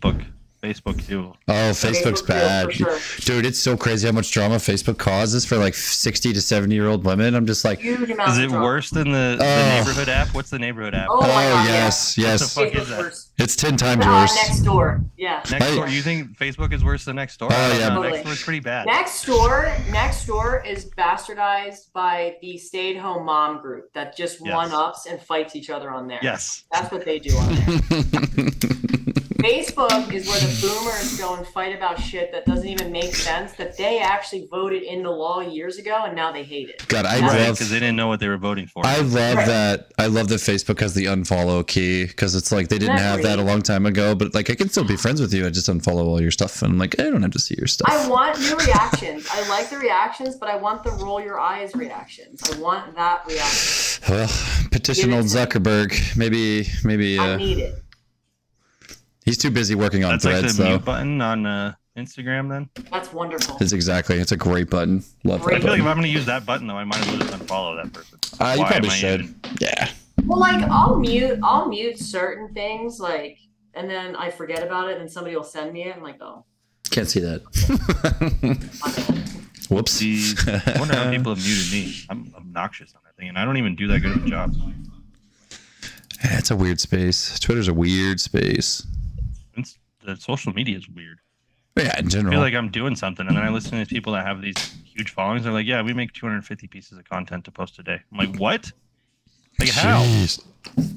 Facebook too. Oh, Facebook's Facebook too, bad. for sure. Dude, it's so crazy how much drama Facebook causes for like 60 to 70-year-old women. I'm just like, Huge amounts Is of it drama. worse than the neighborhood app? What's the neighborhood app? Oh my God, yes, yeah. yes. What the fuck is Facebook's that? worse. It's 10 times Ah, worse. next door. Yeah. Next door. You think Facebook is worse than next door? Oh, I don't yeah. know. Totally. Next door is pretty bad. Next door is bastardized by the stay-at-home mom group that just one-ups and fights each other on there. Yes. That's what they do on there. Facebook is where the boomers go and fight about shit that doesn't even make sense, that they actually voted into law years ago and now they hate it. God, I Right, love because they didn't know what they were voting for. I love that. I love that Facebook has the unfollow key because it's like they didn't have that a long time ago, but like I can still be friends with you. I just unfollow all your stuff, and I'm like, I don't have to see your stuff. I want new reactions. I like the reactions, but I want the roll your eyes reactions. I want that reaction. Well, petition old Zuckerberg. Maybe. I need it. He's too busy working on That's threads, like the though. mute button on Instagram. Then That's wonderful. It's a great button. Love Great. I that feel like button. if I'm going to use that button, though, I might as well just unfollow that person. You Why probably am I should. even- Yeah. Well, like I'll mute certain things, like, and then I forget about it, and somebody will send me it. I'm like, oh, Can't see that. Whoops. See, I wonder how people have muted me. I'm obnoxious on that thing, and I don't even do that good of a job. Yeah, it's a weird space. Twitter's a weird space. The social media is weird. Yeah, in I general. feel like I'm doing something, and then I listen to these people that have these huge followings. They're like, "Yeah, we make 250 pieces of content to post a day." I'm like, "What? Like how? Jeez.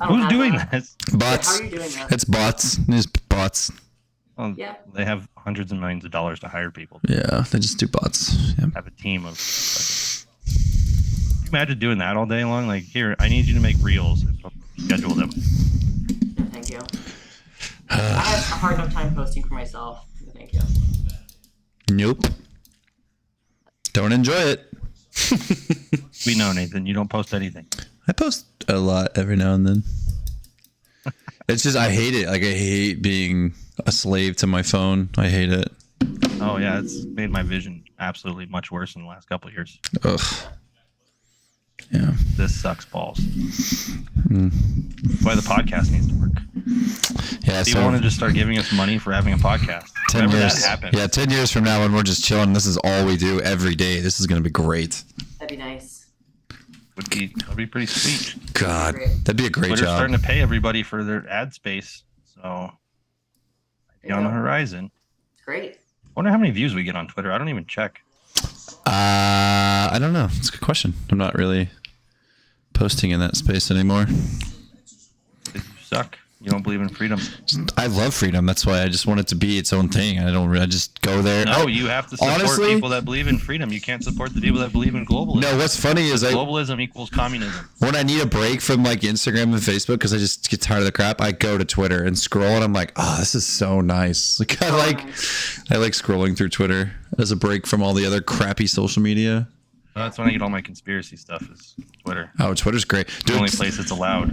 I don't Who's have doing that. this?" Bots. How are you doing that? It's bots. Just bots. Well, Yeah. they have hundreds of millions of dollars to hire people. Yeah, they just do bots. Yeah. Have a team of. Can you imagine doing that all day long? Like, here, I need you to make reels and schedule them. No, thank you. I have a hard enough time posting for myself. No, thank you. Nope. Don't enjoy it. We know, Nathan. You don't post anything. I post a lot every now and then. It's just I hate it. Like I hate being a slave to my phone. I hate it. Oh yeah, it's made my vision absolutely much worse in the last couple of years. Ugh. Yeah. This sucks balls. That's why the podcast needs to work. Yeah. People want to just start giving us money for having a podcast. 10 Whenever years. that happens. Yeah, 10 years from now when we're just chilling, this is all we do every day. This is gonna be great. That'd be nice. That'd be pretty sweet. God, that'd be a great Twitter's job. starting to pay everybody for their ad space, so might be on the horizon. Great. Wonder how many views we get on Twitter. I don't even check. I don't know. It's a good question. I'm not really posting in that space anymore. You suck. You don't believe in freedom. I love freedom. That's why I just want it to be its own thing. I just go there. No, you have to support honestly, people that believe in freedom. You can't support the people that believe in globalism. No, what's funny is globalism equals communism. When I need a break from like Instagram and Facebook because I just get tired of the crap, I go to Twitter and scroll, and I'm like, oh, this is so nice. Like I like scrolling through Twitter as a break from all the other crappy social media. That's when I get all my conspiracy stuff is Twitter. Oh, Twitter's great. It's the only place it's allowed.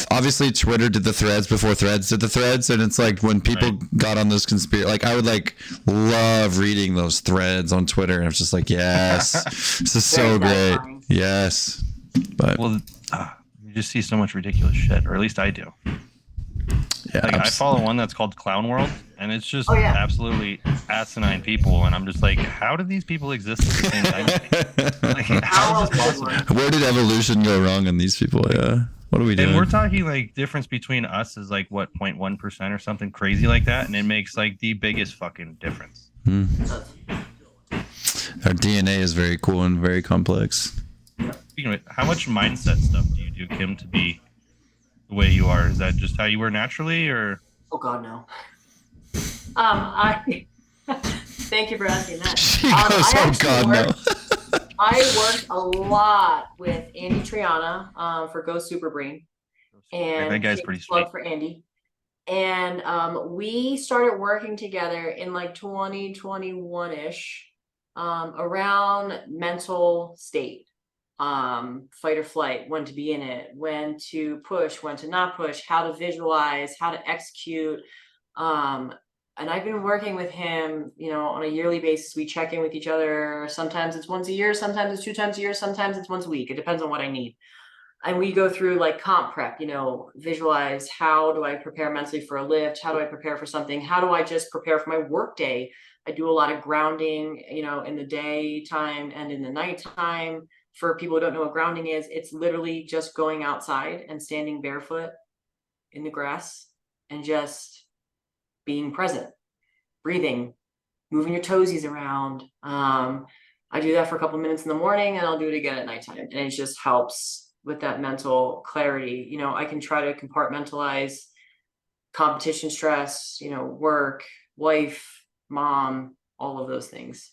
Obviously, Twitter did the threads before threads did the threads, and it's like when people got on those conspiracy, like I would like love reading those threads on Twitter, and it's just like, yes, this is so great. Yes, but well, you just see so much ridiculous shit, or at least I do. Yeah, like I follow one that's called Clown World, and it's just absolutely asinine people, and I'm just like, how do these people exist at the same time? Like, how is this possible? Where did evolution go wrong on these people? Yeah, what are we doing? And we're talking like difference between us is like what 0.1% or something crazy like that, and it makes like the biggest fucking difference. Our DNA is very cool and very complex. Speaking of it, how much mindset stuff do you do, Kim, to be the way you are? Is that just how you were naturally, or? Oh God, no. I thank you for asking that. She goes, oh God, no. I worked a lot with Andy Triana for Go Super Brain, and that guy's pretty sweet. For Andy. And we started working together in like 2021-ish, around mental state. Fight or flight, when to be in it, when to push, when to not push, how to visualize, how to execute. And I've been working with him, you know, on a yearly basis. We check in with each other. Sometimes it's once a year, sometimes it's 2 times a year, sometimes it's once a week. It depends on what I need. And we go through like comp prep, you know, visualize, how do I prepare mentally for a lift? How do I prepare for something? How do I just prepare for my work day? I do a lot of grounding, you know, in the daytime and in the nighttime. For people who don't know what grounding is, it's literally just going outside and standing barefoot in the grass and just being present, breathing, moving your toesies around. I do that for a couple minutes in the morning, and I'll do it again at nighttime. And it just helps with that mental clarity. You know, I can try to compartmentalize competition stress, you know, work, wife, mom, all of those things.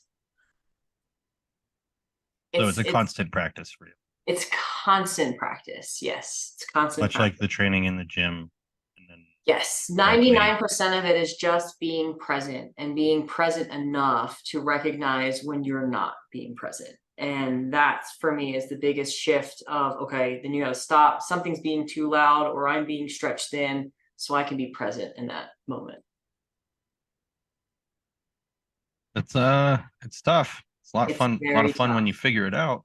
So it's a constant practice for you. It's constant practice. Yes. It's constant Much practice. like the training in the gym. And then yes. 99% of it is just being present, and being present enough to recognize when you're not being present. And that's, for me, is the biggest shift of, okay, then you got to stop. Something's being too loud, or I'm being stretched thin, so I can be present in that moment. It's tough. It's a lot of fun when you figure it out.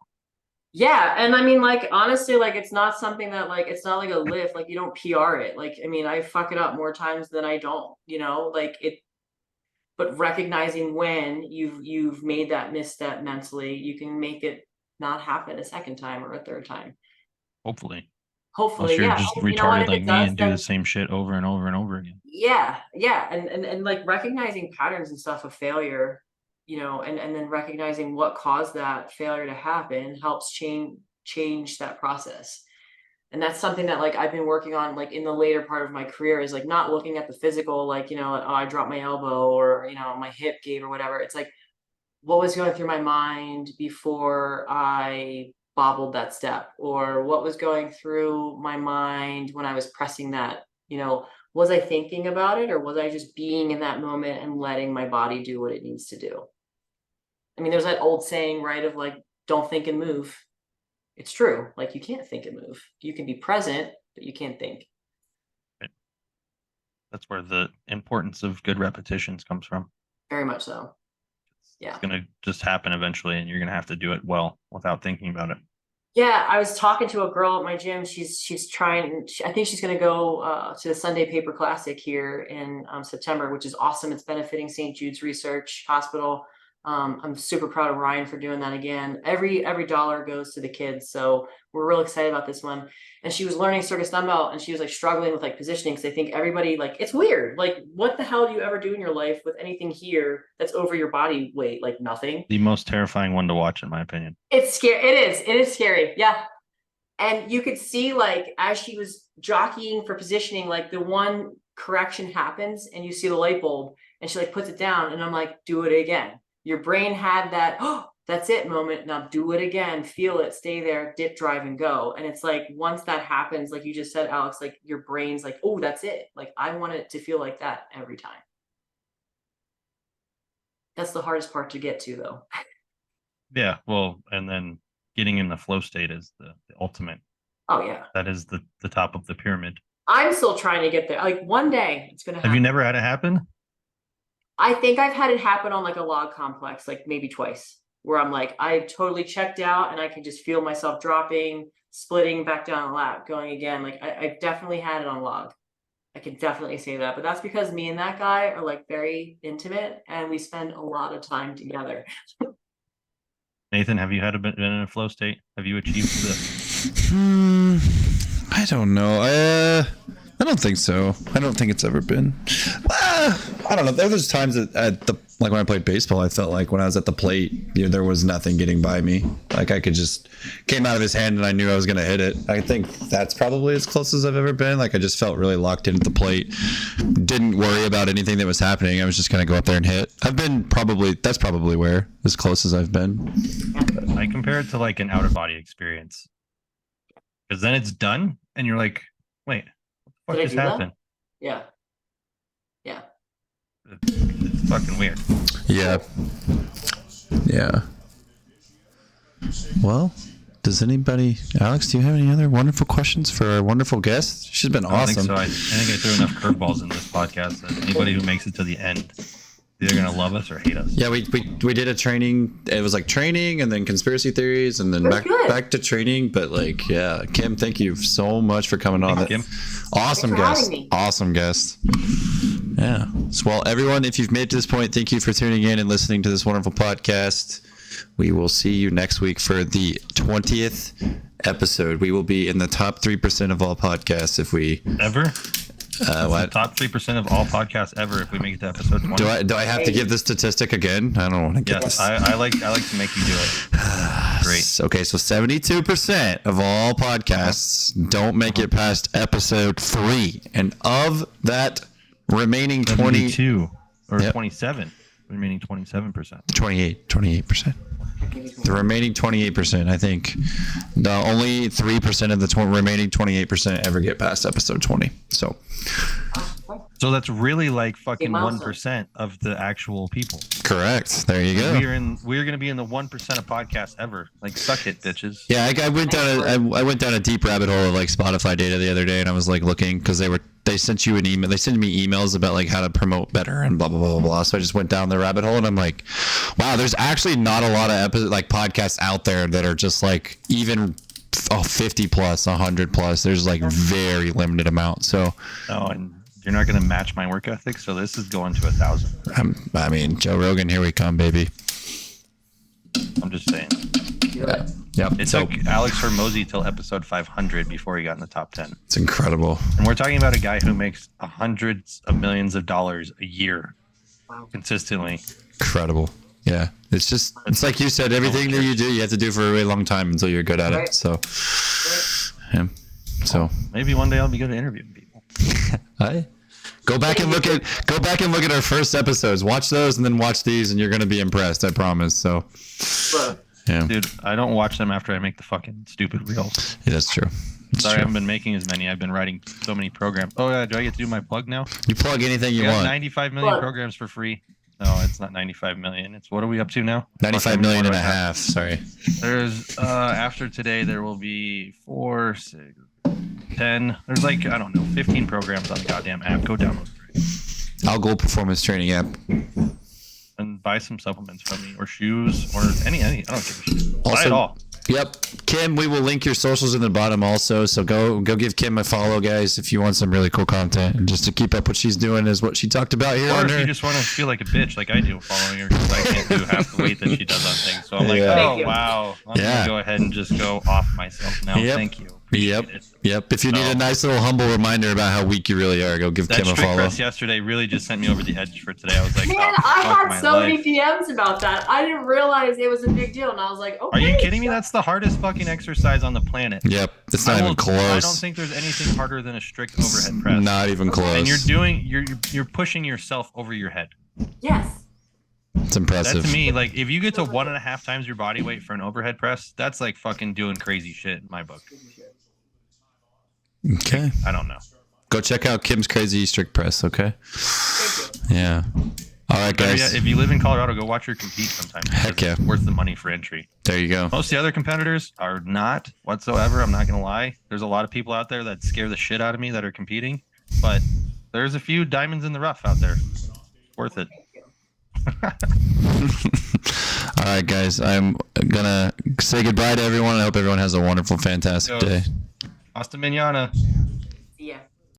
Yeah. And I mean, like, honestly, like, it's not something that, like, it's not like a lift, like you don't PR it. Like, I mean, I fuck it up more times than I don't, you know, like it. But recognizing when you've made that misstep mentally, you can make it not happen a second time or a third time. Hopefully, Hopefully, you're yeah. just You know what, retarded if like it me does, and do then the same shit over and over and over again. yeah, yeah. And like recognizing patterns and stuff of failure, you know, and then recognizing what caused that failure to happen helps change that process. And that's something that, like, I've been working on, like, in the later part of my career, is like not looking at the physical, like, you know, oh, I dropped my elbow, or, you know, my hip gave or whatever. It's like, what was going through my mind before I bobbled that step, or what was going through my mind when I was pressing that, you know, was I thinking about it, or was I just being in that moment and letting my body do what it needs to do? I mean, there's that old saying, right, of like, don't think and move. It's true. Like, you can't think and move. You can be present, but you can't think. Right. That's where the importance of good repetitions comes from. Very much so. Yeah. It's going to just happen eventually, and you're going to have to do it well without thinking about it. Yeah, I was talking to a girl at my gym. She's trying. I think she's going to go to the Sunday Paper Classic here in September, which is awesome. It's benefiting St. Jude's Research Hospital. I'm super proud of Ryan for doing that again. Every dollar goes to the kids, so we're real excited about this one. And she was learning circus dumbbell, and she was like struggling with like positioning, because I think everybody, like, it's weird. Like, what the hell do you ever do in your life with anything here that's over your body weight? Like, nothing. The most terrifying one to watch, in my opinion. It's scary. It is scary. Yeah. And you could see, like, as she was jockeying for positioning, like, the one correction happens and you see the light bulb, and she like puts it down, and I'm like, do it again. Your brain had that, oh, that's it moment. Now do it again, feel it, stay there, dip, drive, and go. And it's like, once that happens, like you just said, Alex, like, your brain's like, oh, that's it. Like, I want it to feel like that every time. That's the hardest part to get to, though. Yeah. Well, and then getting in the flow state is the ultimate. Oh yeah. That is the top of the pyramid. I'm still trying to get there. Like, one day it's going to happen. Have you never had it happen? I think I've had it happen on like a log complex, like maybe twice, where I'm like, I totally checked out and I can just feel myself dropping, splitting back down the lap, going again. Like, I've definitely had it on log. I can definitely say that, but that's because me and that guy are like very intimate, and we spend a lot of time together. Nathan, have you been in a flow state? Have you achieved this? I don't know. I don't think so. I don't think it's ever been. I don't know. There's times at the, like, when I played baseball, I felt like when I was at the plate, you know, there was nothing getting by me. Like, I could just came out of his hand and I knew I was going to hit it. I think that's probably as close as I've ever been. Like, I just felt really locked in at the plate. Didn't worry about anything that was happening. I was just going to go up there and hit. That's probably where as close as I've been. I compare it to like an out of body experience, because then it's done and you're like, wait, what just happened? Yeah. Yeah. It's fucking weird. Yeah. Well, Does anybody, Alex, do you have any other wonderful questions for our wonderful guest? She's been I don't awesome. think so. I think I threw enough curveballs in this podcast that anybody who makes it to the end, they're going to love us or hate us. Yeah, we did a training. It was like training and then conspiracy theories and then back to training. But like, yeah, Kim, thank you so much for coming on. Kim. Awesome Thanks for guest. having me. Awesome guest. Yeah. So, well, everyone, if you've made it to this point, thank you for tuning in and listening to this wonderful podcast. We will see you next week for the 20th episode. We will be in the top 3% of all podcasts if we Ever? what? Top 3% of all podcasts ever if we make it to episode 20. Do I have to give the statistic again? I don't want to get Yes, this. I like to make you do it. Great. Okay, so 72% of all podcasts don't make it past episode 3, and of that remaining 22 or Yep. 27, remaining 27%. 28%. The remaining 28%, I think, only 3% of the remaining 28% ever get past episode 20. So So that's really like fucking milestone. 1% of the actual people. correct. There you go. We're gonna be in the 1% of podcasts ever. Like, suck it, bitches. Yeah, I went down a deep rabbit hole of like Spotify data the other day, and I was like looking because they sent you an email. They sent me emails about like how to promote better and blah blah blah blah blah. So I just went down the rabbit hole, and I'm like, wow, there's actually not a lot of podcasts out there that are just like even 50 plus, 100 plus. There's like very limited amount. So Oh, and you're not gonna match my work ethic. So this is going to 1,000. I mean, Joe Rogan, here we come, baby. I'm just saying. Yeah. Yep. It So took Alex Hormozy till episode 500 before he got in the top 10. it's incredible. And we're talking about a guy who makes hundreds of millions of dollars a year consistently. Incredible. Yeah. It's like you said, everything that you do, you have to do for a really long time until you're good at it. So, yeah. So Maybe one day I'll be good at interviewing people. go back and look at our first episodes. Watch those and then watch these, and you're gonna be impressed. I promise. So, yeah, Dude, I don't watch them after I make the fucking stupid reels. yeah, that's true. That's Sorry, I true. haven't been making as many. I've been writing so many programs. Oh yeah, do I get to do my plug now? You plug anything you I got want. 95 million Plug. programs for free. No, it's not 95 million. It's what are we up to now? 95 million and a Right now. half. Sorry. There's after today there will be 4, 6, 10. There's like, I don't know, 15 programs on the goddamn app. Go download it Al Gold Performance Training app. and buy some supplements from me or shoes or any. I don't give a shit. Buy Also- it all. Yep. Kim, we will link your socials in the bottom also. So go give Kim a follow, guys, if you want some really cool content. And just to keep up what she's doing is what she talked about here Or on if her. you just want to feel like a bitch like I do following her because I can't do half the weight that she does on things. So I'm like, Yeah. oh, Thank you. wow. I'm Yeah. going to go ahead and just go off myself now. Yep. Thank you. Yep. Appreciate it. Yep. If you need a So- nice little humble reminder about how weak you really are, go give That Kim a strict follow. press yesterday really just sent me over the edge for today. I was like, Man, oh, I fuck had my so many life. DMs about that. I didn't realize it was a big deal, and I was like, okay. Are you kidding me? That's the hardest fucking exercise on the planet. Yep. It's not even I don't close. think there's anything harder than a strict overhead press. Not even close. And you're pushing yourself over your head. Yes. It's That impressive. to me, like if you get to 1.5 times your body weight for an overhead press, that's like fucking doing crazy shit in my book. Okay. I don't know. Go check out Kim's Crazy Strict Press, okay? Yeah. All right, But guys. yeah, if you live in Colorado, go watch her compete sometime. Heck because it's yeah. worth the money for entry. There you go. Most of the other competitors are not whatsoever. I'm not gonna lie. There's a lot of people out there that scare the shit out of me that are competing, but there's a few diamonds in the rough out there. Worth it. All right, guys. I'm going to say goodbye to everyone. I hope everyone has a wonderful, fantastic day. Hasta mañana.